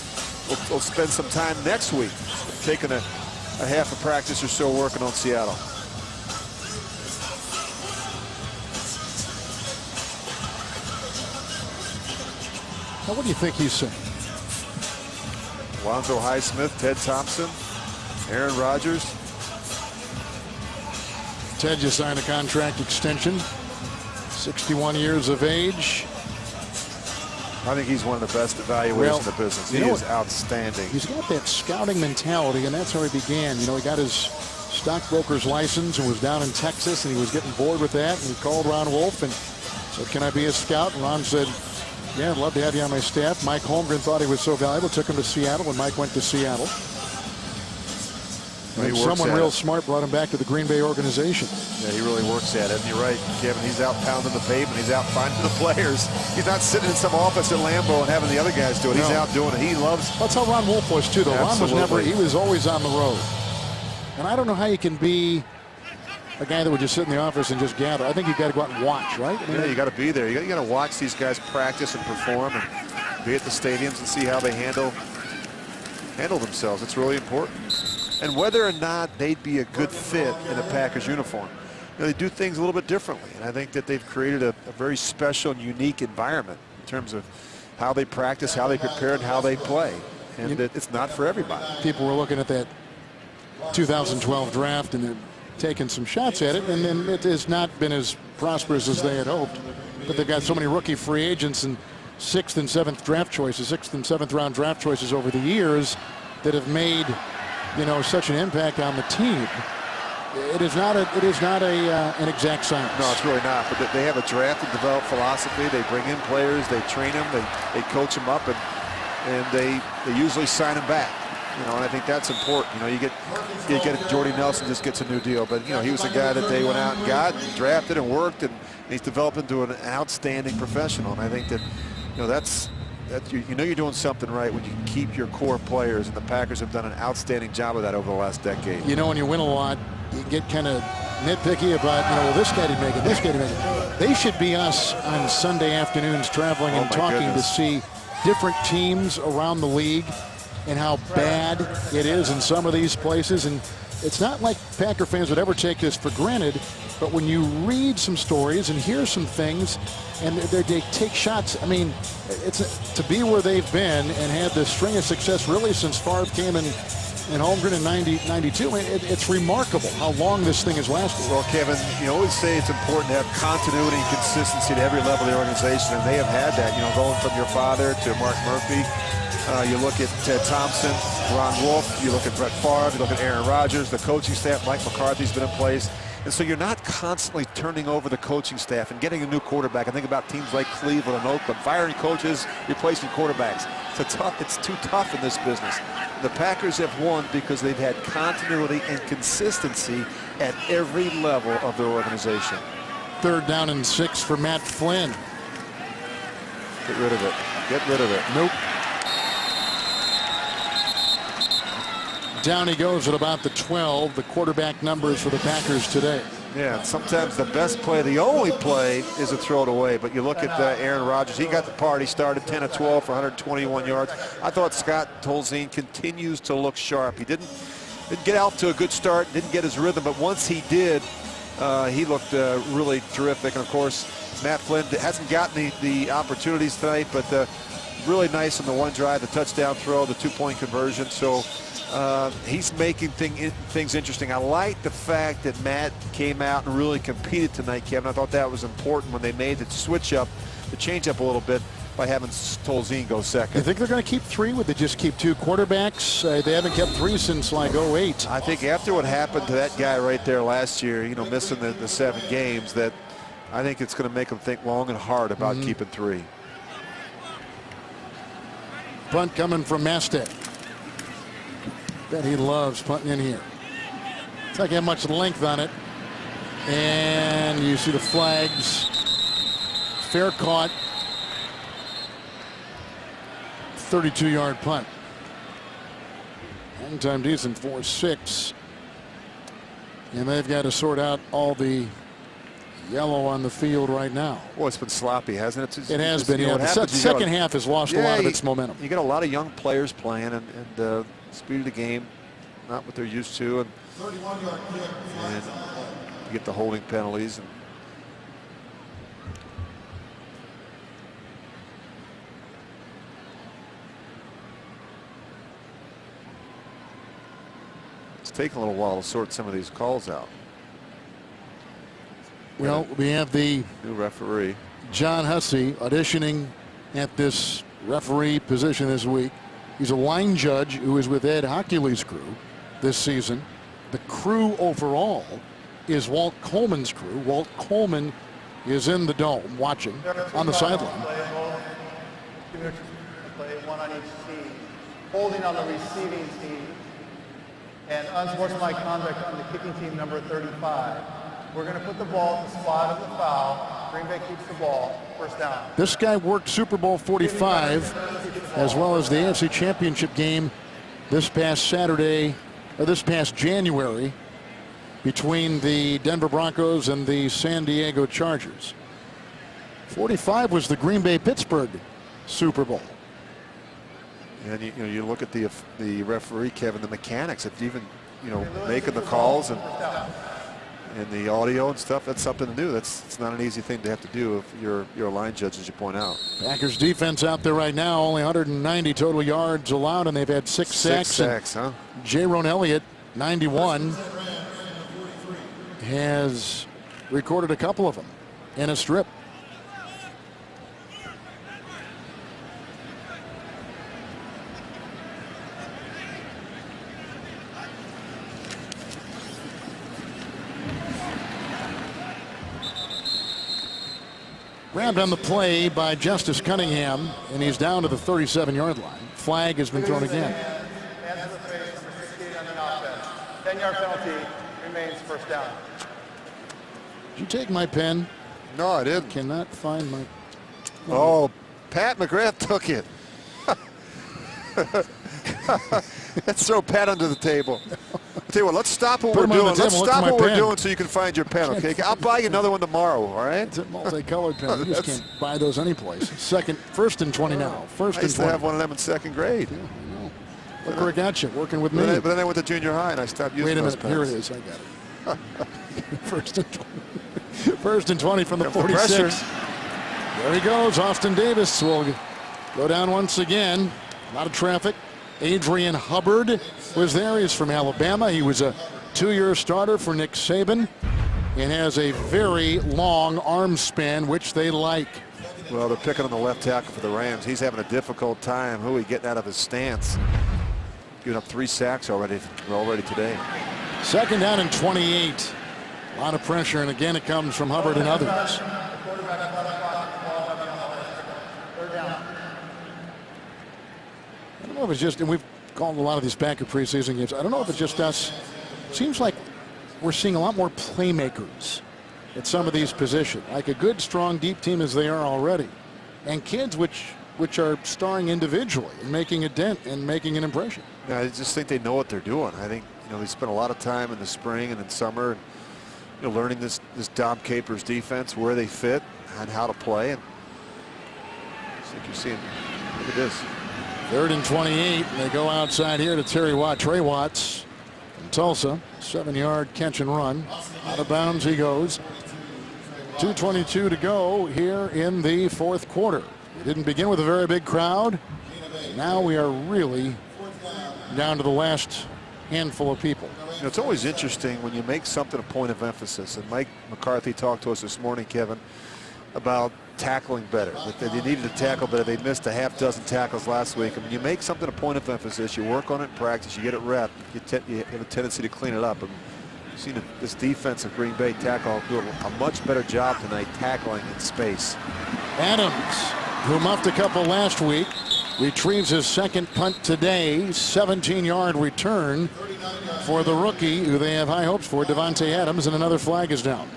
we'll spend some time next week taking a half a practice or so working on Seattle. Now, what do you think he's saying? Lonzo Highsmith, Ted Thompson, Aaron Rodgers. Ted just signed a contract extension. 61 years of age. I think he's one of the best evaluators in the business. He is outstanding. He's got that scouting mentality, and that's how he began. You know, he got his stockbroker's license and was down in Texas, and he was getting bored with that, and he called Ron Wolf and said, "Can I be a scout?" And Ron said, "Yeah, I'd love to have you on my staff." Mike Holmgren thought he was so valuable, took him to Seattle, and Mike went to Seattle. And someone real smart brought him back to the Green Bay organization. Yeah, he really works at it. And you're right, Kevin. He's out pounding the pavement. He's out finding the players. He's not sitting in some office at Lambeau and having the other guys do it. He's out doing it. He loves. That's how Ron Wolf was too, though. Absolutely. Ron was always on the road. And I don't know how you can be a guy that would just sit in the office and just gather. I think you've got to go out and watch, right? I mean, Yeah, you got to be there. You got to watch these guys practice and perform, and be at the stadiums and see how they handle themselves. It's really important. And whether or not they'd be a good fit in a Packers uniform, they do things a little bit differently. And I think that they've created a very special and unique environment in terms of how they practice, how they prepare, and how they play. And it's not for everybody. People were looking at that 2012 draft and they're taking some shots at it, and then it has not been as prosperous as they had hoped. But they've got so many rookie free agents and 6th and 7th draft choices, 6th and 7th round draft choices over the years that have made, such an impact on the team. It is not an exact science. No, it's really not. But they have a draft and develop philosophy. They bring in players, they train them, they coach them up, and they usually sign them back. And I think that's important. You get Jordy Nelson just gets a new deal, but he was a guy that they went out and got, and drafted, and worked, and he's developed into an outstanding professional. And I think that you're doing something right when you keep your core players, and the Packers have done an outstanding job of that over the last decade. When you win a lot, you get kind of nitpicky about, well, this guy didn't make it, this guy didn't make it. They should be us on Sunday afternoons traveling and talking to see different teams around the league and how bad it is in some of these places. And it's not like Packer fans would ever take this for granted, but when you read some stories and hear some things and they take shots, I mean, to be where they've been and had this string of success really since Favre came in Holmgren in 92, I mean, it's remarkable how long this thing has lasted. Well, Kevin, you always say it's important to have continuity and consistency at every level of the organization, and they have had that, going from your father to Mark Murphy. You look at Ted Thompson, Ron Wolf, you look at Brett Favre, you look at Aaron Rodgers, the coaching staff, Mike McCarthy's been in place. And so you're not constantly turning over the coaching staff and getting a new quarterback. I think about teams like Cleveland and Oakland, firing coaches, replacing quarterbacks. It's too tough in this business. The Packers have won because they've had continuity and consistency at every level of their organization. 3rd down and 6 for Matt Flynn. Get rid of it. Get rid of it. Nope. Down he goes at about the 12. The quarterback numbers for the Packers today. Yeah, sometimes the best play, the only play, is a throw it away. But you look at Aaron Rodgers. He got the party started, 10 of 12 for 121 yards. I thought Scott Tolzien continues to look sharp. He didn't get out to a good start, didn't get his rhythm, but once he did, he looked really terrific. And, of course, Matt Flynn hasn't gotten the opportunities tonight, but really nice on the one drive, the touchdown throw, the 2-point conversion. So he's making things interesting. I like the fact that Matt came out and really competed tonight, Kevin. I thought that was important when they made the switch up, the change up a little bit by having Tolzien go second. You think they're going to keep 3? Would they just keep 2 quarterbacks? They haven't kept 3 since like 08. I think after what happened to that guy right there last year, missing the 7 games, that I think it's going to make them think long and hard about keeping 3. Punt coming from Mastek. Bet he loves punting in here. It's not got much length on it. And you see the flags. Fair caught. 32-yard punt. Hang time decent, 4-6. And they've got to sort out all the yellow on the field right now. Well, it's been sloppy, hasn't it? It has been. Yeah. The second half has lost a lot of its momentum. You got a lot of young players playing, and speed of the game, not what they're used to, and you get the holding penalties. And it's taking a little while to sort some of these calls out. Well, we have the new referee, John Hussey, auditioning at this referee position this week. He's a line judge who is with Ed Hockley's crew this season. The crew overall is Walt Coleman's crew. Walt Coleman is in the dome watching on the sideline. Play 1 on each team. Holding on the receiving team and unsportsmanlike conduct on the kicking team, number 35. We're going to put the ball at the spot of the foul. Green Bay keeps the ball. First down. This guy worked Super Bowl 45 as well as the AFC Championship game this past Saturday, or this past January. between the Denver Broncos and the San Diego Chargers. 45 was the Green Bay-Pittsburgh Super Bowl. And you look at the referee, Kevin, the mechanics of even making the calls and the audio and stuff. That's something new. It's not an easy thing to have to do if you're a line judge, as you point out. Packers defense out there right now, only 190 total yards allowed, and they've had 6 sacks. 6 sacks, huh? Jaron Elliott, 91, has recorded a couple of them in a strip. Grabbed on the play by Justice Cunningham, and he's down to the 37-yard line. Flag has been thrown again. Hands to the face, number 68 on the offense. 10-yard penalty, remains first down. Did you take my pen? No, I didn't. Cannot find my... Oh, Pat McGrath took it. Let's throw Pat under the table. I'll tell you what, let's stop what we're doing. Let's stop what we're doing so you can find your pen, okay? I'll buy you another one tomorrow, all right? It's a multicolored pen. You just can't buy those anyplace. First and 20 now. First I used and 20. to have one of them in second grade. Yeah, I know. Look where I got you, working with me. But then I went to junior high and I stopped using those pens. Here it is. I got it. First and 20. First and 20 from the 46. There he goes. Austin Davis will go down once again. A lot of traffic. Adrian Hubbard was there. He's from Alabama. He was a 2-year starter for Nick Saban and has a very long arm span, which they like. Well, they're picking on the left tackle for the Rams. He's having a difficult time. Who he getting out of his stance? Giving up 3 sacks already today. Second down and 28. A lot of pressure, and again it comes from Hubbard and others. I don't know if it's just, and we've called a lot of these Packer preseason games, I don't know if it's just us. Seems like we're seeing a lot more playmakers at some of these positions, like a good, strong, deep team as they are already, and kids which are starring individually and making a dent and making an impression. Yeah, I just think they know what they're doing. I think they spent a lot of time in the spring and in summer, learning this Dom Capers defense, where they fit and how to play. And I think you're seeing. Look at this. 3rd and 28, and they go outside here to Trey Watts from Tulsa. 7-yard catch and run. Out of bounds he goes. 2:22 to go here in the 4th quarter. We didn't begin with a very big crowd. Now we are really down to the last handful of people. It's always interesting when you make something a point of emphasis. And Mike McCarthy talked to us this morning, Kevin, about tackling better. That they needed to tackle better. They missed a half dozen tackles last week. And when you make something a point of emphasis, you work on it in practice, you get it rep, you have a tendency to clean it up. And you've seen this defense of Green Bay tackle do a much better job tonight tackling in space. Adams, who muffed a couple last week, retrieves his second punt today. 17-yard return for the rookie, who they have high hopes for, Devontae Adams, and another flag is down.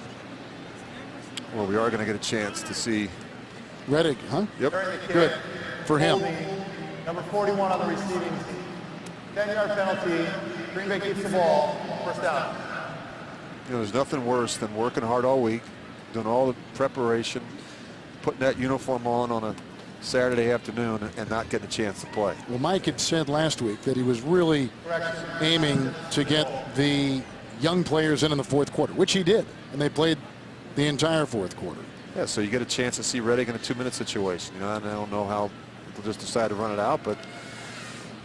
Well, we are going to get a chance to see Reddick, huh? Yep. Good for him. Number 41 on the receiving team. 10-yard penalty. Green Bay keeps the ball. First down. There's nothing worse than working hard all week, doing all the preparation, putting that uniform on a Saturday afternoon and not getting a chance to play. Well, Mike had said last week that he was really aiming to get the young players in the 4th quarter, which he did, and they played the entire 4th quarter. Yeah, so you get a chance to see Reddick in a 2-minute situation. And I don't know how they'll just decide to run it out, but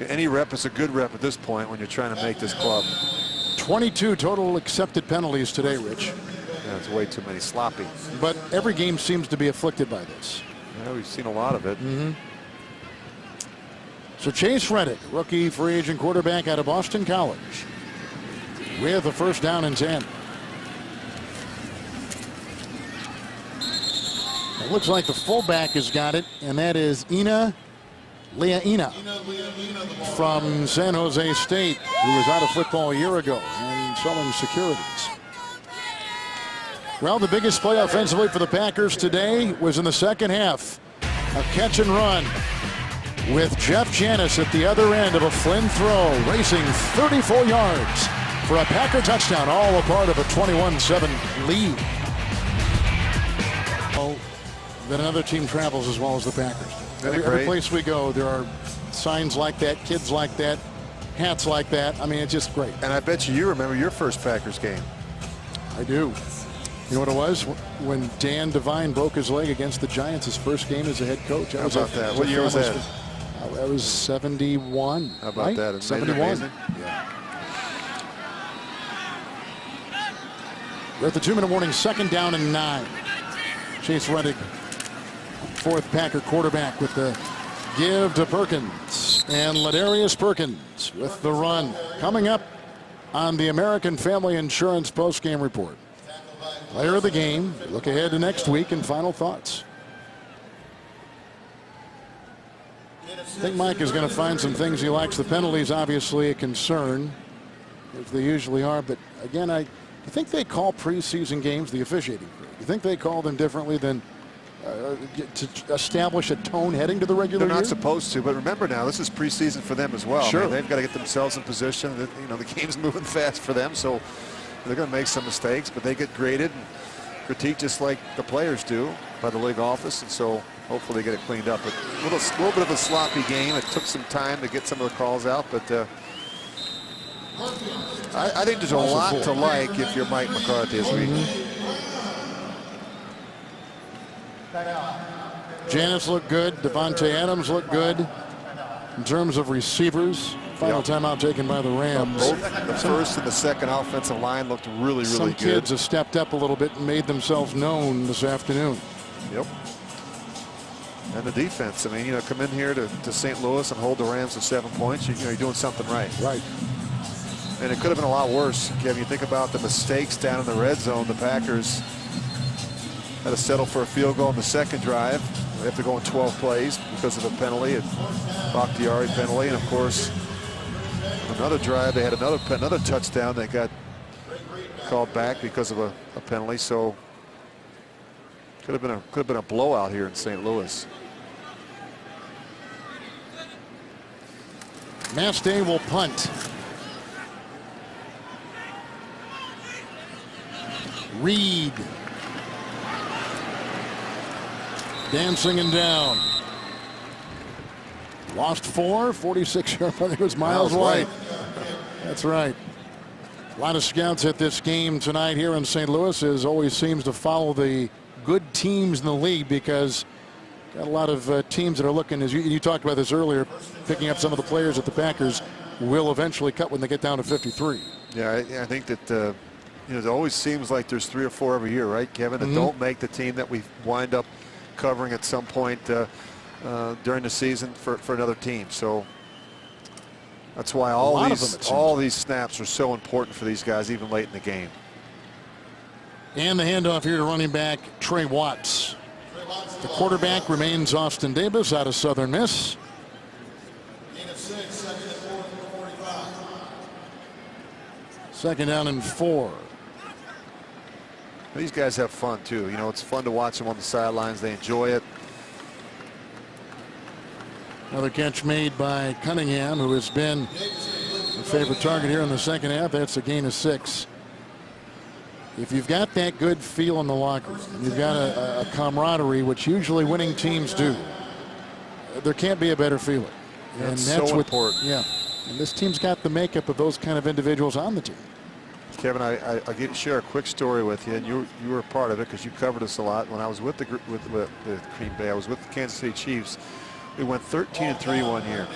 any rep is a good rep at this point when you're trying to make this club. 22 total accepted penalties today, Rich. Yeah, it's way too many. Sloppy. But every game seems to be afflicted by this. Yeah, we've seen a lot of it. So Chase Reddick, rookie free agent quarterback out of Boston College, with the first down and 10. It looks like the fullback has got it, and that is Leah Ina from San Jose State, who was out of football a year ago and selling securities. Well, the biggest play offensively for the Packers today was in the second half. A catch and run with Jeff Janis at the other end of a Flynn throw, racing 34 yards for a Packer touchdown, all a part of a 21-7 lead. Then another team travels as well as the Packers. Every place we go, there are signs like that, kids like that, hats like that. I mean, it's just great. And I bet you remember your first Packers game. I do. You know what it was? When Dan Devine broke his leg against the Giants, his first game as a head coach. How about that? What year was that? That was 71. How about right? that? 71. Yeah. We're at the 2-minute warning, 2nd down and 9. Chase Reddick, fourth Packer quarterback, with the give to Perkins. And Ladarius Perkins with the run. Coming up on the American Family Insurance postgame report. Player of the game, look ahead to next week, and final thoughts. I think Mike is going to find some things he likes. The penalties, obviously, a concern, as they usually are. But again, I think they call preseason games, the officiating crew. You think they call them differently than to establish a tone heading to the regular year? They're not supposed to, but remember now, this is preseason for them as well. Sure. I mean, they've got to get themselves in position. You know, the game's moving fast for them, so they're going to make some mistakes, but they get graded and critiqued just like the players do by the league office, and so hopefully they get it cleaned up. But a little bit of a sloppy game. It took some time to get some of the calls out, but I think there's a lot to like if you're Mike McCarthy this week. Janis looked good. Devontae Adams looked good. In terms of receivers, final timeout taken by the Rams. Both the first and the second offensive line looked really Some good. kids have stepped up a little bit and made themselves known this afternoon. Yep. And the defense, I mean, you know, come in here to St. Louis and hold the Rams to 7 points, you know, you're doing something right. Right. And it could have been a lot worse. Kevin, you think about the mistakes down in the red zone. The Packers had to settle for a field goal in the second drive. They have to go in 12 plays because of a penalty, a Bakhtiari penalty. And of course, another drive, they had another touchdown that got called back because of a penalty. So could have been a blowout here in St. Louis. Mastay will punt. Reed dancing and down. Lost 4, 46 yards. I think it was Miles White. That's right. A lot of scouts at this game tonight here in St. Louis. As always seems to follow the good teams in the league, because got a lot of teams that are looking, as you talked about this earlier, picking up some of the players that the Packers will eventually cut when they get down to 53. Yeah, I think that you know, it always seems like there's 3 or 4 every year, right, Kevin, that don't make the team that we wind up covering at some point during the season for another team. So that's why all these snaps are so important for these guys, even late in the game. And the handoff here to running back Trey Watts. The quarterback remains Austin Davis out of Southern Miss. Second down and 4. These guys have fun too. You know, it's fun to watch them on the sidelines. They enjoy it. Another catch made by Cunningham, who has been a favorite target here in the second half. That's a gain of 6. If you've got that good feel in the locker room, and you've got a camaraderie, which usually winning teams do, there can't be a better feeling. And that's so important. Yeah. And this team's got the makeup of those kind of individuals on the team. Kevin, I'll share a quick story with you, and you were a part of it because you covered us a lot. When I was with the Green Bay, I was with the Kansas City Chiefs. We went 13-3 one year.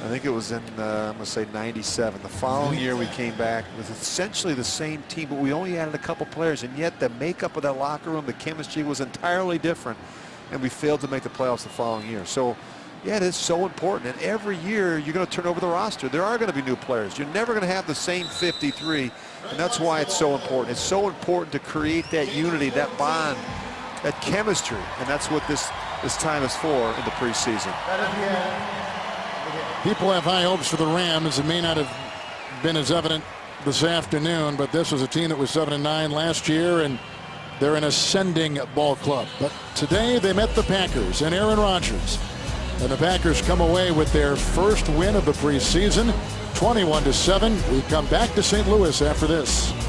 I think it was in I'm going to say 97. The following year we came back with essentially the same team, but we only added a couple players, and yet the makeup of that locker room, the chemistry was entirely different, and we failed to make the playoffs the following year. So yeah, it is so important, and every year you're going to turn over the roster. There are going to be new players. You're never going to have the same 53, and that's why it's so important. It's so important to create that unity, that bond, that chemistry, and that's what this time is for in the preseason. People have high hopes for the Rams. It may not have been as evident this afternoon, but this was a team that was 7-9 last year, and they're an ascending ball club. But today they met the Packers, and Aaron Rodgers And the Packers come away with their first win of the preseason, 21-7. We come back to St. Louis after this.